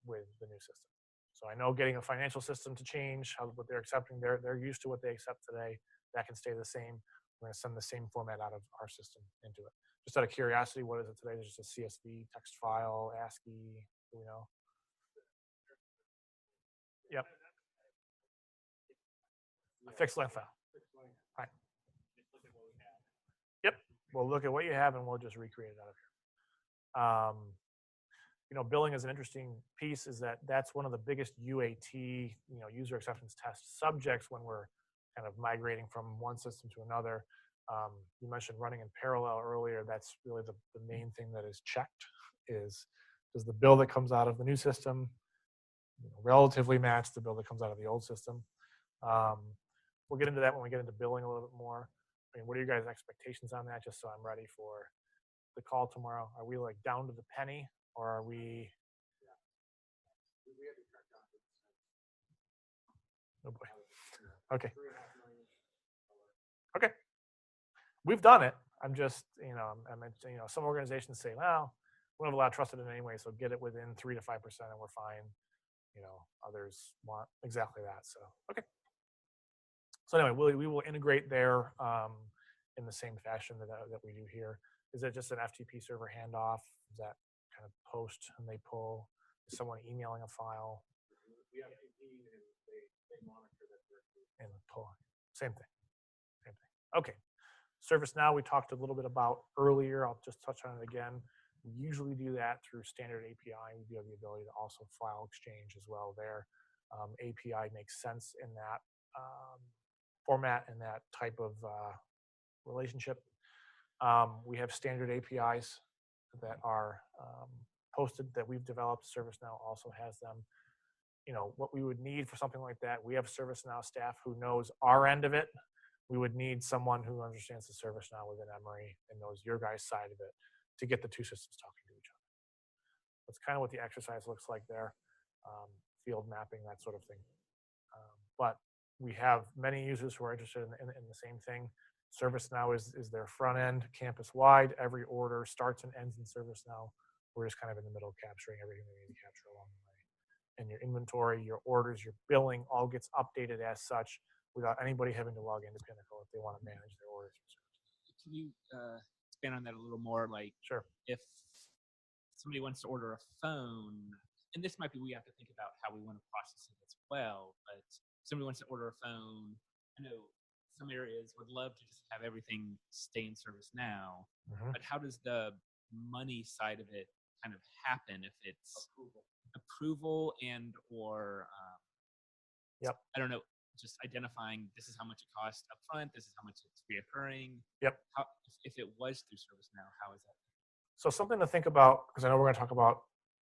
with the new system. So I know getting a financial system to change what they're accepting, they're used to what they accept today. That can stay the same. We're going to send the same format out of our system into it. Just out of curiosity, what is it today? There's just a CSV text file, ASCII, you know? Yep. A fixed length file. Right. Yep. We'll look at what you have and we'll just recreate it out of here. Billing is an interesting piece. Is that's one of the biggest UAT, user acceptance test subjects when we're kind of migrating from one system to another. You mentioned running in parallel earlier. That's really the main thing that is checked. Does the bill that comes out of the new system relatively match the bill that comes out of the old system? We'll get into that when we get into billing a little bit more. I mean, what are your guys' expectations on that? Just so I'm ready for the call tomorrow. Are we like down to the penny, or are we? Oh boy. Okay. Okay. We've done it. I'm just, some organizations say, well, we don't have a lot of trust in it anyway, so get it within 3 to 5% and we're fine. Others want exactly that. So, okay. So anyway, we will integrate there in the same fashion that we do here. Is it just an FTP server handoff? Is that kind of post and they pull? Is someone emailing a file? The FTP and they monitor that and pull. Same thing. Okay. ServiceNow we talked a little bit about earlier. I'll just touch on it again. We usually do that through standard API. We do have the ability to also file exchange as well there. API makes sense in that format and that type of relationship. We have standard APIs that are posted that we've developed. ServiceNow also has them. What we would need for something like that, we have ServiceNow staff who knows our end of it. We would need someone who understands the ServiceNow within Emory and knows your guys' side of it to get the two systems talking to each other. That's kind of what the exercise looks like there, field mapping, that sort of thing. But we have many users who are interested in the same thing. ServiceNow is their front end, campus-wide. Every order starts and ends in ServiceNow. We're just kind of in the middle capturing everything we need to capture along the way. And your inventory, your orders, your billing all gets updated as such without anybody having to log into Pinnacle if they want to manage their orders. Can you expand on that a little more? Like, sure. If somebody wants to order a phone, and this might be, we have to think about how we want to process it as well, but if somebody wants to order a phone, I know some areas would love to just have everything stay in ServiceNow, but how does the money side of it kind of happen if it's approval and or Yep. I don't know, just identifying this is how much it costs up front, this is how much it's reoccurring. Yep. How, if it was through ServiceNow, how is that? So something to think about, because I know we're going to talk about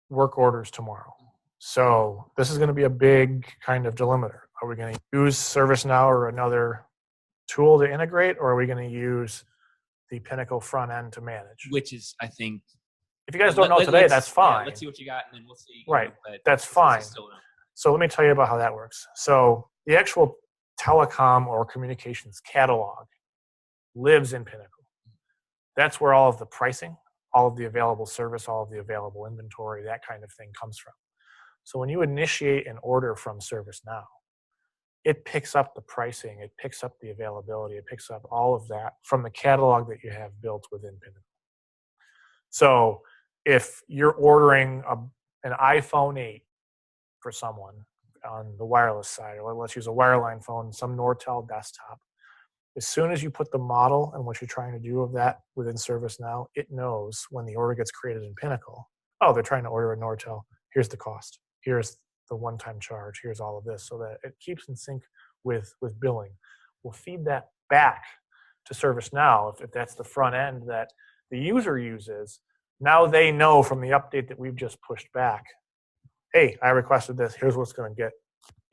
work orders tomorrow. So this is going to be a big kind of delimiter. Are we going to use ServiceNow or another tool to integrate, or are we going to use the Pinnacle front end to manage? Which is, I think, if you guys don't know today, that's fine. Yeah, let's see what you got, and then we'll see. Right, But that's fine. So let me tell you about how that works. So the actual telecom or communications catalog lives in Pinnacle. That's where all of the pricing, all of the available service, all of the available inventory, that kind of thing comes from. So when you initiate an order from ServiceNow, it picks up the pricing, it picks up the availability, it picks up all of that from the catalog that you have built within Pinnacle. So if you're ordering an iPhone 8 for someone on the wireless side, or let's use a wireline phone, some Nortel desktop, as soon as you put the model and what you're trying to do of that within ServiceNow, it knows when the order gets created in Pinnacle, oh, they're trying to order a Nortel, here's the cost, here's the one-time charge, here's all of this, so that it keeps in sync with billing. We'll feed that back to ServiceNow if that's the front end that the user uses. Now they know from the update that we've just pushed back, hey, I requested this, here's what's going to get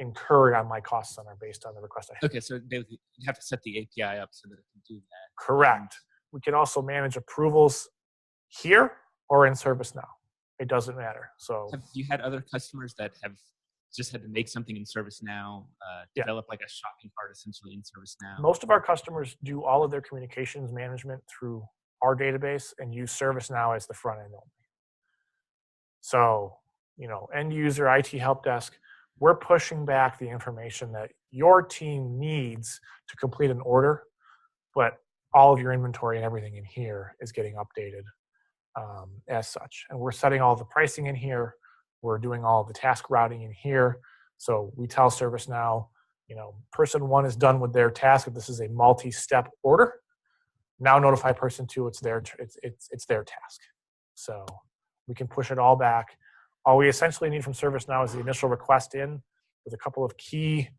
incurred on my cost center based on the request I have. Okay, so you have to set the API up so that it can do that. Correct. We can also manage approvals here or in ServiceNow. It doesn't matter. So have you had other customers that have just had to make something in ServiceNow, develop like a shopping cart essentially in ServiceNow? Most of our customers do all of their communications management through our database and use ServiceNow as the front end only. So, end user, IT help desk, we're pushing back the information that your team needs to complete an order, but all of your inventory and everything in here is getting updated as such. And we're setting all the pricing in here. We're doing all the task routing in here. So we tell ServiceNow, person one is done with their task. If this is a multi-step order, now notify person two it's their task. So we can push it all back. All we essentially need from ServiceNow is the initial request in with a couple of key,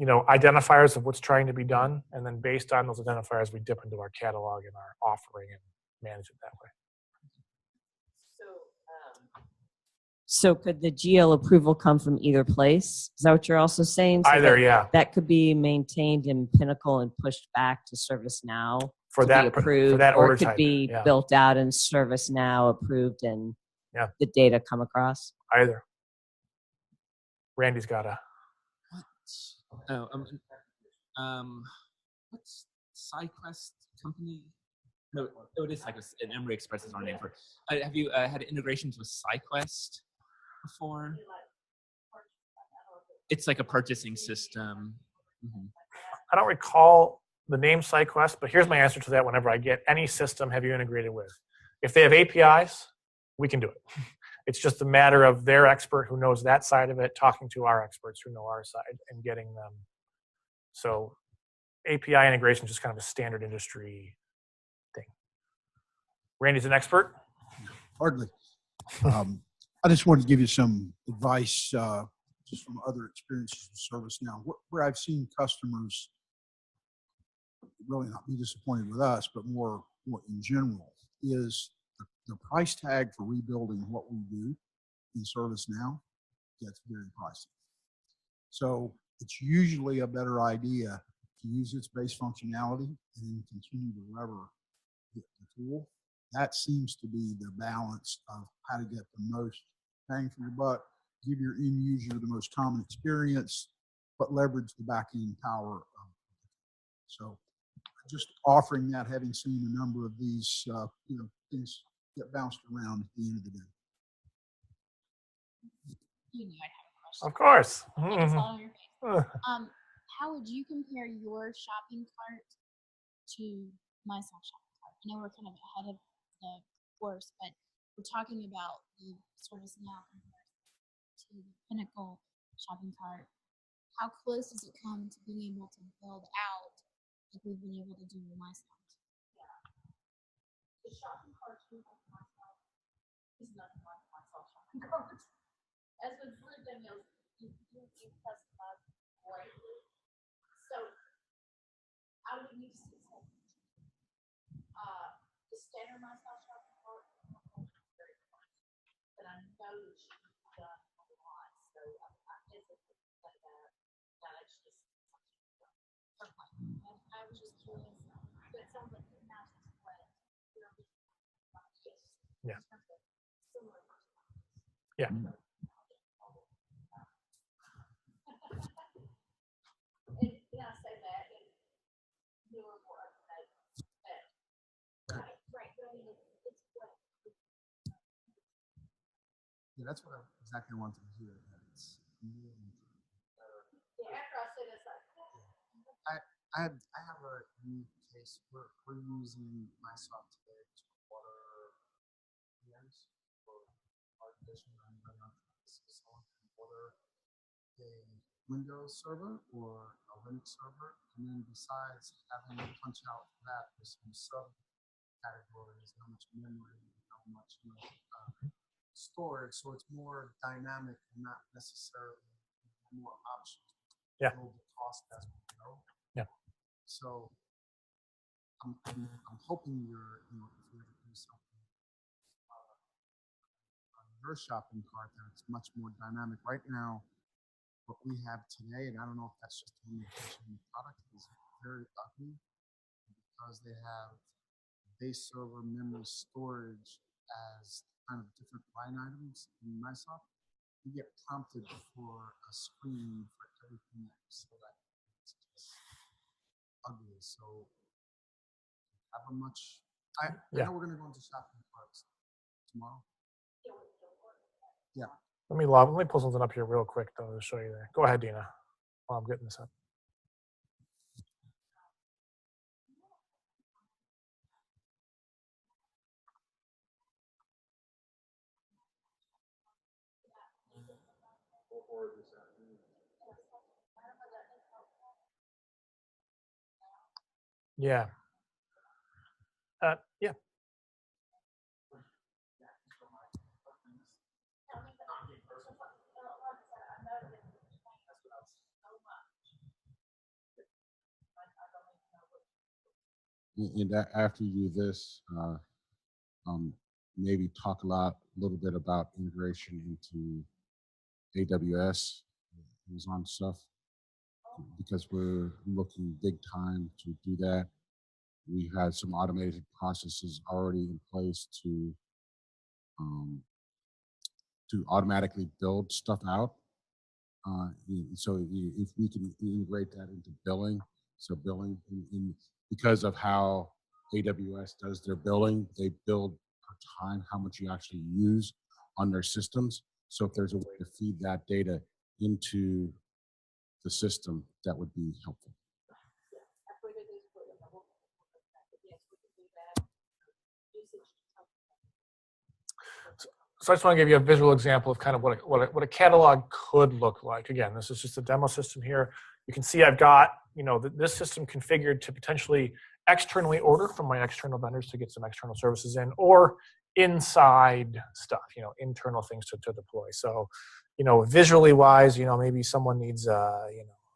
identifiers of what's trying to be done. And then based on those identifiers, we dip into our catalog and our offering and manage it that way. So could the GL approval come from either place? Is that what you're also saying? So Either, yeah. That could be maintained in Pinnacle and pushed back to ServiceNow for to that, be approved, for that or order it could type, be yeah. built out in ServiceNow, approved, and the data come across. Either. Randy's got a. What's SideQuest company? No, it is SideQuest, and Emory Express is our name for it. Have you had integrations with SideQuest before? It's like a purchasing system. Mm-hmm. I don't recall the name SideQuest, but here's my answer to that whenever I get any system have you integrated with. If they have APIs, we can do it. It's just a matter of their expert who knows that side of it, talking to our experts who know our side and getting them. So API integration is just kind of a standard industry thing. Randy's an expert? Hardly. I just wanted to give you some advice just from other experiences with ServiceNow. Where I've seen customers really not be disappointed with us, but more in general, is the price tag for rebuilding what we do in ServiceNow gets very pricey. So it's usually a better idea to use its base functionality and then continue to lever the tool. That seems to be the balance of how to get the most bang for your buck, give your end user the most common experience, but leverage the back end power of it. So just offering that, having seen a number of these, things get bounced around at the end of the day. You knew I'd have a question. Of course. I can tell on your face. How would you compare your shopping cart to Mysoft shopping cart? I know we're kind of ahead of the course, but we're talking about the ServiceNow to the Pinnacle shopping cart. How close does it come to being able to build out like we've been able to do with Mysoft? The shopping cart is nothing like Mysoft shopping cart. As with Blue Daniels, you can customize greatly. So I would need to see something. The standard Mysoft shopping cart is very close, but I know that she's done a lot, so I hesitate to say that. It's just okay. And I was just curious, but it sounds like your house is flat. Yeah. Similar. Yeah. And I say that in newer, more up-to-date. Right, right. But I mean, it's flat. Yeah, that's what I exactly wanted to hear. That it's new and Yeah, after I said it's like, I have a unique case. We're using Mysoft today to order PMs for our division. I'm running on this. Someone can order a Windows server or a Linux server, and then besides having to punch out that, there's some subcategories, how much memory, how much storage. So it's more dynamic and not necessarily more options. Yeah. Build the cost as we go. Yeah. So I'm hoping if you're to do something on your shopping cart that's much more dynamic. Right now, what we have today, and I don't know if that's just a limitation in the product, is very ugly because they have base server memory storage as kind of different line items in Mysoft. You get prompted for a screen for everything that you select. It's just ugly. So have a much. I know we're gonna go into shopping carts tomorrow. Yeah. Let me pull something up here real quick though to show you there. Go ahead, Dina, while I'm getting this up. Yeah. Yeah. And after you do this, maybe talk a little bit about integration into AWS, Amazon stuff, because we're looking big time to do that. We had some automated processes already in place to automatically build stuff out. So if we can integrate that into billing, so billing because of how AWS does their billing, they build per time how much you actually use on their systems. So if there's a way to feed that data into the system, that would be helpful. So I just want to give you a visual example of kind of what a catalog could look like. Again, this is just a demo system here. You can see I've got this system configured to potentially externally order from my external vendors to get some external services in, or inside stuff, internal things to deploy. So, visually wise, maybe someone needs a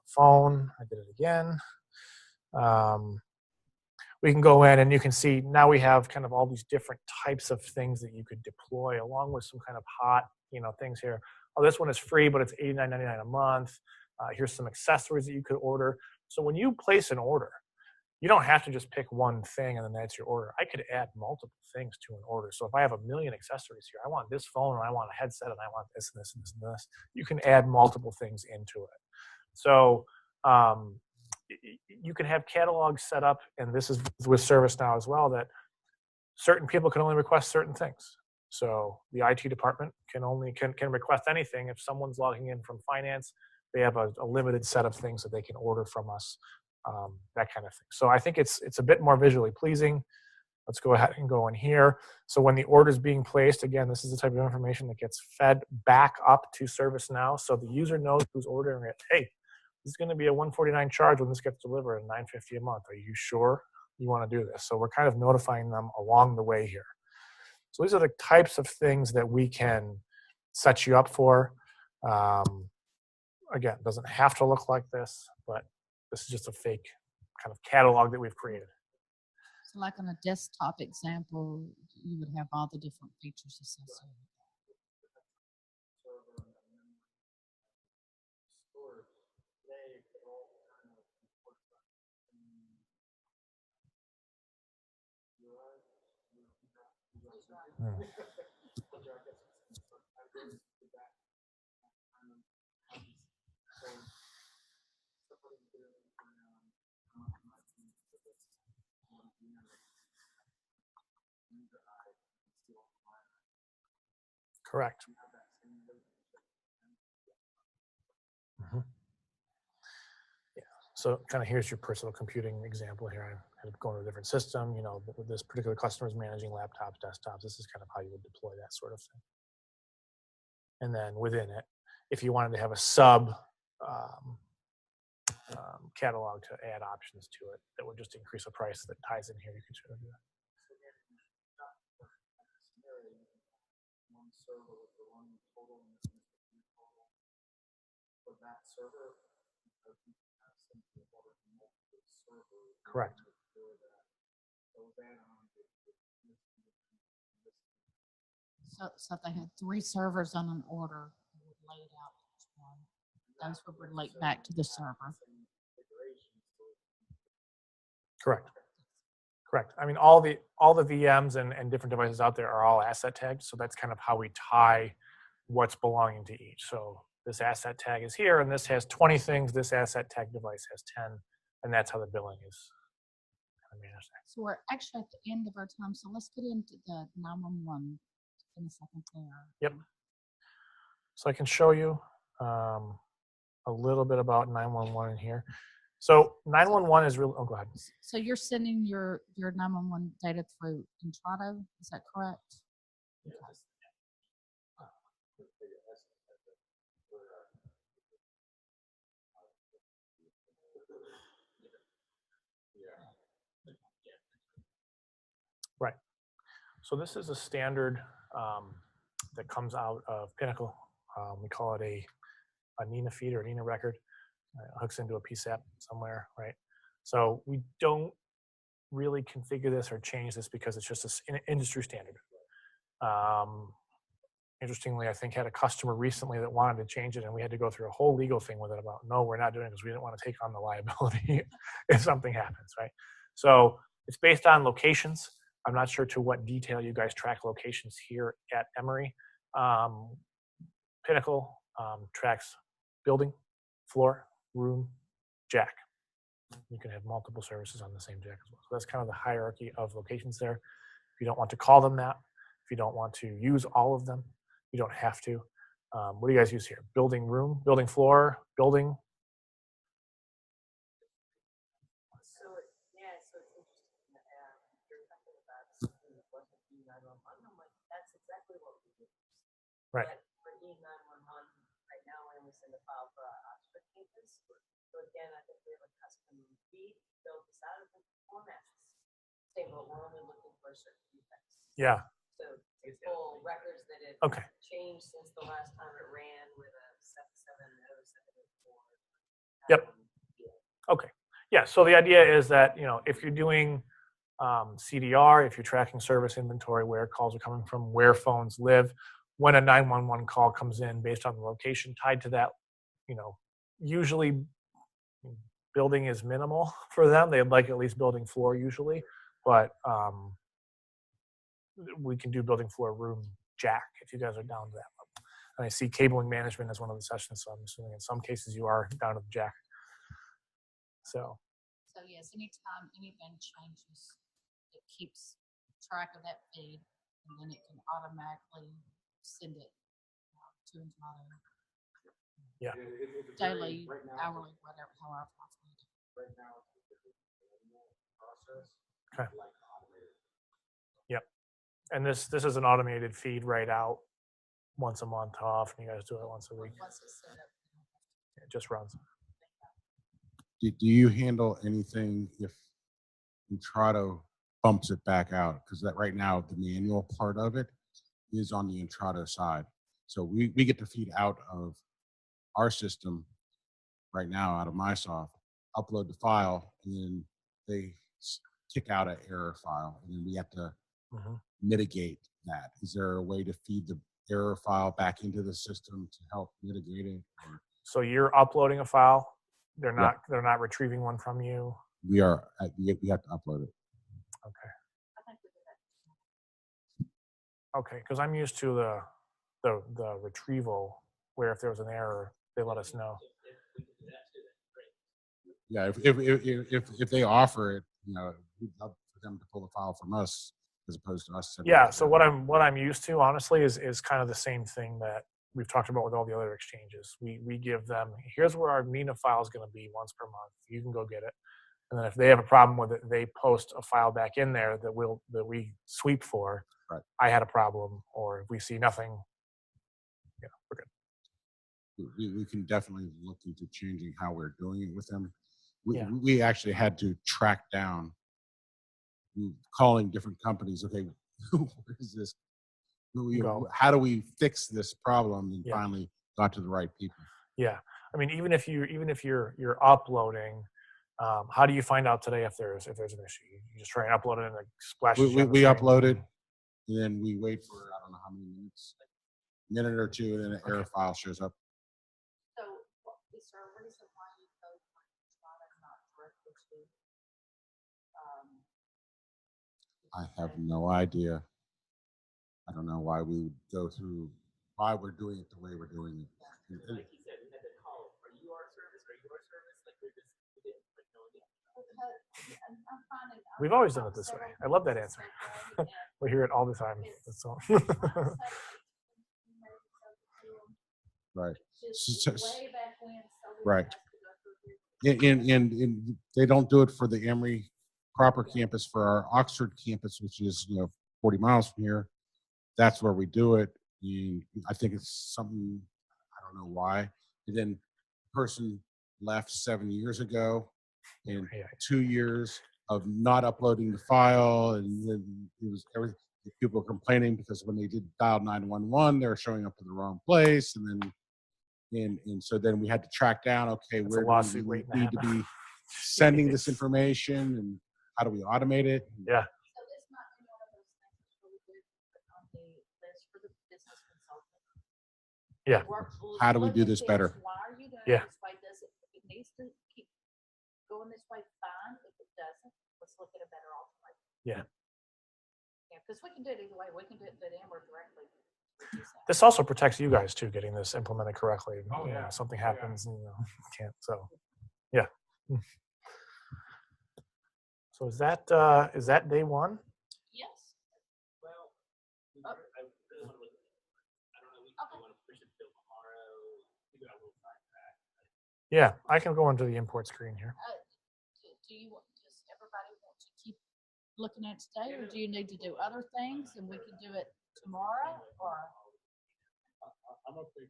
phone. I did it again. We can go in and you can see now we have kind of all these different types of things that you could deploy along with some kind of hot, things here. Oh, this one is free, but it's $89.99 a month. Here's some accessories that you could order. So when you place an order, you don't have to just pick one thing and then that's your order. I could add multiple things to an order. So if I have 1 million accessories here, I want this phone and I want a headset and I want this and this and this and this, you can add multiple things into it. So you can have catalogs set up, and this is with ServiceNow as well, that certain people can only request certain things. So the IT department can request anything. If someone's logging in from finance, they have a limited set of things that they can order from us, that kind of thing. So I think it's a bit more visually pleasing. Let's go ahead and go in here. So when the order is being placed, again, this is the type of information that gets fed back up to ServiceNow, so the user knows who's ordering it. Hey, this is going to be a $149 charge when this gets delivered, and $950 a month. Are you sure you want to do this? So we're kind of notifying them along the way here. So these are the types of things that we can set you up for. Again, it doesn't have to look like this, but this is just a fake kind of catalog that we've created. So like on a desktop example, you would have all the different features associated. Hmm. Correct. Mhm. Yeah. So kind of here's your personal computing example here. I'm kind of going to a different system. You know, with this particular customer is managing laptops, desktops. This is kind of how you would deploy that sort of thing. And then within it, if you wanted to have a sub catalog to add options to it, that would just increase the price that ties in here. You could sort of do that. Correct. So if they had 3 servers on an order, it would lay it out each one. Those would relate back to the server. Correct. Correct. I mean, all the VMs and different devices out there are all asset tagged. So that's kind of how we tie what's belonging to each. So this asset tag is here, and this has 20 things. This asset tag device has 10, and that's how the billing is kind of managed. So we're actually at the end of our time. So let's get into the 911 in a second there. Yep. So I can show you a little bit about 911 in here. So 911 is really, oh, go ahead. So you're sending your 911 data through Intrado, is that correct? Yes. Right. So this is a standard that comes out of Pinnacle. We call it a NINA feed or NINA record. It hooks into a PSAP somewhere, right? So we don't really configure this or change this because it's just an industry standard. Interestingly, I think had a customer recently that wanted to change it, and we had to go through a whole legal thing with it about, no, we're not doing it because we didn't want to take on the liability if something happens, right? So it's based on locations. I'm not sure to what detail you guys track locations here at Emory. Pinnacle tracks building, floor, room, jack. You can have multiple services on the same jack as well. So that's kind of the hierarchy of locations there. If you don't want to call them that, if you don't want to use all of them, you don't have to. What do you guys use here? Building room, building floor, building? So yeah, so it's interesting. You're talking about something that wasn't E911. I'm like, that's exactly what we do. Right. But for E911, right now we're in the file for our Oxford campus. So again, I think we have a custom feed built this out of the formats. Same, but we're only looking for certain defects. Yeah. So it's full records that have Okay. changed since the last time it ran with a 77074. Yep. Okay. Yeah. So the idea is that, you know, if you're doing CDR, if you're tracking service inventory, where calls are coming from, where phones live, when a 911 call comes in based on the location tied to that, you know, usually building is minimal for them. They'd like at least building floor usually, but we can do building floor, room, jack if you guys are down to that level. And I see cabling management as one of the sessions, so I'm assuming in some cases you are down to the jack. So yes, anytime anything changes, it keeps track of that feed, and then it can automatically send it to Intrado. Yeah. Daily, hourly, whatever, however. Right now, it's a process. Okay. Yep. And this is an automated feed right out once a month off, and you guys do it once a week. It just runs. Do you handle anything if Intrado bumps it back out, because that right now the manual part of it is on the Intrado side. So we get to feed out of our system right now, out of Mysoft, upload the file, and then they kick out an error file, and then we have to mitigate that. Is there a way to feed the error file back into the system to help mitigate it? Or? So you're uploading a file. They're not retrieving one from you. We have to upload it. Okay. Okay, because I'm used to the retrieval, where if there was an error, they let us know. Yeah, if they offer it, we'd love for them to pull the file from us as opposed to us. Yeah. So what I'm used to, honestly, is kind of the same thing that we've talked about with all the other exchanges. We give them, here's where our MENA file is going to be once per month. You can go get it. And then if they have a problem with it, they post a file back in there that we sweep for. Right. I had a problem, or if we see nothing, we're good. We can definitely look into changing how we're doing it with them. Yeah. We actually had to track down, calling different companies. Okay, where is this? How do we fix this problem? And finally got to the right people. Yeah, I mean, even if you're uploading, how do you find out today if there's an issue? You just try and upload it and it splashes. We upload it, and then we wait for I don't know how many minutes, a minute or two, and then an error file shows up. So, is there a reason why you code not directly to? I have no idea. I don't know why we would go through, why we're doing it the way we're doing it. Like he said, we had to call. Are you our service? Are you our service? Like we didn't know the We've always done it this way. I love that answer. We hear it all the time. That's all. Right. Right. And they don't do it for the Emory proper campus. For our Oxford campus, which is 40 miles from here, that's where we do it. And I think it's something, I don't know why. And then the person left 7 years ago, and 2 years of not uploading the file, and then it was everything. People were complaining because when they did dial 911, they were showing up in the wrong place, and then and so then we had to track down. Okay, where do we need to be sending this information, and how do we automate it? Yeah. So this might be one of those things that's really good to put on the list for the business consultant. Yeah. How do we do this better? Why are you doing Yeah. it this way? Does it? If it needs to keep going this way, fine. If it doesn't, let's look at a better alternative. Yeah. Yeah, because we can do it either way. We can do it through them or directly. This also protects you guys too, getting this implemented correctly. Oh, yeah. Something happens, and can't. So, yeah. So is that day one? Yes. Well, I really want to look at it. I don't know. We want to push it till tomorrow. Figure out a little time back. Yeah, I can go into the import screen here. Do you does everybody want to keep looking at it today, or do you need to do other things and we can do it tomorrow? Or I'm okay.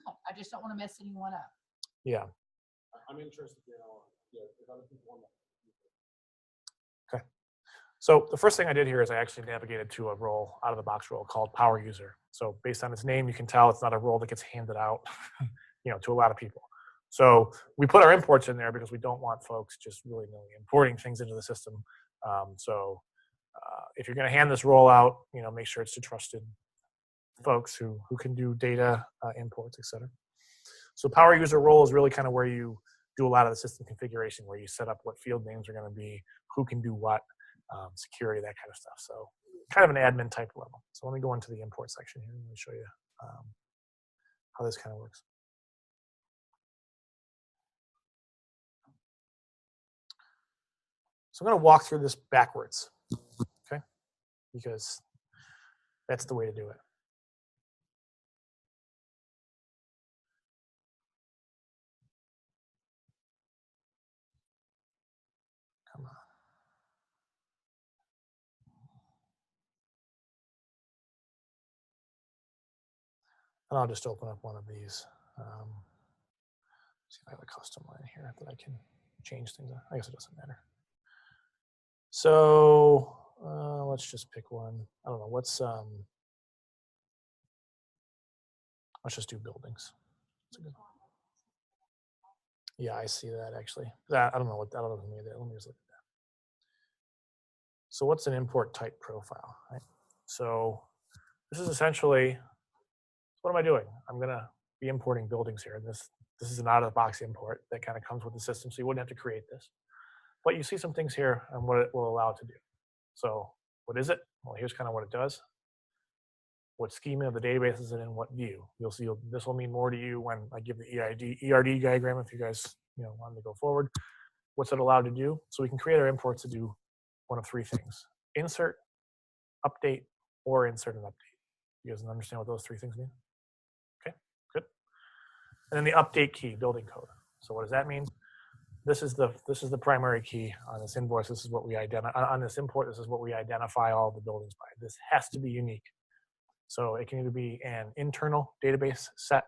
okay, I just don't want to mess anyone up. Yeah. I'm interested in if other people want to. Okay. So the first thing I did here is I actually navigated to a role, out of the box role called Power User. So based on its name, you can tell it's not a role that gets handed out, to a lot of people. So we put our imports in there because we don't want folks just willy-nilly importing things into the system. If you're going to hand this role out, make sure it's to trusted folks who can do data imports, etc. So Power User role is really kind of where you do a lot of the system configuration, where you set up what field names are going to be, who can do what, security, that kind of stuff. So kind of an admin type level. So let me go into the import section here and let me show you how this kind of works. So I'm going to walk through this backwards, okay? Because that's the way to do it. Come on. And I'll just open up one of these. See if I have a custom line here that I can change things. I guess it doesn't matter. So let's just pick one. I don't know. Let's just do buildings. That's a good one. Yeah, I see that actually. I don't know who made that. Let me just look at that. So what's an import type profile, right? So this is essentially, what am I doing? I'm gonna be importing buildings here. This is an out-of-the-box import that kind of comes with the system, so you wouldn't have to create this. But you see some things here and what it will allow it to do. So what is it? Well, here's kind of what it does. What schema of the database is it in? What view? You'll see this will mean more to you when I give the ERD diagram if you guys wanted to go forward. What's it allowed to do? So we can create our imports to do one of three things: insert, update, or insert and update. You guys understand what those three things mean? Okay, good. And then the update key, building code. So what does that mean? This is the primary key on this invoice. This is what we identify on this import. This is what we identify all the buildings by. This has to be unique. So it can either be an internal database set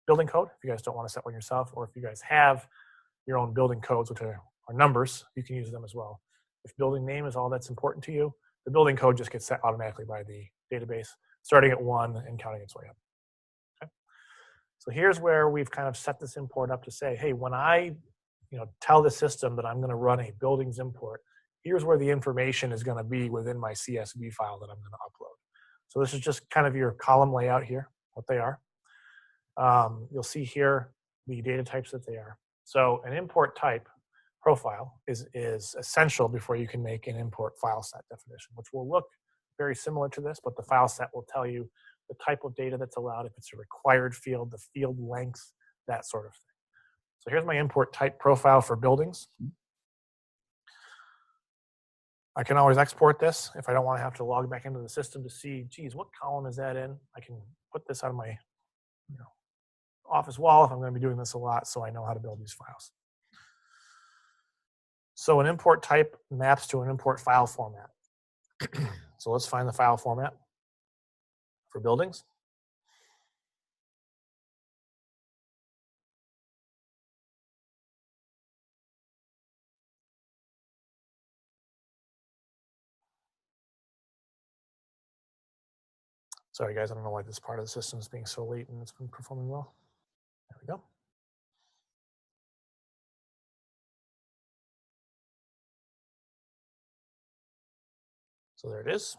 building code, if you guys don't want to set one yourself, or if you guys have your own building codes, which are numbers, you can use them as well. If building name is all that's important to you, the building code just gets set automatically by the database, starting at 1 and counting its way up. Okay? So here's where we've kind of set this import up to say, hey, when I tell the system that I'm going to run a buildings import, here's where the information is going to be within my CSV file that I'm going to upload. So this is just kind of your column layout here, what they are. You'll see here the data types that they are. So an import type profile is essential before you can make an import file set definition, which will look very similar to this, but the file set will tell you the type of data that's allowed, if it's a required field, the field length, that sort of thing. So here's my import type profile for buildings. I can always export this if I don't want to have to log back into the system to see, geez, what column is that in? I can put this on my office wall if I'm going to be doing this a lot, so I know how to build these files. So an import type maps to an import file format. So let's find the file format for buildings. Sorry guys, I don't know why this part of the system is being so late and it's been performing well. There we go. So there it is.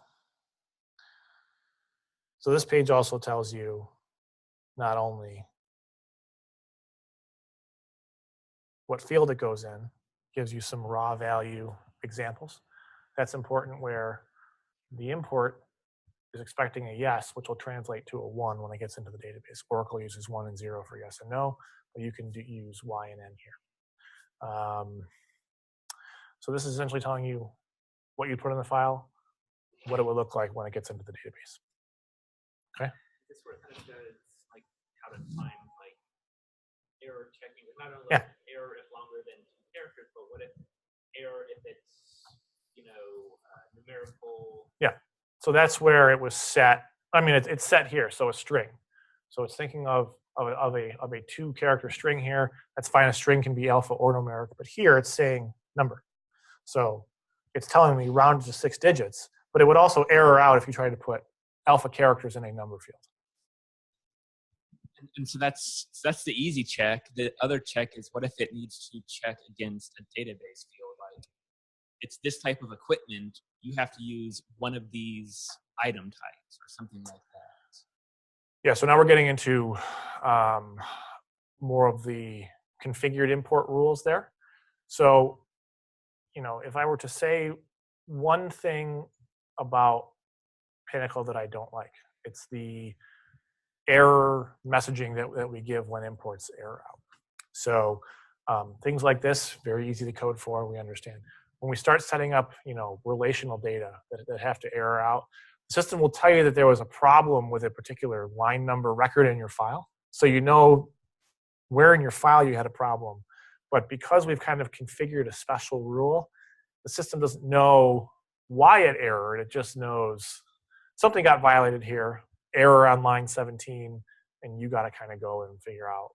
So this page also tells you not only what field it goes in, gives you some raw value examples. That's important where the import is expecting a yes, which will translate to a 1 when it gets into the database. Oracle uses 1 and 0 for yes and no, but you can use Y and N here. So this is essentially telling you what you put in the file, what it will look like when it gets into the database. Okay. This where it kind of shows like how to find like error checking, not only error if longer than 2 characters, but what if error if it's numerical? Yeah. So that's where it was set. I mean, it's set here, so a string. So it's thinking of a 2-character string here. That's fine. A string can be alpha or numeric, but here it's saying number. So it's telling me rounded to 6 digits, but it would also error out if you tried to put alpha characters in a number field. And so that's the easy check. The other check is what if it needs to check against a database field? Like it's this type of equipment, you have to use one of these item types or something like that. Yeah, so now we're getting into more of the configured import rules there. So, if I were to say one thing about Pinnacle that I don't like, it's the error messaging that we give when imports error out. So things like this, very easy to code for, we understand. When we start setting up, relational data that have to error out, the system will tell you that there was a problem with a particular line number record in your file. So you know where in your file you had a problem. But because we've kind of configured a special rule, the system doesn't know why it errored. It just knows something got violated here, error on line 17, and you got to kind of go and figure out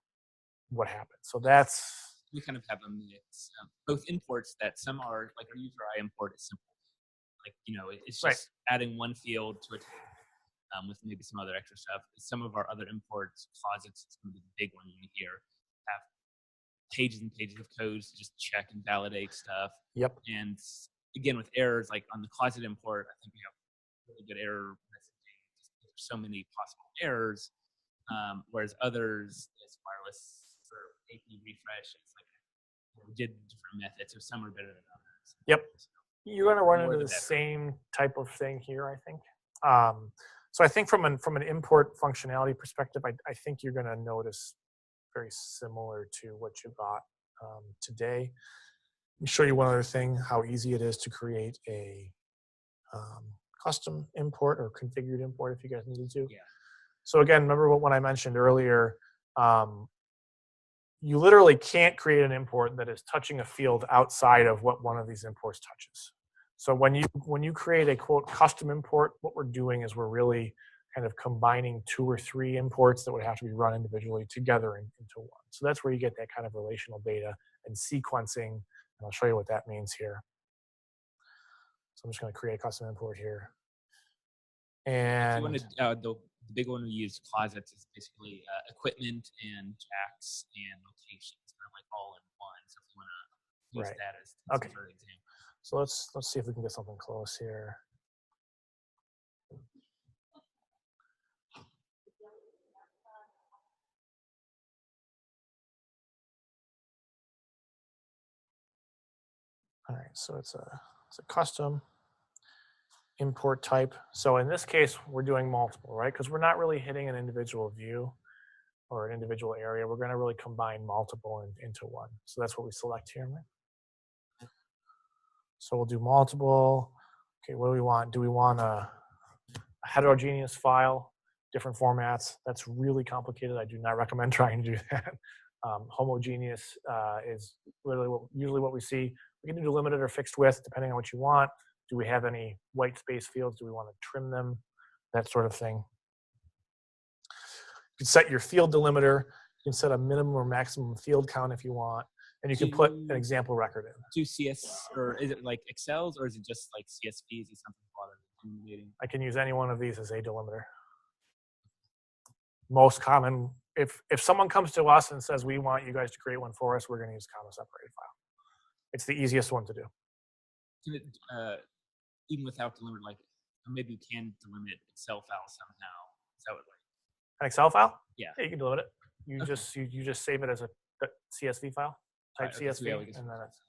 what happened. So that's we kind of have a mix. Both imports that some are like our user I import is simple, like it's just adding one field to a table with maybe some other extra stuff. Some of our other imports, closets, is going to be the big one here. Have pages and pages of codes to just check and validate stuff. Yep. And again, with errors, like on the closet import, I think we have really good error messaging. There's so many possible errors, whereas others, it's wireless for AP refresh. It's like we did different methods, so some are better than others. Yep. So you're going to run more into the the better. same type of thing here, I think. So I think from an import functionality perspective, I think you're going to notice very similar to what you got today. Let me show you one other thing, how easy it is to create a custom import or configured import if you guys needed to. Yeah. So again, remember when I mentioned earlier, you literally can't create an import that is touching a field outside of what one of these imports touches. So when you create a quote custom import, what we're doing is we're really kind of combining 2 or 3 imports that would have to be run individually together into one. So that's where you get that kind of relational data and sequencing. And I'll show you what that means here. So I'm just going to create a custom import here. And if you want to, the big one we use, closets, is basically equipment and jacks and locations, kind of like all in one. So if you want to use that as okay. for example. So let's see if we can get something close here. All right, so it's a custom import type. So in this case, we're doing multiple, right? Because we're not really hitting an individual view or an individual area. We're going to really combine multiple into one. So that's what we select here. Right? So we'll do multiple. Okay, what do we want? Do we want a heterogeneous file, different formats? That's really complicated. I do not recommend trying to do that. Homogeneous is literally usually what we see. We can do delimited or fixed width depending on what you want. Do we have any white space fields? Do we want to trim them? That sort of thing. You can set your field delimiter. You can set a minimum or maximum field count if you want. And you can put an example record in. Do CS, or is it like Excels, or is it just like CSVs? Is something intimidating? I can use any one of these as a delimiter. Most common, if someone comes to us and says, we want you guys to create one for us, we're going to use comma separated file. It's the easiest one to do. Can it, even without delimiter, like maybe you can delimit Excel file somehow. Is that what, like an Excel file? Yeah. You can delimit it. You just you just save it as a CSV file. Type CSV, so yeah, and then it's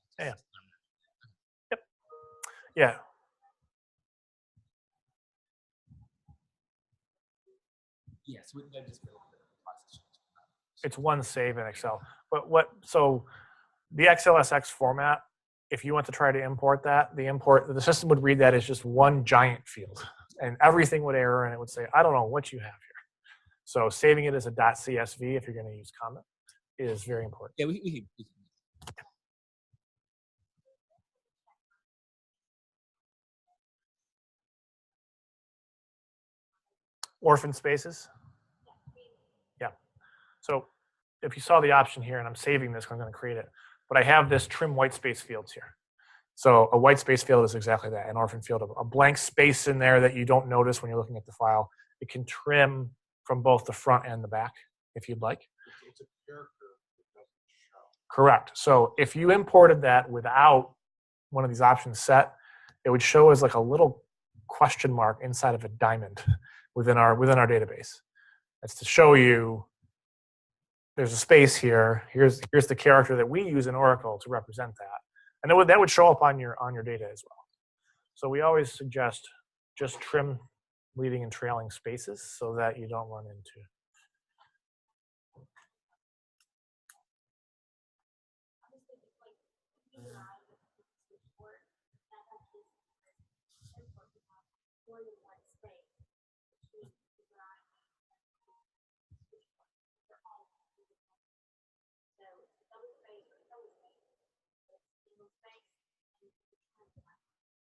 Yep. Yeah. Yes, that just it's one save in Excel. But so the XLSX format, if you want to try to import that, the system would read that as just one giant field, and everything would error, and it would say, I don't know what you have here. So saving it as a .csv, if you're going to use comment, is very important. Yeah, we can. Orphan spaces. Yeah. So if you saw the option here, and I'm saving this, I'm going to create it, but I have this trim white space fields here. So a white space field is exactly that, an orphan field, a blank space in there that you don't notice when you're looking at the file. It can trim from both the front and the back if you'd like. It's a character that doesn't show. Correct. So if you imported that without one of these options set, it would show as like a little question mark inside of a diamond within our database. That's to show you there's a space here. Here's the character that we use in Oracle to represent that. And that would show up on your data as well. So we always suggest just trim leading and trailing spaces so that you don't run into.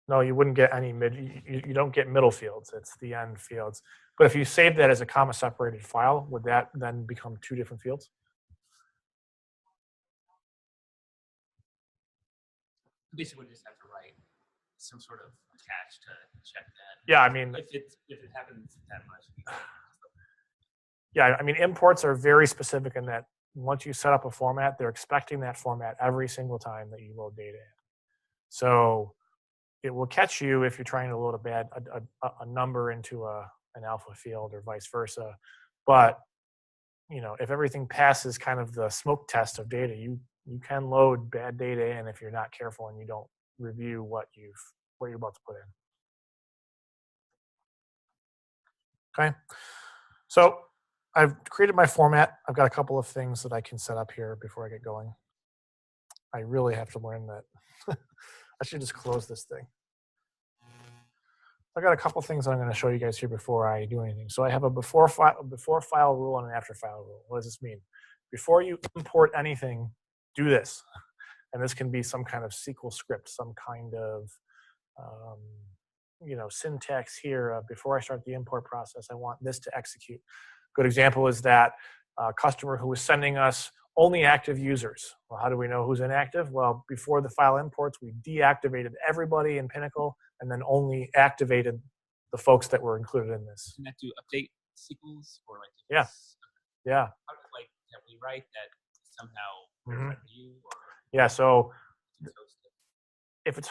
No, you wouldn't get any you don't get middle fields. It's the end fields. But if you save that as a comma separated file, would that then become 2 different fields? Basically, we just have to write some sort of attach to check that. Yeah, I mean, if it happens that much. yeah, I mean, imports are very specific in that once you set up a format, they're expecting that format every single time that you load data in. So it will catch you if you're trying to load a number into an alpha field or vice versa. But if everything passes kind of the smoke test of data, you can load bad data in if you're not careful and you don't review what you're about to put in. Okay, so I've created my format. I've got a couple of things that I can set up here before I get going. I really have to learn that. I should just close this thing. I've got a couple things I'm going to show you guys here before I do anything. So I have a before file rule and an after file rule. What does this mean? Before you import anything, do this. And this can be some kind of SQL script, some kind of syntax here. Before I start the import process, I want this to execute. Good example is that customer who was sending us only active users. Well, how do we know who's inactive? Well, before the file imports, we deactivated everybody in Pinnacle and then only activated the folks that were included in this. Can that do update SQLs or like? Yeah. Yeah. How do, like, can we write that somehow? Mm-hmm. Yeah. So if it's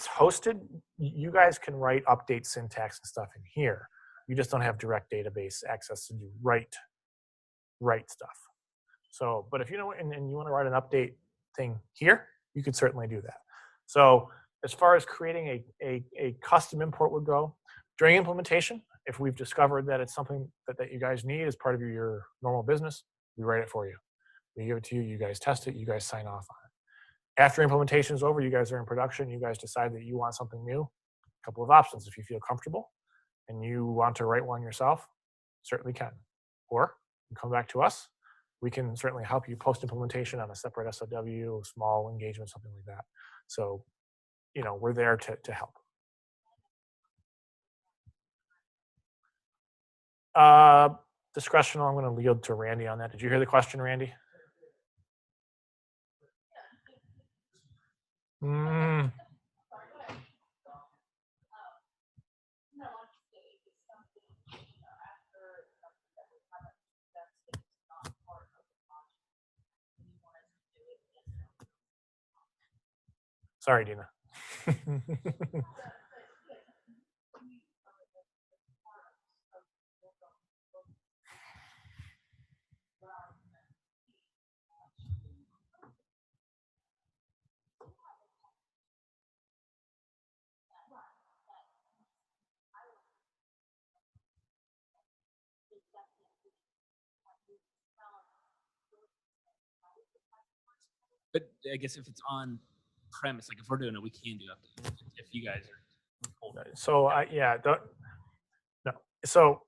hosted, you guys can write update syntax and stuff in here. You just don't have direct database access to do write stuff. So, but if you know, and you want to write an update thing here, you could certainly do that. So as far as creating a custom import would go, during implementation, if we've discovered that it's something that you guys need as part of your normal business, we write it for you. We give it to you, you guys test it, you guys sign off on it. After implementation is over, you guys are in production, you guys decide that you want something new, a couple of options. If you feel comfortable and you want to write one yourself, certainly can. Or you come back to us. We can certainly help you post-implementation on a separate SOW, small engagement, something like that. So, we're there to help. Discretion, I'm going to yield to Randy on that. Did you hear the question, Randy? Sorry, Dina. But I guess if it's on premise, like if we're doing it, we can do updates. If you guys are. So no. So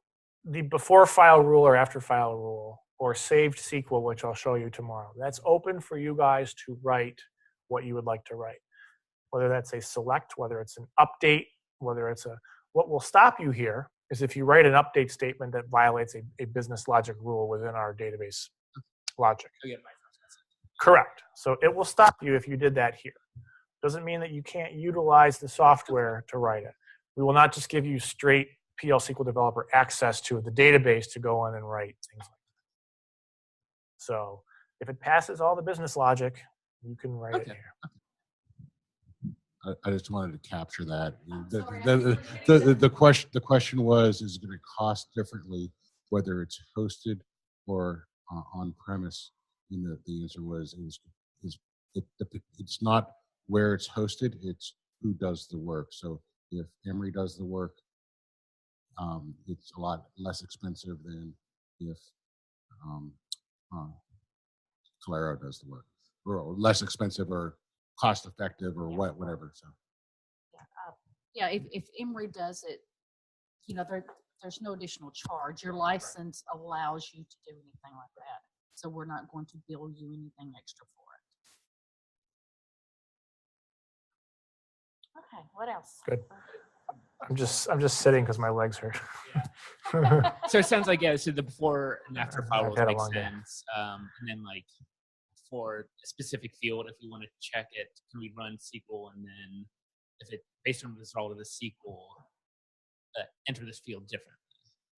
the before file rule or after file rule or saved SQL, which I'll show you tomorrow, that's open for you guys to write what you would like to write. Whether that's a select, whether it's an update, whether it's what will stop you here is if you write an update statement that violates a business logic rule within our database logic. Correct. So it will stop you if you did that here. Doesn't mean that you can't utilize the software to write it. We will not just give you straight PL SQL developer access to the database to go in and write things like that. So if it passes all the business logic, you can write it here. I just wanted to capture that. The question was, is it going to cost differently whether it's hosted or on premise? The answer was it's not where it's hosted, it's who does the work. So if Emory does the work, it's a lot less expensive than if Calero does the work, or less expensive or cost effective or whatever. So yeah, if Emory does it, there's no additional charge. Your license allows you to do anything like that. So we're not going to bill you anything extra for it. Okay, what else? Good. I'm just sitting because my legs hurt. So it sounds like, so the before and after file rules make sense. And then like for a specific field, if we want to check it, can we run SQL and then if it based on the result of the SQL, enter this field differently?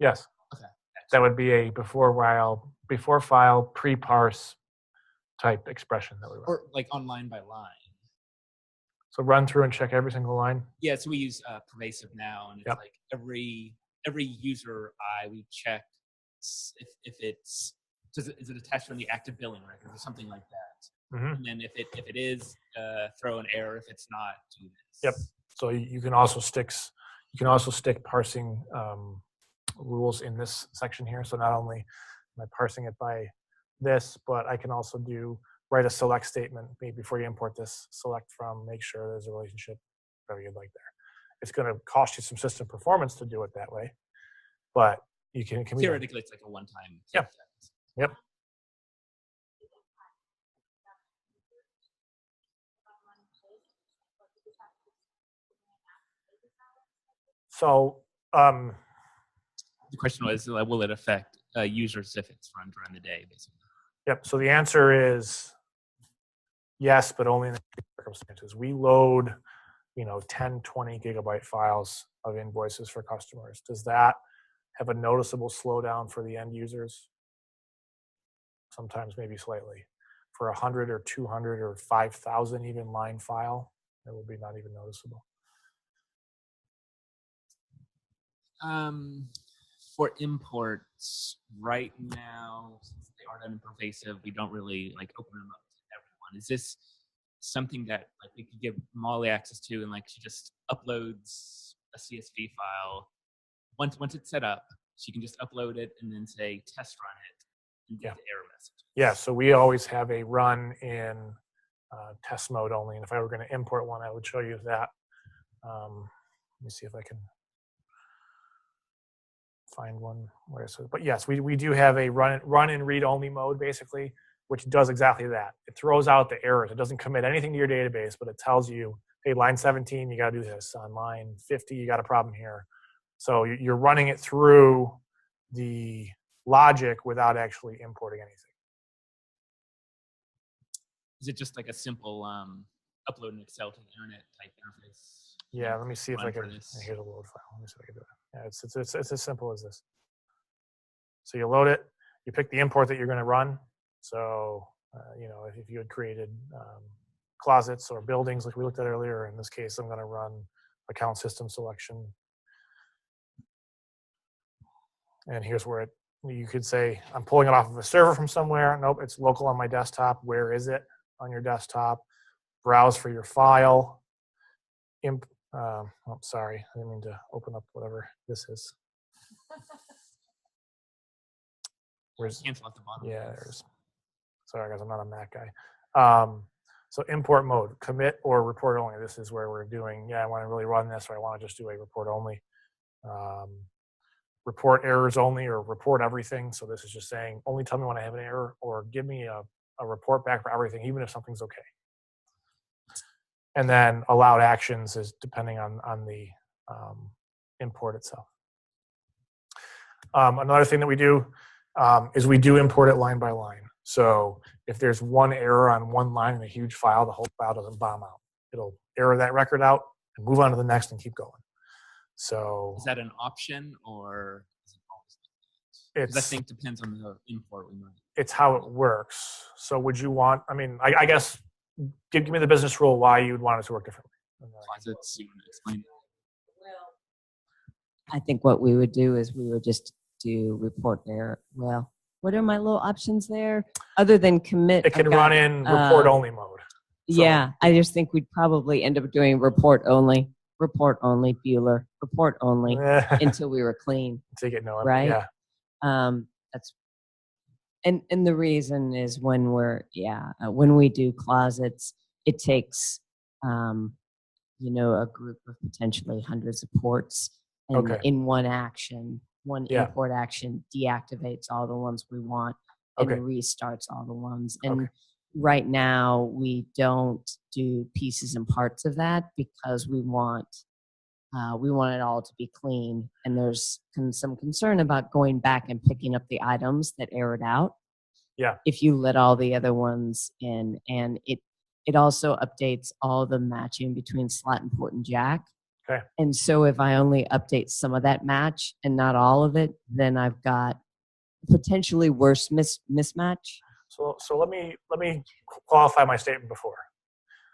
Yes. Okay. That would be a before file, pre-parse type expression that we run. Or like on line by line. So run through and check every single line. Yeah, so we use pervasive now, and it's Yep. like every user we check if it's is it attached on the active billing record or something like that. Mm-hmm. And then if it is, throw an error. If it's not, do this. Yep. So you can also stick parsing rules in this section here. So not only am I parsing it by this, but I can also write a select statement maybe before you import this. Select from, make sure there's a relationship, whatever you'd like there. It's going to cost you some system performance to do it that way, but you can Theoretically, it's like a one-time. Yep. Yep. So the question was, will it affect users if it's run during the day, basically? Yep. So the answer is yes, but only in the circumstances. We load, 10, 20 gigabyte files of invoices for customers. Does that have a noticeable slowdown for the end users? Sometimes maybe slightly. For 100 or 200 or 5,000 even line file, it will be not even noticeable. For imports, right now, since they are done in pervasive, we don't really open them up to everyone. Is this something that we could give Molly access to, and she just uploads a CSV file? Once it's set up, she can just upload it and then say test run it and get the error message. Yeah, so we always have a run in test mode only, and if I were going to import one, I would show you that. Let me see if I can find one where it says, but yes, we do have a run in read only mode basically, which does exactly that. It throws out the errors. It doesn't commit anything to your database, but it tells you, hey, line 17, you got to do this. On line 50, you got a problem here. So you're running it through the logic without actually importing anything. Is it just like a simple upload an Excel to the internet type interface? Yeah, let me see if I can. This. Here's a load file. Let me see if I can do it. Yeah, it's as simple as this. So you load it. You pick the import that you're going to run. So if you had created closets or buildings like we looked at earlier, in this case, I'm going to run account system selection. And here's where you could say, I'm pulling it off of a server from somewhere. Nope, it's local on my desktop. Where is it on your desktop? Browse for your file. Sorry, I didn't mean to open up whatever this is. Where's, cancel at the bottom. Yeah, there's. Sorry, guys, I'm not a Mac guy. So import mode, commit or report only. This is where we're doing, I want to really run this, or I want to just do a report only. Report errors only, or report everything. So this is just saying, only tell me when I have an error, or give me a report back for everything, even if something's okay. And then allowed actions is depending on the import itself. Another thing that we do is we do import it line by line. So if there's one error on one line in a huge file, the whole file doesn't bomb out. It'll error that record out and move on to the next and keep going. So is that an option, or is it always like that? I think depends on the import we run. It's how it works. So would you want, I guess, give me the business rule why you'd want it to work differently. Closets, you want to explain it? Well, I think what we would do is we would just do report error. Well, what are my little options there? Other than commit. It can run in report only mode. So. Yeah, I just think we'd probably end up doing report only, Bueller, report only until we were clean. Until you get no, right? Yeah. That's and the reason is when we do closets, it takes a group of potentially hundreds of ports, and in one action, import action deactivates all the ones we want and restarts all the ones. And right now we don't do pieces and parts of that because we want it all to be clean. And there's some concern about going back and picking up the items that errored out. Yeah. if you let all the other ones in, and it also updates all the matching between slot and port and jack. Okay. And so if I only update some of that match and not all of it, then I've got potentially worse mismatch. So let me qualify my statement before.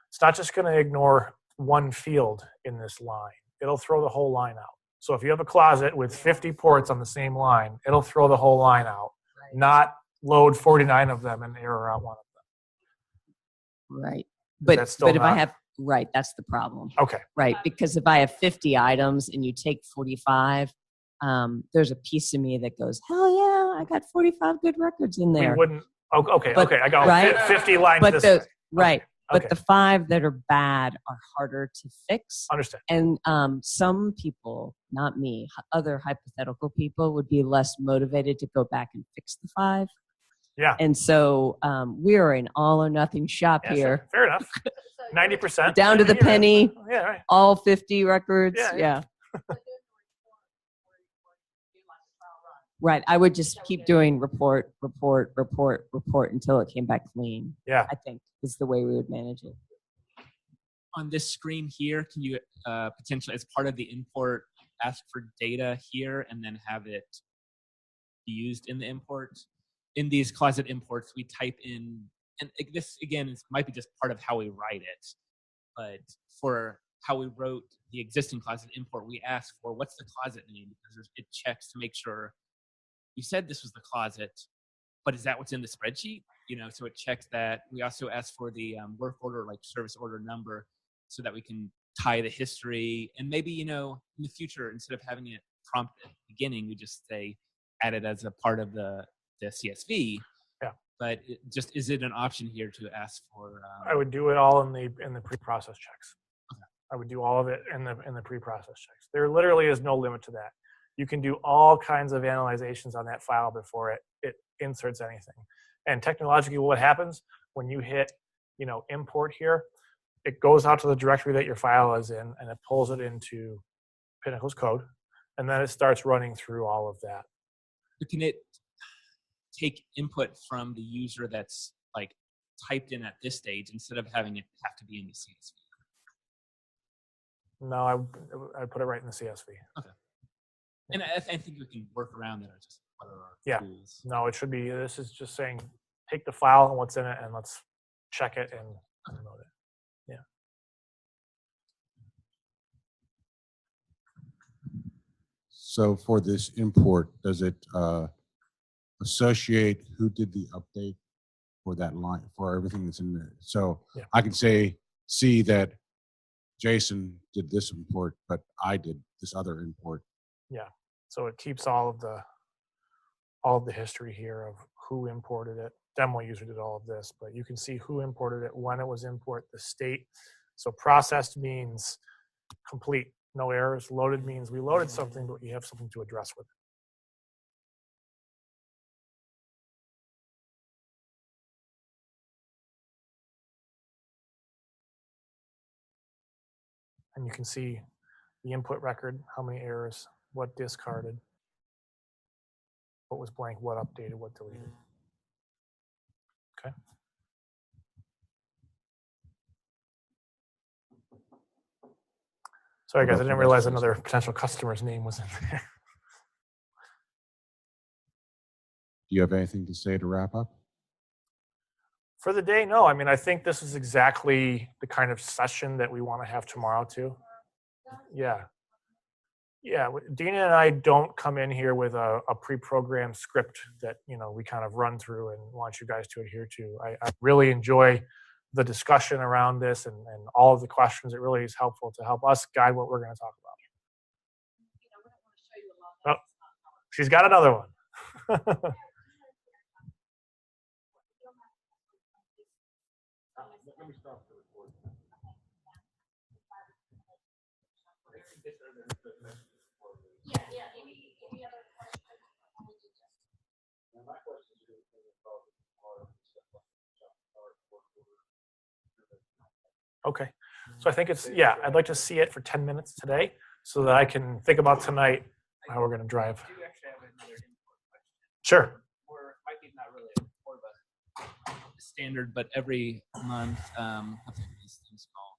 It's not just going to ignore one field in this line. It'll throw the whole line out. So if you have a closet with 50 ports on the same line, it'll throw the whole line out, not load 49 of them and error out one of them. Right. That's still But if I not- have, right, that's the problem. Okay. Right, because if I have 50 items and you take 45, there's a piece of me that goes, hell yeah, I got 45 good records in there. We wouldn't. Oh, okay. But- okay. I got right? 50 lines But this the, way. right. But Okay. the 5 that are bad are harder to fix. Understand. And some people, not me, other hypothetical people would be less motivated to go back and fix the 5. Yeah. And so we are an all or nothing shop Yeah, here. Fair enough. 90%. Down to the penny. Yeah, right. All 50 records. Yeah, Yeah. Right. I would just keep doing report until it came back clean. Yeah. I think is the way we would manage it. On this screen here, can you potentially, as part of the import, ask for data here and then have it be used in the import? In these closet imports, we type in, and this again might be just part of how we write it, but for how we wrote the existing closet import, we ask for what's the closet name, because it checks to make sure you said this was the closet, but is that what's in the spreadsheet? You know, so it checks that. We also ask for the work order, like service order number, so that we can tie the history. And maybe, you know, in the future, instead of having it prompt at the beginning, we just say add it as a part of the CSV. Yeah. But is it an option here to ask for? I would do it all in the pre-process checks. Okay. I would do all of it in the pre-process checks. There literally is no limit to that. You can do all kinds of analyzations on that file before it inserts anything. And technologically, what happens when you hit, you know, import here, it goes out to the directory that your file is in, and it pulls it into Pinnacle's code, and then it starts running through all of that. But can it take input from the user that's like typed in at this stage instead of having it have to be in the CSV? No, I put it right in the CSV. Okay. And I think we can work around that. Just what are our tools? No, it should be. This is just saying, take the file and what's in it, and let's check it and promote it. Yeah. So for this import, does it associate who did the update for that line, for everything that's in there? So Yeah. I can see that Jason did this import, but I did this other import. Yeah. So it keeps all of the history here of who imported it. Demo user did all of this, but you can see who imported it, when it was imported, the state. So processed means complete, no errors. Loaded means we loaded something, but you have something to address with it. And you can see the input record, how many errors, what discarded, what was blank, what updated, what deleted. Okay. Sorry guys, I didn't realize another potential customer's name was in there. Do you have anything to say to wrap up? For the day, no. I mean, I think this is exactly the kind of session that we want to have tomorrow too. Yeah. Yeah, Dina and I don't come in here with a pre-programmed script that, you know, we kind of run through and want you guys to adhere to. I really enjoy the discussion around this and all of the questions. It really is helpful to help us guide what we're going to talk about. Oh, she's got another one. Okay, so I think it's, yeah, I'd like to see it for 10 minutes today so that I can think about tonight how we're going to drive. Sure. Or might be not really a report, but standard, but every month, what's these things called?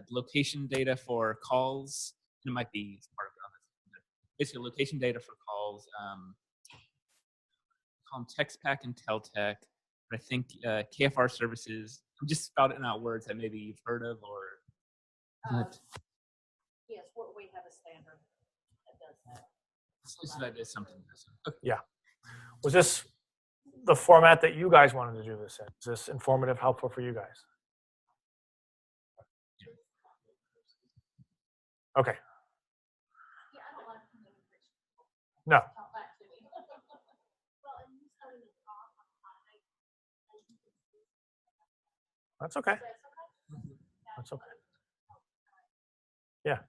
Location data for calls. It might be part of it. Basically, location data for calls. Call them TextPack and Teltec. But I think KFR services. I'm just spouting out words that maybe you've heard of or. Yes, we have a standard that does that. So that is something. Okay. Yeah. Was this the format that you guys wanted to do this in? Is this informative, helpful for you guys? Okay. No. That's okay. That's okay. Yeah.